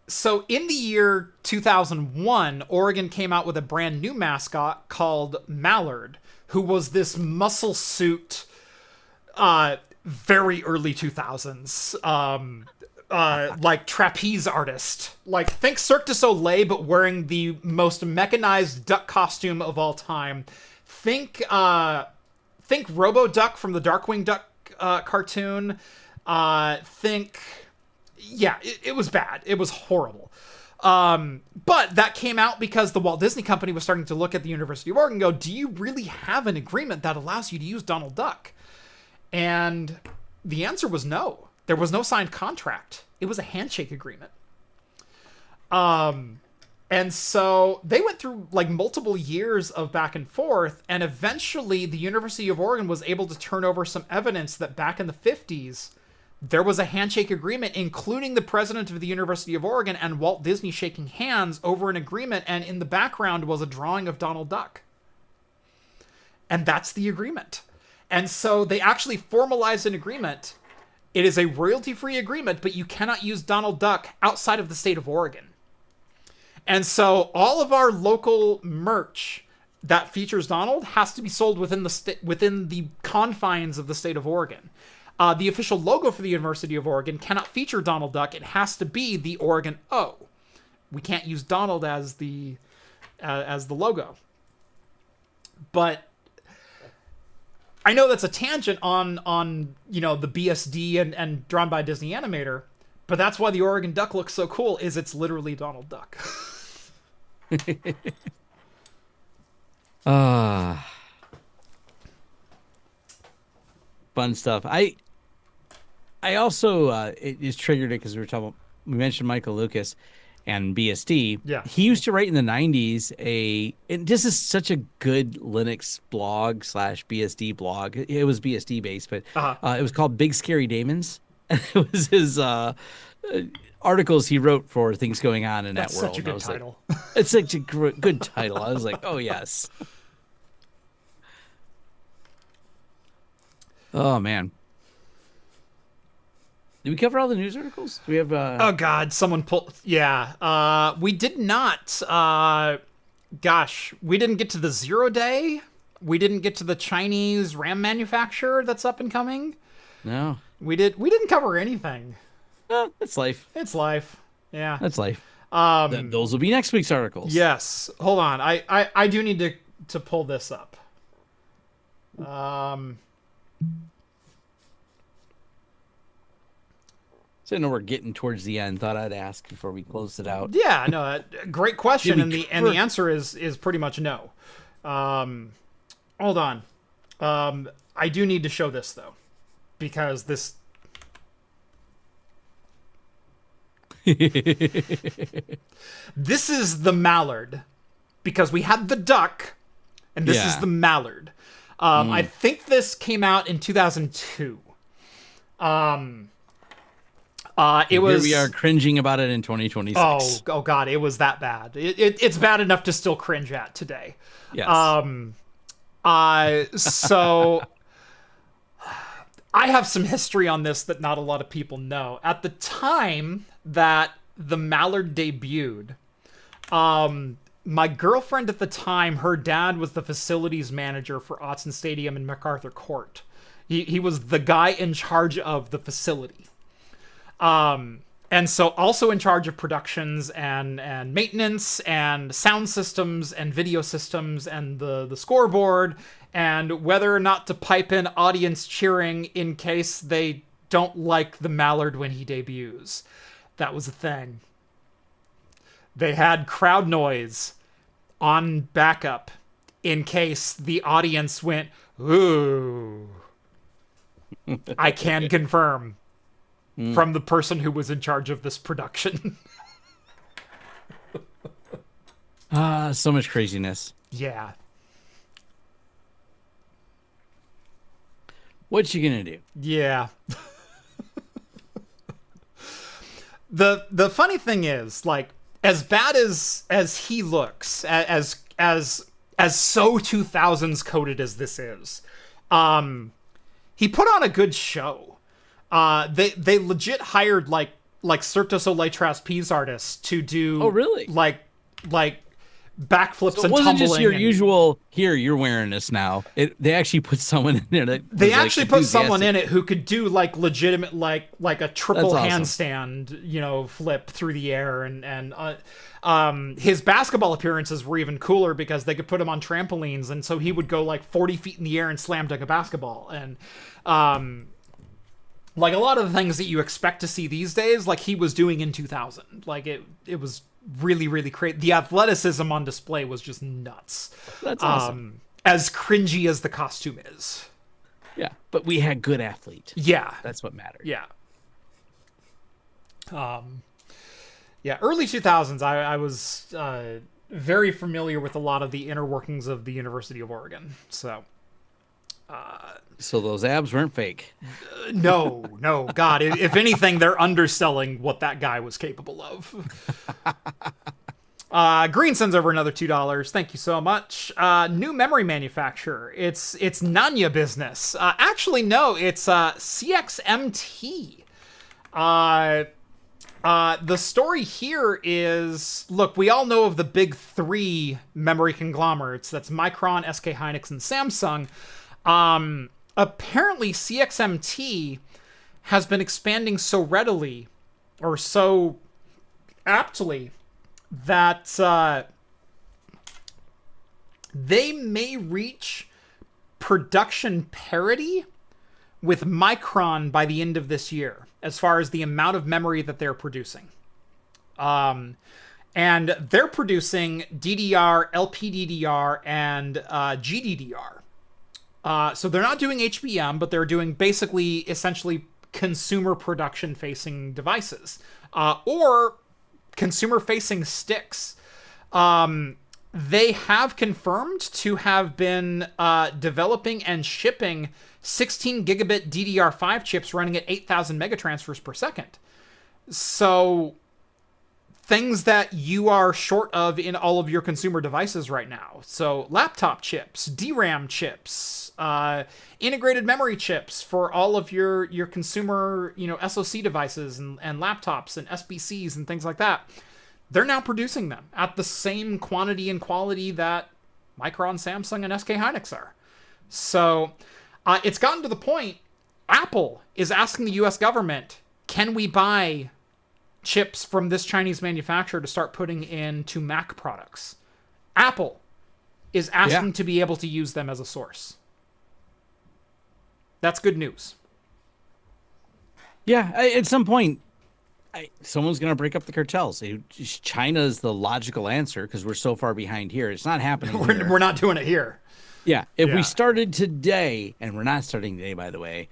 So in the year 2001, Oregon came out with a brand new mascot called Mallard, who was this muscle suit, very early 2000s, like trapeze artist. Like, think Cirque du Soleil, but wearing the most mechanized duck costume of all time. Think Robo Duck from the Darkwing Duck cartoon. Yeah, it was bad. It was horrible. But that came out because the Walt Disney Company was starting to look at the University of Oregon and go, do you really have an agreement that allows you to use Donald Duck? And the answer was no. There was no signed contract. It was a handshake agreement. And so they went through like multiple years of back and forth, and eventually the University of Oregon was able to turn over some evidence that back in the 50s, there was a handshake agreement, including the president of the University of Oregon and Walt Disney shaking hands over an agreement, and in the background was a drawing of Donald Duck. And that's the agreement. And so they actually formalized an agreement. It is a royalty-free agreement, but you cannot use Donald Duck outside of the state of Oregon. And so all of our local merch that features Donald has to be sold within the confines of the state of Oregon. The official logo for the University of Oregon cannot feature Donald Duck. It has to be the Oregon O. We can't use Donald as the logo. But I know that's a tangent on the BSD and drawn by Disney Animator, but that's why the Oregon Duck looks so cool. Is it's literally Donald Duck. Fun stuff. I also it is triggered it because we mentioned Michael Lucas and BSD. Yeah. He used to write in the 90s and this is such a good Linux blog / BSD blog. It was BSD based, but it was called Big Scary Daemons. It was his articles he wrote for things going on in That's that world. Such a good title. Like, it's such a good title. I was like, oh yes. Oh man. Did we cover all the news articles? Do we have Oh god, someone pulled. Yeah. We did not. Gosh, we didn't get to the 0 day. We didn't get to the Chinese RAM manufacturer that's up and coming. No. We didn't cover anything. It's life. It's life. Yeah. That's life. Those will be next week's articles. Yes. Hold on. I do need to pull this up. So I know we're getting towards the end. Thought I'd ask before we closed it out. Yeah, no, great question, and the answer is pretty much no. Hold on. I do need to show this though, because this. This is the mallard, because we had the duck, and this is the mallard. I think this came out in 2002. It was. Here we are cringing about it in 2026. Oh God, it was that bad. It's bad enough to still cringe at today. Yes. So I have some history on this that not a lot of people know. At the time that the Mallard debuted, my girlfriend at the time, her dad was the facilities manager for Autzen Stadium in MacArthur Court. He was the guy in charge of the facility. And so also in charge of productions and maintenance and sound systems and video systems and the scoreboard and whether or not to pipe in audience cheering in case they don't like the Mallard when he debuts. That was a thing. They had crowd noise on backup in case the audience went, ooh. I can confirm. From the person who was in charge of this production. So much craziness. Yeah. What you gonna do? Yeah. The funny thing is, like, as bad as he looks, as so 2000s coded as this is, he put on a good show. They legit hired like like Cirque du Soleil trapeze artists to do Oh, really? like backflips So it and wasn't tumbling. just your and, usual, here, you're wearing this now. They actually put someone in there that They was, like, actually put someone in enthusiastic. it who could do like legitimate like a triple That's awesome. handstand, you know, flip through the air, and his basketball appearances were even cooler because they could put him on trampolines, and so he would go like 40 feet in the air and slam dunk a basketball, and like a lot of the things that you expect to see these days, like he was doing in 2000. Like it was really, really crazy. The athleticism on display was just nuts. That's awesome. As cringy as the costume is. Yeah, but we had good athlete. Yeah. That's what mattered. Yeah. Yeah, early 2000s, I was very familiar with a lot of the inner workings of the University of Oregon. So, So those abs weren't fake. no, God, if anything, they're underselling what that guy was capable of. Green sends over another $2. Thank you so much. New memory manufacturer. It's Nanya Business. Actually, no, it's CXMT. The story here is, look, we all know of the big three memory conglomerates. That's Micron, SK Hynix, and Samsung. Apparently, CXMT has been expanding so readily, or so aptly, that they may reach production parity with Micron by the end of this year, as far as the amount of memory that they're producing. And they're producing DDR, LPDDR, and GDDR. So they're not doing HBM, but they're doing basically, essentially, consumer production-facing devices. Or consumer-facing sticks. They have confirmed to have been developing and shipping 16 gigabit DDR5 chips running at 8,000 megatransfers per second. So things that you are short of in all of your consumer devices right now. So laptop chips, DRAM chips, integrated memory chips for all of your consumer, SoC devices and laptops and SBCs and things like that. They're now producing them at the same quantity and quality that Micron, Samsung, and SK Hynix are. So it's gotten to the point, Apple is asking the US government, can we buy chips from this Chinese manufacturer to start putting into Mac products? Apple is asking to be able to use them as a source. That's good news. Yeah, at some point, someone's going to break up the cartels. China's the logical answer because we're so far behind here. It's not happening here. We're not doing it here. Yeah, if we started today, and we're not starting today, by the way,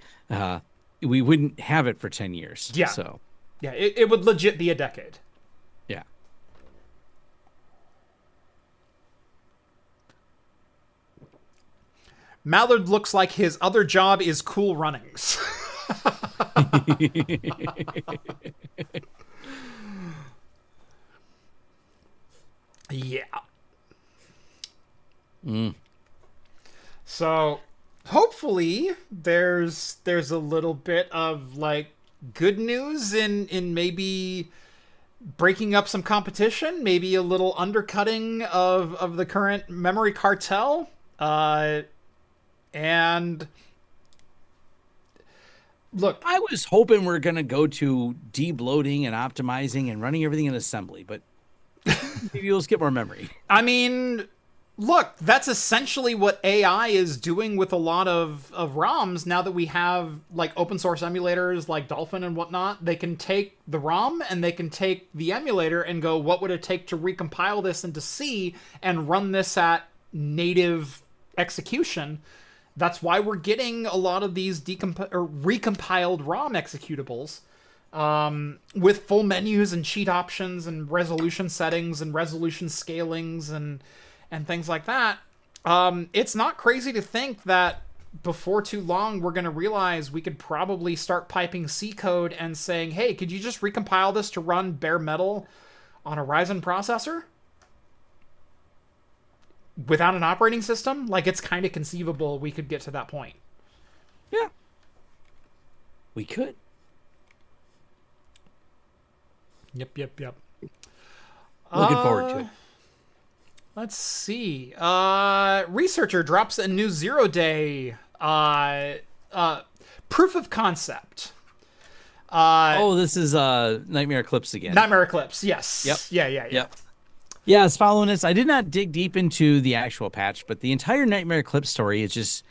we wouldn't have it for 10 years. Yeah. So. Yeah, it would legit be a decade. Yeah. Mallard looks like his other job is Cool Runnings. Yeah. So hopefully there's a little bit of like good news in maybe breaking up some competition, maybe a little undercutting of the current memory cartel. And look, I was hoping we're going to go to debloating and optimizing and running everything in assembly, but maybe you'll get more memory. I mean, look, that's essentially what AI is doing with a lot of ROMs. Now that we have like open source emulators like Dolphin and whatnot, they can take the ROM and they can take the emulator and go, what would it take to recompile this into C and run this at native execution? That's why we're getting a lot of these recompiled ROM executables with full menus and cheat options and resolution settings and resolution scalings and things like that. It's not crazy to think that before too long, we're going to realize we could probably start piping C code and saying, hey, could you just recompile this to run bare metal on a Ryzen processor? Without an operating system? Like, it's kind of conceivable we could get to that point. Yeah. We could. Yep. Looking forward to it. Let's see. Researcher drops a new 0-day proof of concept. This is Nightmare Eclipse again. Nightmare Eclipse, yes. Yep. Yeah. Yeah, it's following this. I did not dig deep into the actual patch, but the entire Nightmare Eclipse story is just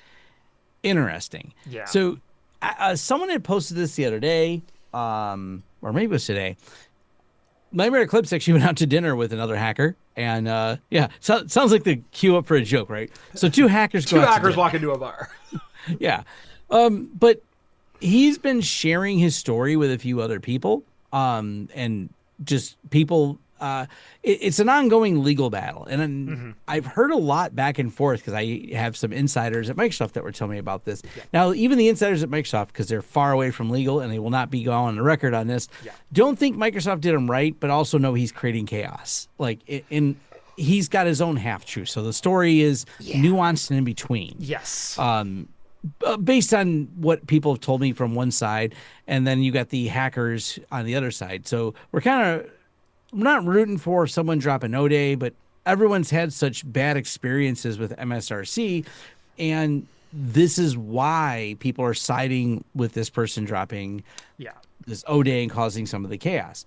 interesting. Yeah. So someone had posted this the other day, or maybe it was today. Nightmare Eclipse actually went out to dinner with another hacker, and sounds like the cue up for a joke, right? So two hackers walk into a bar. Yeah. But he's been sharing his story with a few other people, and just people. It's an ongoing legal battle, and I've heard a lot back and forth because I have some insiders at Microsoft that were telling me about this. Yeah. Now, even the insiders at Microsoft, because they're far away from legal and they will not be going on the record on this, don't think Microsoft did him right, but also know he's creating chaos. He's got his own half truth, so the story is nuanced and in between. Yes. Based on what people have told me from one side, and then you got the hackers on the other side. So we're kind of not rooting for someone dropping O-Day, but everyone's had such bad experiences with MSRC, and this is why people are siding with this person dropping this O-Day and causing some of the chaos,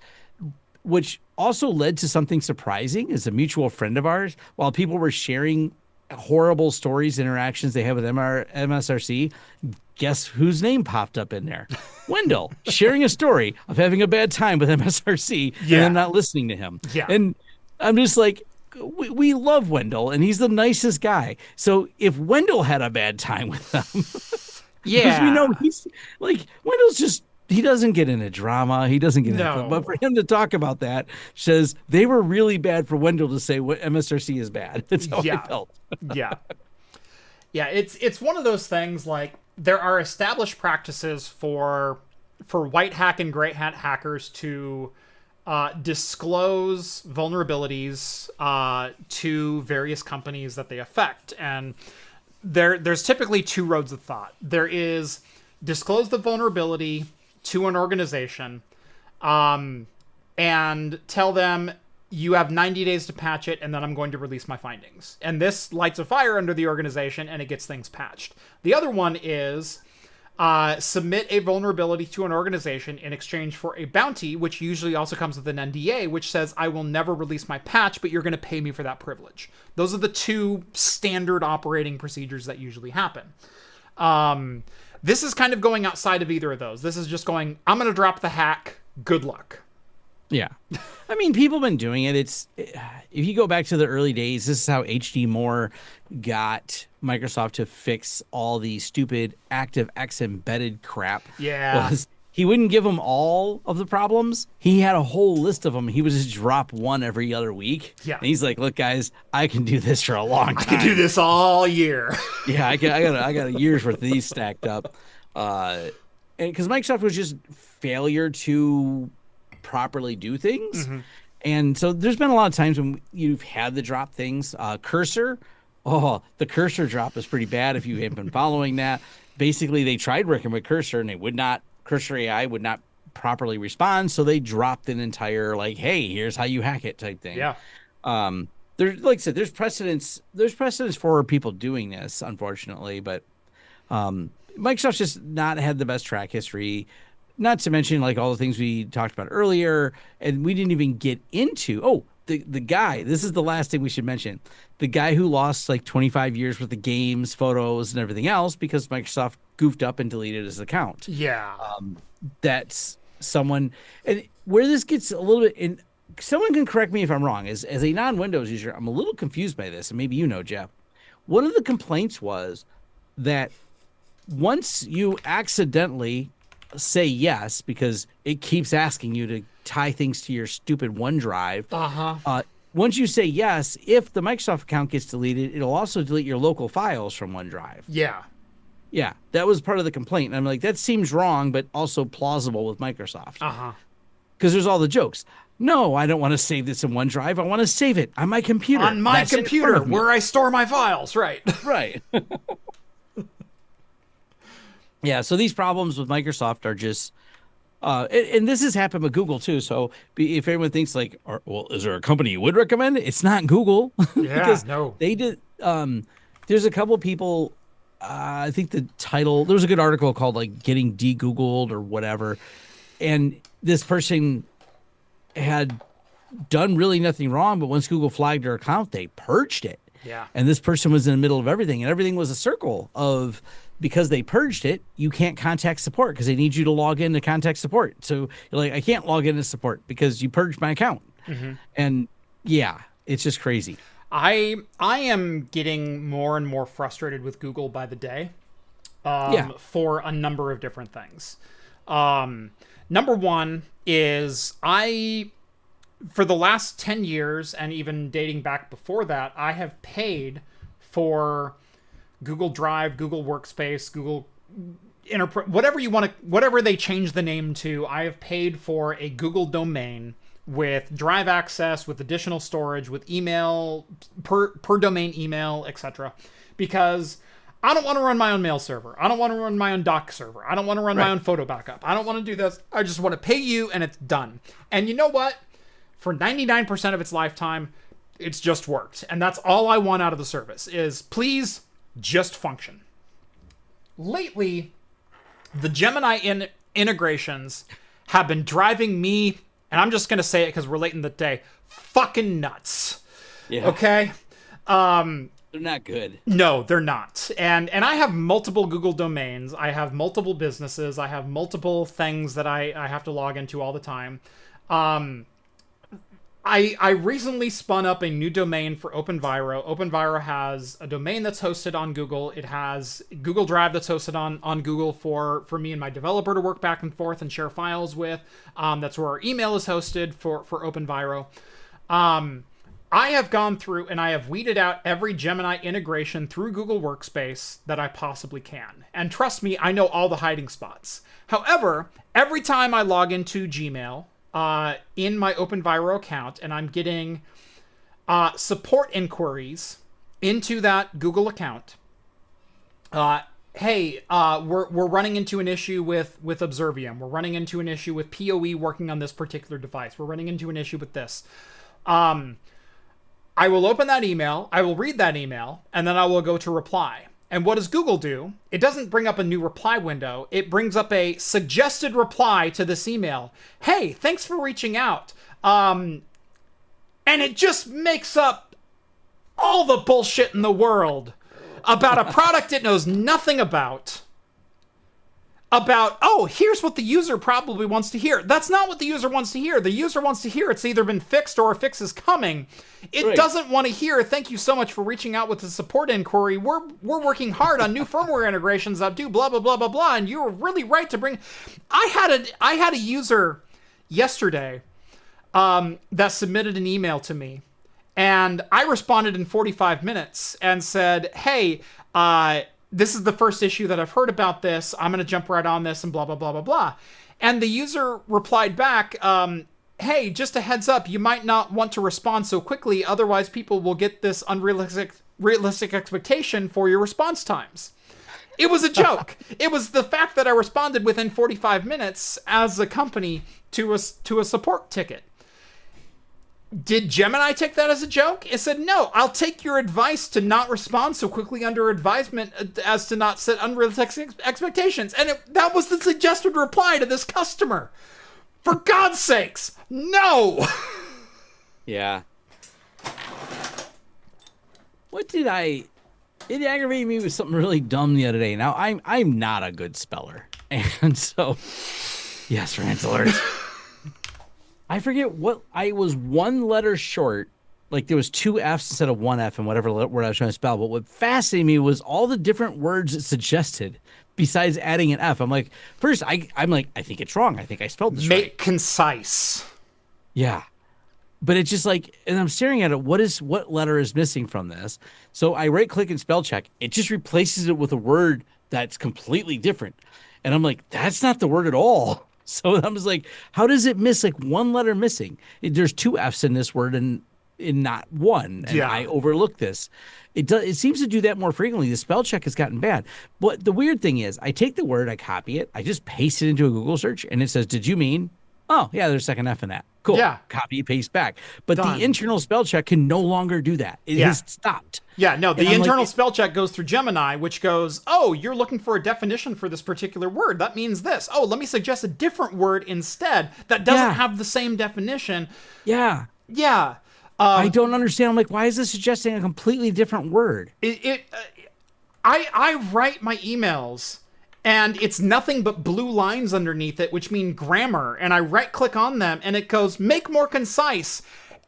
which also led to something surprising. As a mutual friend of ours, while people were sharing horrible stories, interactions they have with MSRC, guess whose name popped up in there? Wendell, sharing a story of having a bad time with MSRC and then not listening to him. Yeah. And I'm just like, we love Wendell, and he's the nicest guy. So if Wendell had a bad time with them, because we know he's like, Wendell's just, he doesn't get into drama. He doesn't get into, but for him to talk about that says they were really bad for Wendell to say what MSRC is bad. That's how I felt. Yeah. It's one of those things, like, there are established practices for white hat and gray hat hackers to disclose vulnerabilities to various companies that they affect. And there's typically two roads of thought. There is disclose the vulnerability to an organization and tell them you have 90 days to patch it, and then I'm going to release my findings. And this lights a fire under the organization, and it gets things patched. The other one is submit a vulnerability to an organization in exchange for a bounty, which usually also comes with an NDA, which says, I will never release my patch, but you're going to pay me for that privilege. Those are the two standard operating procedures that usually happen. This is kind of going outside of either of those. This is just going, I'm going to drop the hack. Good luck. Yeah. I mean, people have been doing it. If you go back to the early days, this is how HD Moore got Microsoft to fix all the stupid ActiveX embedded crap. Yeah. He wouldn't give them all of the problems. He had a whole list of them. He would just drop one every other week. Yeah. And he's like, look, guys, I can do this for a long time. I can do this all year. Yeah, I got a year's worth of these stacked up. And because Microsoft was just failure to properly do things. And so there's been a lot of times when you've had to drop things. Cursor, the Cursor drop is pretty bad if you haven't been following that. Basically, they tried working with Cursor, and Cursor AI would not properly respond, so they dropped an entire, like, hey, here's how you hack it type thing. Yeah. There's, like I said, there's precedence for people doing this, unfortunately, but Microsoft's just not had the best track history. Not to mention, like, all the things we talked about earlier, and we didn't even get into. The guy, this is the last thing we should mention. The guy who lost like 25 years worth of games, photos, and everything else because Microsoft goofed up and deleted his account. Yeah. That's someone, and where this gets a little bit, and someone can correct me if I'm wrong, as a non-Windows user, I'm a little confused by this, and maybe you know, Jeff. One of the complaints was that once you accidentally say yes, because it keeps asking you to tie things to your stupid OneDrive. Once you say yes, if the Microsoft account gets deleted, it'll also delete your local files from OneDrive. Yeah, that was part of the complaint. And I'm like, that seems wrong, but also plausible with Microsoft. Because there's all the jokes. No, I don't want to save this in OneDrive. I want to save it on my computer. On my computer, where I store my files, right? Right. Yeah, so these problems with Microsoft are just And this has happened with Google too. So if anyone thinks like, well, is there a company you would recommend? It's not Google. Yeah, because no. they did. There's a couple people. I think the title, there was a good article called like getting de-Googled or whatever. And this person had done really nothing wrong, but once Google flagged their account, they purged it. Yeah. And this person was in the middle of everything, and everything was a circle of, because they purged it, you can't contact support because they need you to log in to contact support. So you're like, I can't log into support because you purged my account. And yeah, it's just crazy. I am getting more and more frustrated with Google by the day, for a number of different things. Number one is for the last 10 years, and even dating back before that, I have paid for Google Drive, Google Workspace, Google whatever they change the name to. I have paid for a Google domain with drive access, with additional storage, with email, per domain email, etc. Because I don't want to run my own mail server. I don't want to run my own doc server. I don't want to run my own photo backup. I don't want to do this. I just want to pay you and it's done. And you know what? For 99% of its lifetime, it's just worked. And that's all I want out of the service is please just function. Lately, the Gemini integrations have been driving me, and I'm just going to say it because we're late in the day, fucking nuts. Yeah. Okay? They're not good. No, they're not. And I have multiple Google domains. I have multiple businesses. I have multiple things that I have to log into all the time. I recently spun up a new domain for OpenViro. OpenViro has a domain that's hosted on Google. It has Google Drive that's hosted on Google for me and my developer to work back and forth and share files with. That's where our email is hosted for OpenViro. I have gone through and I have weeded out every Gemini integration through Google Workspace that I possibly can. And trust me, I know all the hiding spots. However, every time I log into Gmail, in my OpenViro account, and I'm getting support inquiries into that Google account. Hey, we're running into an issue with Observium. We're running into an issue with PoE working on this particular device. We're running into an issue with this. I will open that email, I will read that email, and then I will go to reply. And what does Google do? It doesn't bring up a new reply window. It brings up a suggested reply to this email. Hey, thanks for reaching out. And it just makes up all the bullshit in the world about a product it knows nothing about. Oh, here's what the user probably wants to hear. That's not what the user wants to hear. The user wants to hear it's either been fixed or a fix is coming. It doesn't want to hear, thank you so much for reaching out with the support inquiry. We're working hard on new firmware integrations that do blah, blah, blah, blah, blah. And you were really right to bring... I had a user yesterday that submitted an email to me. And I responded in 45 minutes and said, hey, this is the first issue that I've heard about this. I'm going to jump right on this and blah, blah, blah, blah, blah. And the user replied back, hey, just a heads up, you might not want to respond so quickly. Otherwise, people will get this realistic expectation for your response times. It was a joke. It was the fact that I responded within 45 minutes as a company to a support ticket. Did Gemini take that as a joke? It said, no, I'll take your advice to not respond so quickly under advisement as to not set unrealistic expectations. And that was the suggested reply to this customer. For God's sakes, no! Yeah. It aggravated me with something really dumb the other day. Now, I'm not a good speller. And so, yes, rant alert. I forget what, I was one letter short. Like there was two F's instead of one F and whatever word I was trying to spell. But what fascinated me was all the different words it suggested besides adding an F. I'm like, first, I'm like, I think it's wrong. I think I spelled this right. Make concise. Yeah. But it's just like, and I'm staring at it, what letter is missing from this? So I right click and spell check. It just replaces it with a word that's completely different. And I'm like, that's not the word at all. So I'm just like, how does it miss like one letter missing? There's two F's in this word, and in not one, and I overlook this. It seems to do that more frequently. The spell check has gotten bad. But the weird thing is, I take the word, I copy it, I just paste it into a Google search, and it says, "Did you mean?" Oh, yeah, there's a second F in that. Cool. Yeah. Copy, paste back. But the internal spell check can no longer do that. It has stopped. Yeah, no, the internal spell check goes through Gemini, which goes, oh, you're looking for a definition for this particular word. That means this. Oh, let me suggest a different word instead that doesn't have the same definition. Yeah. Yeah. I don't understand. I'm like, why is this suggesting a completely different word? I write my emails, and it's nothing but blue lines underneath it, which mean grammar. And I right-click on them, and it goes, make more concise.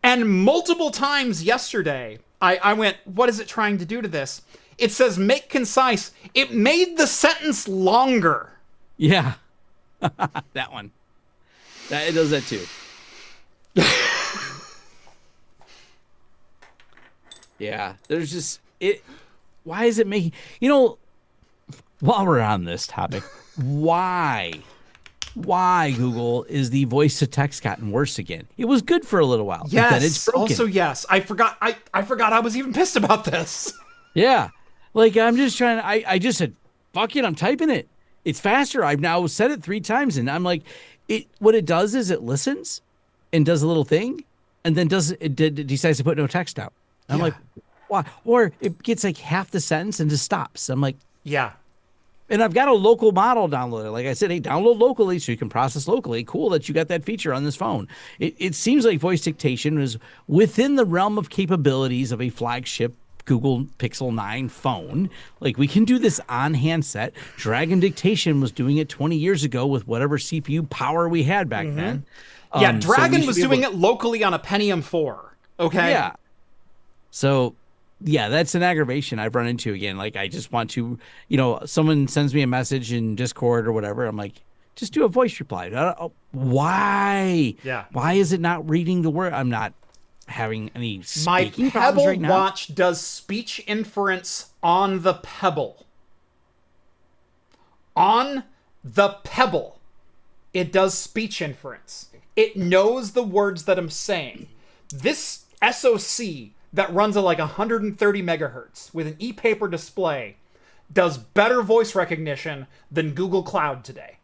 And multiple times yesterday, I went, what is it trying to do to this? It says make concise. It made the sentence longer. Yeah. That one. It does that too. Yeah. There's just... Why is it making... While we're on this topic, why Google is the voice to text gotten worse again? It was good for a little while. Yes. But then it's broken. Also, yes. I forgot I was even pissed about this. Yeah. Like, I'm just trying to, I just said, fuck it, I'm typing it. It's faster. I've now said it 3 times, and I'm like, what it does is it listens and does a little thing, and then decides to put no text out. I'm like, why? Or it gets like half the sentence and just stops. I'm like, yeah. And I've got a local model downloaded. Like I said, hey, download locally so you can process locally. Cool that you got that feature on this phone. It seems like voice dictation is within the realm of capabilities of a flagship Google Pixel 9 phone. Like, we can do this on handset. Dragon Dictation was doing it 20 years ago with whatever CPU power we had back then. Yeah, Dragon was doing it locally on a Pentium 4. Okay? Yeah. So... yeah, that's an aggravation I've run into again. Like, I just want to, someone sends me a message in Discord or whatever. I'm like, just do a voice reply. Why? Yeah. Why is it not reading the word? I'm not having any speaking My problems Pebble right now. Watch does speech inference on the Pebble. On the Pebble, it does speech inference. It knows the words that I'm saying. This SoC that runs at like 130 megahertz with an e-paper display does better voice recognition than Google Cloud today.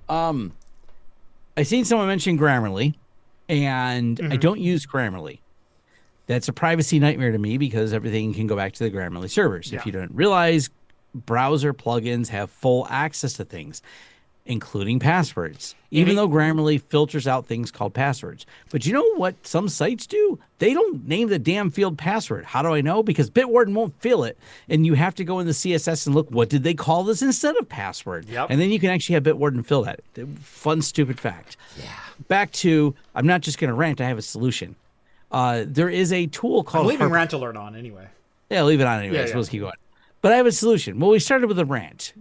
I seen someone mention Grammarly, and I don't use Grammarly. That's a privacy nightmare to me because everything can go back to the Grammarly servers. If you don't realize, browser plugins have full access to things, including passwords, even though Grammarly filters out things called passwords. But you know what some sites do? They don't name the damn field password. How do I know? Because Bitwarden won't fill it, and you have to go in the CSS and look, what did they call this instead of password? And then you can actually have Bitwarden fill that. Fun, stupid fact. Yeah. Back to, I'm not just going to rant. I have a solution. There is a tool called... I'm leaving Rant Alert on anyway. Yeah, leave it on anyway. Let's keep going. But I have a solution. Well, we started with a rant.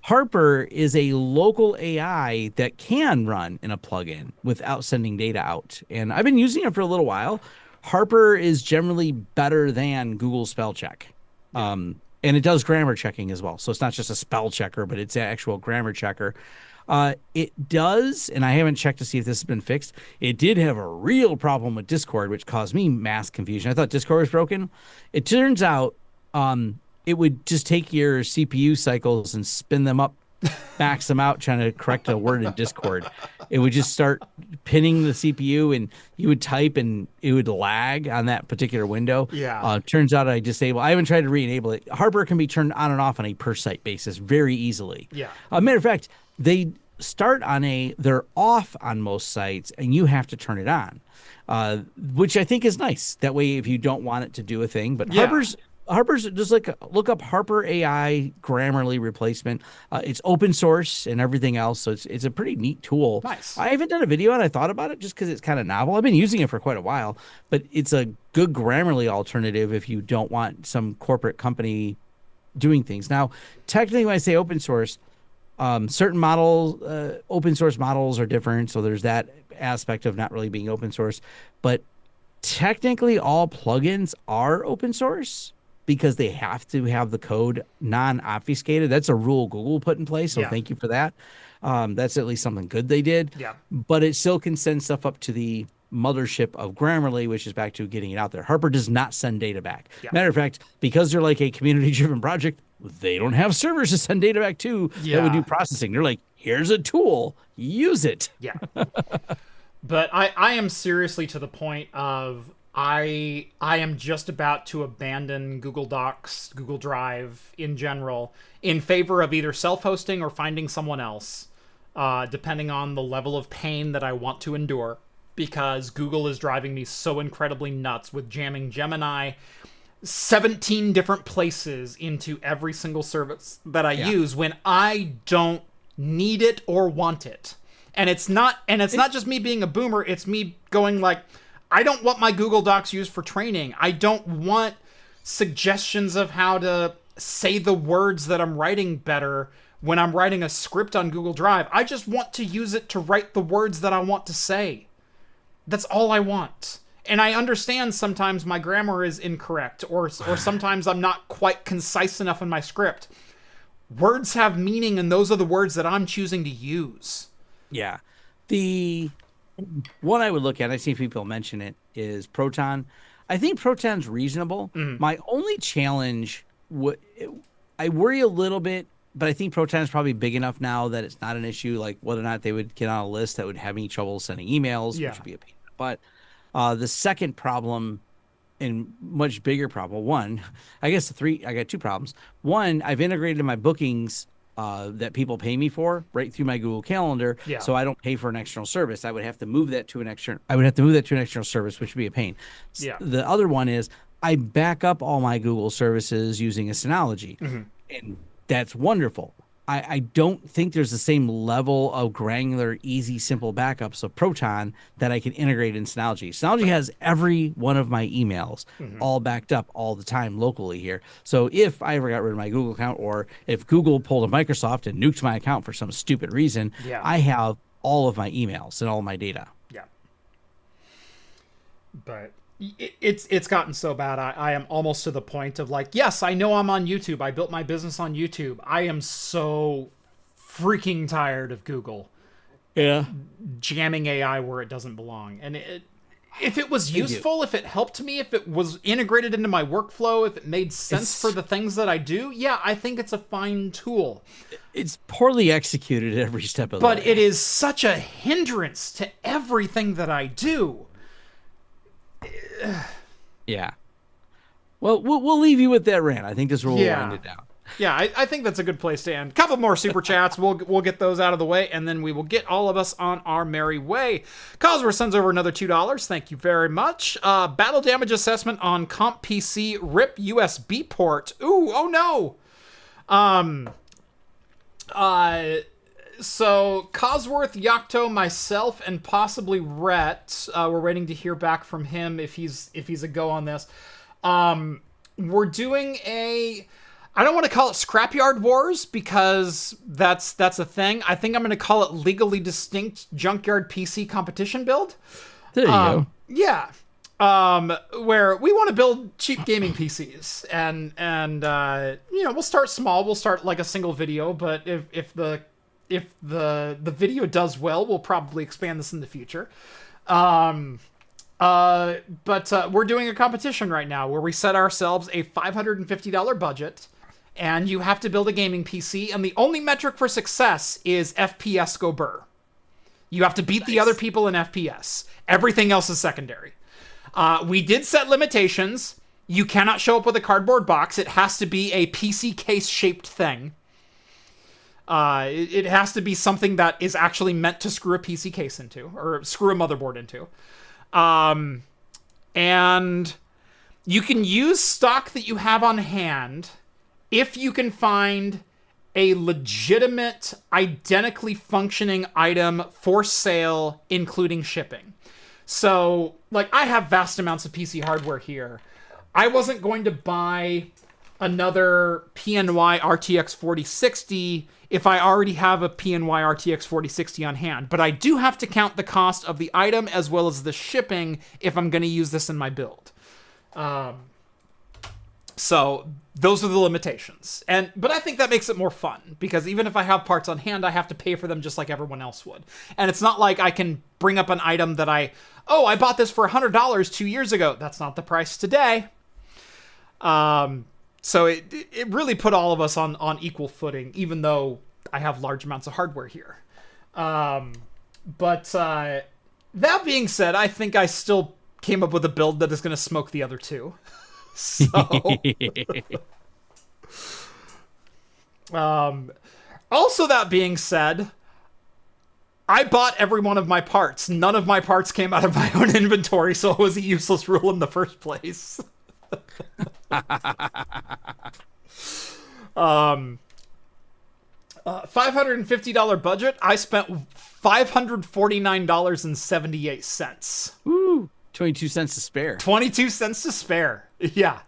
Harper is a local AI that can run in a plugin without sending data out. And I've been using it for a little while. Harper is generally better than Google Spell Check. And it does grammar checking as well. So it's not just a spell checker, but it's an actual grammar checker. It does, and I haven't checked to see if this has been fixed. It did have a real problem with Discord, which caused me mass confusion. I thought Discord was broken. It turns out it would just take your CPU cycles and spin them up, max them out, trying to correct a word in Discord. It would just start pinning the CPU, and you would type, and it would lag on that particular window. Yeah. Turns out I haven't tried to re-enable it. Harper can be turned on and off on a per-site basis very easily. Yeah. Matter of fact, they start they're off on most sites, and you have to turn it on, which I think is nice. That way, if you don't want it to do a thing, but Harper's just like, look up Harper AI Grammarly replacement. It's open source and everything else, so it's a pretty neat tool. Nice. I haven't done a video on it. I thought about it just because it's kind of novel. I've been using it for quite a while, but it's a good Grammarly alternative if you don't want some corporate company doing things. Now, technically, when I say open source, certain models, open source models are different, so there's that aspect of not really being open source. But technically, all plugins are open source, because they have to have the code non-obfuscated. That's a rule Google put in place, so thank you for that. That's at least something good they did. Yeah. But it still can send stuff up to the mothership of Grammarly, which is back to getting it out there. Harper does not send data back. Yeah. Matter of fact, because they're like a community-driven project, they don't have servers to send data back to that would do processing. They're like, here's a tool, use it. Yeah. But I am seriously to the point of I am just about to abandon Google Docs, Google Drive in general, in favor of either self-hosting or finding someone else, depending on the level of pain that I want to endure, because Google is driving me so incredibly nuts with jamming Gemini 17 different places into every single service that I use when I don't need it or want it. And it's not just me being a boomer, it's me going like, I don't want my Google Docs used for training. I don't want suggestions of how to say the words that I'm writing better when I'm writing a script on Google Drive. I just want to use it to write the words that I want to say. That's all I want. And I understand sometimes my grammar is incorrect, or sometimes I'm not quite concise enough in my script. Words have meaning, and those are the words that I'm choosing to use. Yeah. The one I would look at, I see people mention it, is Proton. I think Proton's reasonable. My only challenge, I worry a little bit, but I think Proton is probably big enough now that it's not an issue, like whether or not they would get on a list that would have me trouble sending emails, which would be a pain. But the second problem, and much bigger problem, I got two problems. One, I've integrated my bookings that people pay me for right through my Google Calendar, so I don't pay for an external service. I would have to move that to an external service, which would be a pain. The other one is I back up all my Google services using a Synology, and that's wonderful. I don't think there's the same level of granular, easy, simple backups of Proton that I can integrate in Synology. Synology has every one of my emails all backed up all the time locally here. So if I ever got rid of my Google account, or if Google pulled a Microsoft and nuked my account for some stupid reason, I have all of my emails and all of my data. Yeah. But it's gotten so bad. I am almost to the point of like, yes, I know I'm on YouTube. I built my business on YouTube. I am so freaking tired of Google jamming AI where it doesn't belong. And if it was useful, if it helped me, if it was integrated into my workflow, if it made sense for the things that I do, I think it's a fine tool. It's poorly executed at every step of the way. But it is such a hindrance to everything that I do. Yeah. Well, we'll leave you with that rant. I think this will wind it down. Yeah, I think that's a good place to end. Couple more super chats. We'll get those out of the way, and then we will get all of us on our merry way. Cosworth sends over another $2. Thank you very much. Battle damage assessment on Comp PC RIP USB port. Ooh, oh no. So Cosworth, Yakto, myself, and possibly Rhett, we're waiting to hear back from him if he's a go on this. We're doing I don't want to call it Scrapyard Wars because that's a thing. I think I'm going to call it Legally Distinct Junkyard PC Competition Build. There you go. Yeah. Where we want to build cheap gaming PCs, and we'll start small. We'll start like a single video, but if the video does well, we'll probably expand this in the future. But we're doing a competition right now where we set ourselves a $550 budget, and you have to build a gaming PC, and the only metric for success is FPS go burr. You have to beat the other people in FPS. Everything else is secondary. We did set limitations. You cannot show up with a cardboard box. It has to be a PC case-shaped thing. It has to be something that is actually meant to screw a PC case into, or screw a motherboard into. And you can use stock that you have on hand if you can find a legitimate, identically functioning item for sale, including shipping. So, like, I have vast amounts of PC hardware here. I wasn't going to buy another PNY RTX 4060 if I already have a PNY RTX 4060 on hand. But I do have to count the cost of the item as well as the shipping if I'm going to use this in my build. So those are the limitations. But I think that makes it more fun, because even if I have parts on hand, I have to pay for them just like everyone else would. And it's not like I can bring up an item that I bought this for $100 2 years ago. That's not the price today. So it really put all of us on equal footing, even though I have large amounts of hardware here. But that being said, I think I still came up with a build that is going to smoke the other two. So, also that being said, I bought every one of my parts. None of my parts came out of my own inventory, so it was a useless rule in the first place. $550 budget. I spent $549.78. Ooh, 22 cents to spare. 22 cents to spare. Yeah.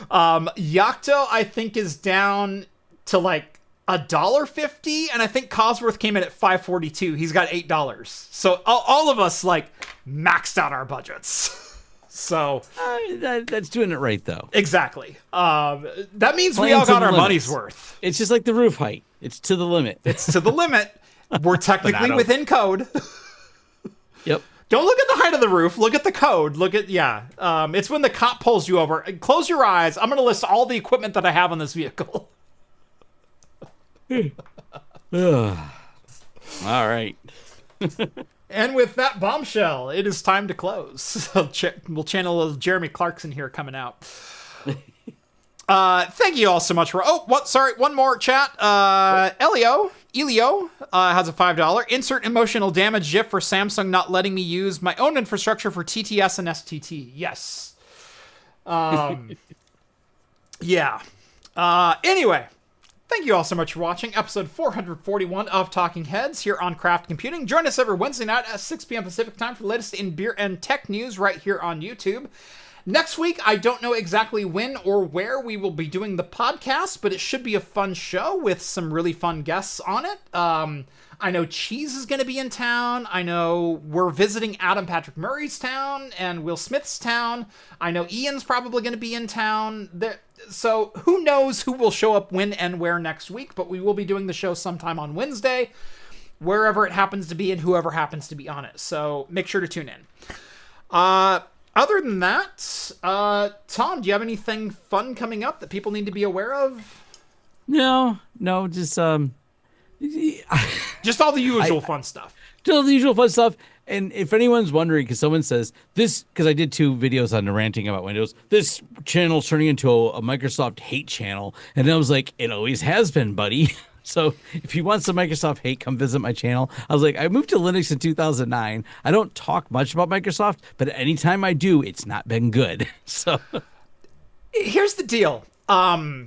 Yocto, I think, is down to like $1.50, and I think Cosworth came in at $5.42. He's got $8. So all of us like maxed out our budgets. So that's doing it right, though. Exactly. That means we all got our money's worth. It's just like the roof height. It's to the limit. It's to the limit. We're technically within code. Yep. Don't look at the height of the roof. Look at the code. It's when the cop pulls you over. Close your eyes. I'm going to list all the equipment that I have on this vehicle. All right. And with that bombshell, it is time to close. We'll channel a little Jeremy Clarkson here coming out. Thank you all so much for... one more chat. Elio has a $5. Insert emotional damage GIF for Samsung not letting me use my own infrastructure for TTS and STT. Yes. Yeah. Anyway, thank you all so much for watching episode 441 of Talking Heads here on Craft Computing. Join us every Wednesday night at 6 p.m. Pacific time for the latest in beer and tech news right here on YouTube. Next week, I don't know exactly when or where we will be doing the podcast, but it should be a fun show with some really fun guests on it. I know Cheese is going to be in town. I know we're visiting Adam Patrick Murray's town and Will Smith's town. I know Ian's probably going to be in town. So who knows who will show up when and where next week, but we will be doing the show sometime on Wednesday, wherever it happens to be and whoever happens to be on it. So make sure to tune in. Other than that, Tom, do you have anything fun coming up that people need to be aware of? No, just just all the usual fun stuff. Just all the usual fun stuff. And if anyone's wondering, because someone says this, because I did 2 videos on the ranting about Windows, this channel's turning into a Microsoft hate channel, and I was like, it always has been, buddy. So if you want some Microsoft hate, come visit my channel. I was like, I moved to Linux in 2009. I don't talk much about Microsoft, but anytime I do, it's not been good. So here's the deal. Why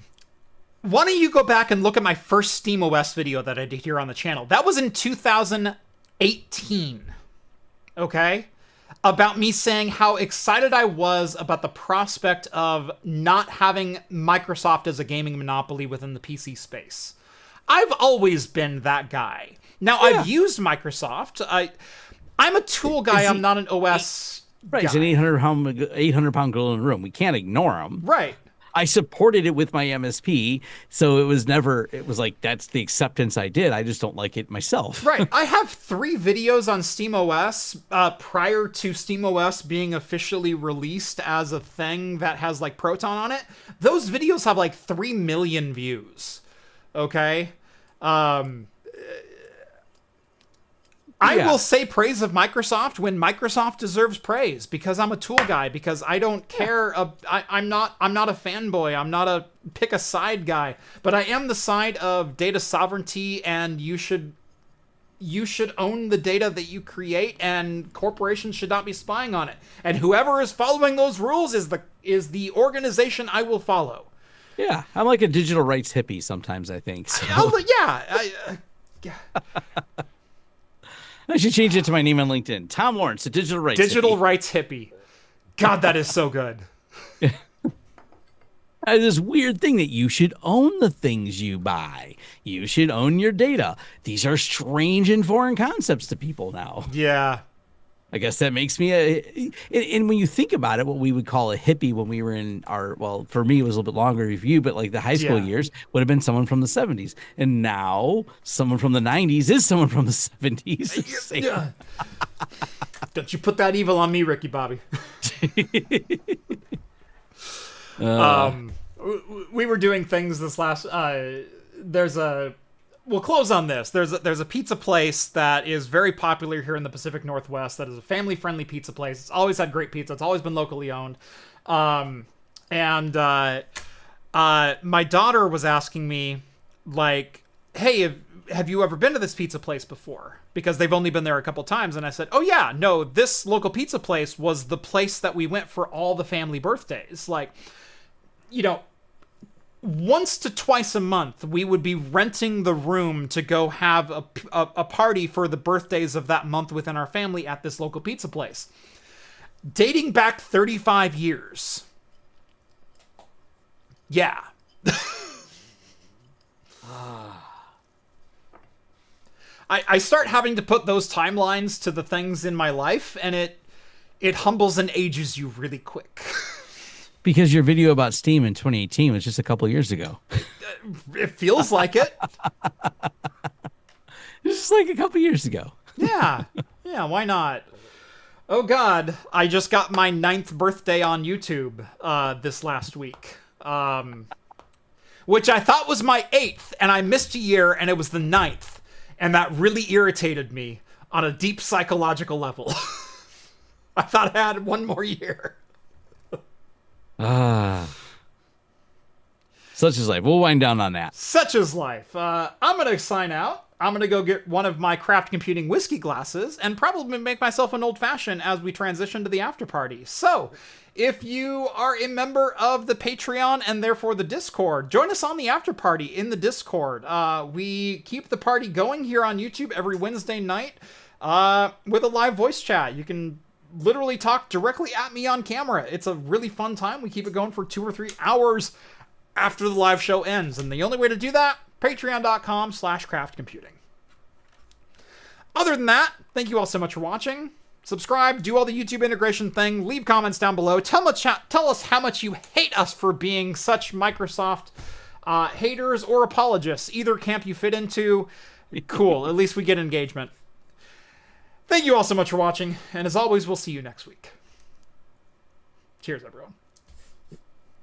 don't you go back and look at my first SteamOS video that I did here on the channel? That was in 2018. Okay? About me saying how excited I was about the prospect of not having Microsoft as a gaming monopoly within the PC space. I've always been that guy. Now, yeah. I've used Microsoft. I'm a tool guy. I'm not an OS guy. It's an 800-pound gorilla in the room. We can't ignore him. Right. I supported it with my MSP, so it was like, that's the acceptance I did. I just don't like it myself. Right. I have 3 videos on SteamOS prior to SteamOS being officially released as a thing that has like Proton on it. Those videos have like 3 million views. Okay. I will say praise of Microsoft when Microsoft deserves praise, because I'm a tool guy, because I don't care. I'm not a fanboy. I'm not a pick a side guy, but I am the side of data sovereignty, and you should own the data that you create, and corporations should not be spying on it. And whoever is following those rules is the organization I will follow. Yeah, I'm like a digital rights hippie sometimes, I think. So. Yeah. I should change it to my name on LinkedIn. Tom Lawrence, a digital rights hippie. God, that is so good. This weird thing that you should own the things you buy. You should own your data. These are strange and foreign concepts to people now. Yeah. I guess that makes me and when you think about it, what we would call a hippie when we were in our, well, for me, it was a little bit longer review, but like the high school years would have been someone from the 70s. And now someone from the 90s is someone from the 70s. Yeah. Don't you put that evil on me, Ricky Bobby. We were doing things this last, we'll close on this. There's a pizza place that is very popular here in the Pacific Northwest that is a family-friendly pizza place. It's always had great pizza. It's always been locally owned. My daughter was asking me, like, hey, have you ever been to this pizza place before? Because they've only been there a couple times. And I said, oh, yeah, no, this local pizza place was the place that we went for all the family birthdays. Like, you know, once to twice a month, we would be renting the room to go have a party for the birthdays of that month within our family at this local pizza place. Dating back 35 years. Yeah. I start having to put those timelines to the things in my life, and it humbles and ages you really quick. Because your video about Steam in 2018 was just a couple of years ago. It feels like it. It's just like a couple of years ago. Yeah, why not? Oh God, I just got my 9th birthday on YouTube this last week. Which I thought was my 8th, and I missed a year, and it was the 9th. And that really irritated me on a deep psychological level. I thought I had one more year. Such is life. We'll wind down on that. Such is life. I'm going to sign out. I'm going to go get one of my craft computing whiskey glasses and probably make myself an old fashioned as we transition to the after party. So, if you are a member of the Patreon and therefore the Discord, join us on the after party in the Discord. We keep the party going here on YouTube every Wednesday night with a live voice chat. You can literally talk directly at me on camera. It's a really fun time. We keep it going for 2 or 3 hours after the live show ends. And the only way to do that, patreon.com/craftcomputing. Other than that, thank you all so much for watching. Subscribe, do all the YouTube integration thing, leave comments down below. Tell us how much you hate us for being such Microsoft haters or apologists. Either camp you fit into. Cool, at least we get engagement. Thank you all so much for watching, and as always, we'll see you next week. Cheers, everyone.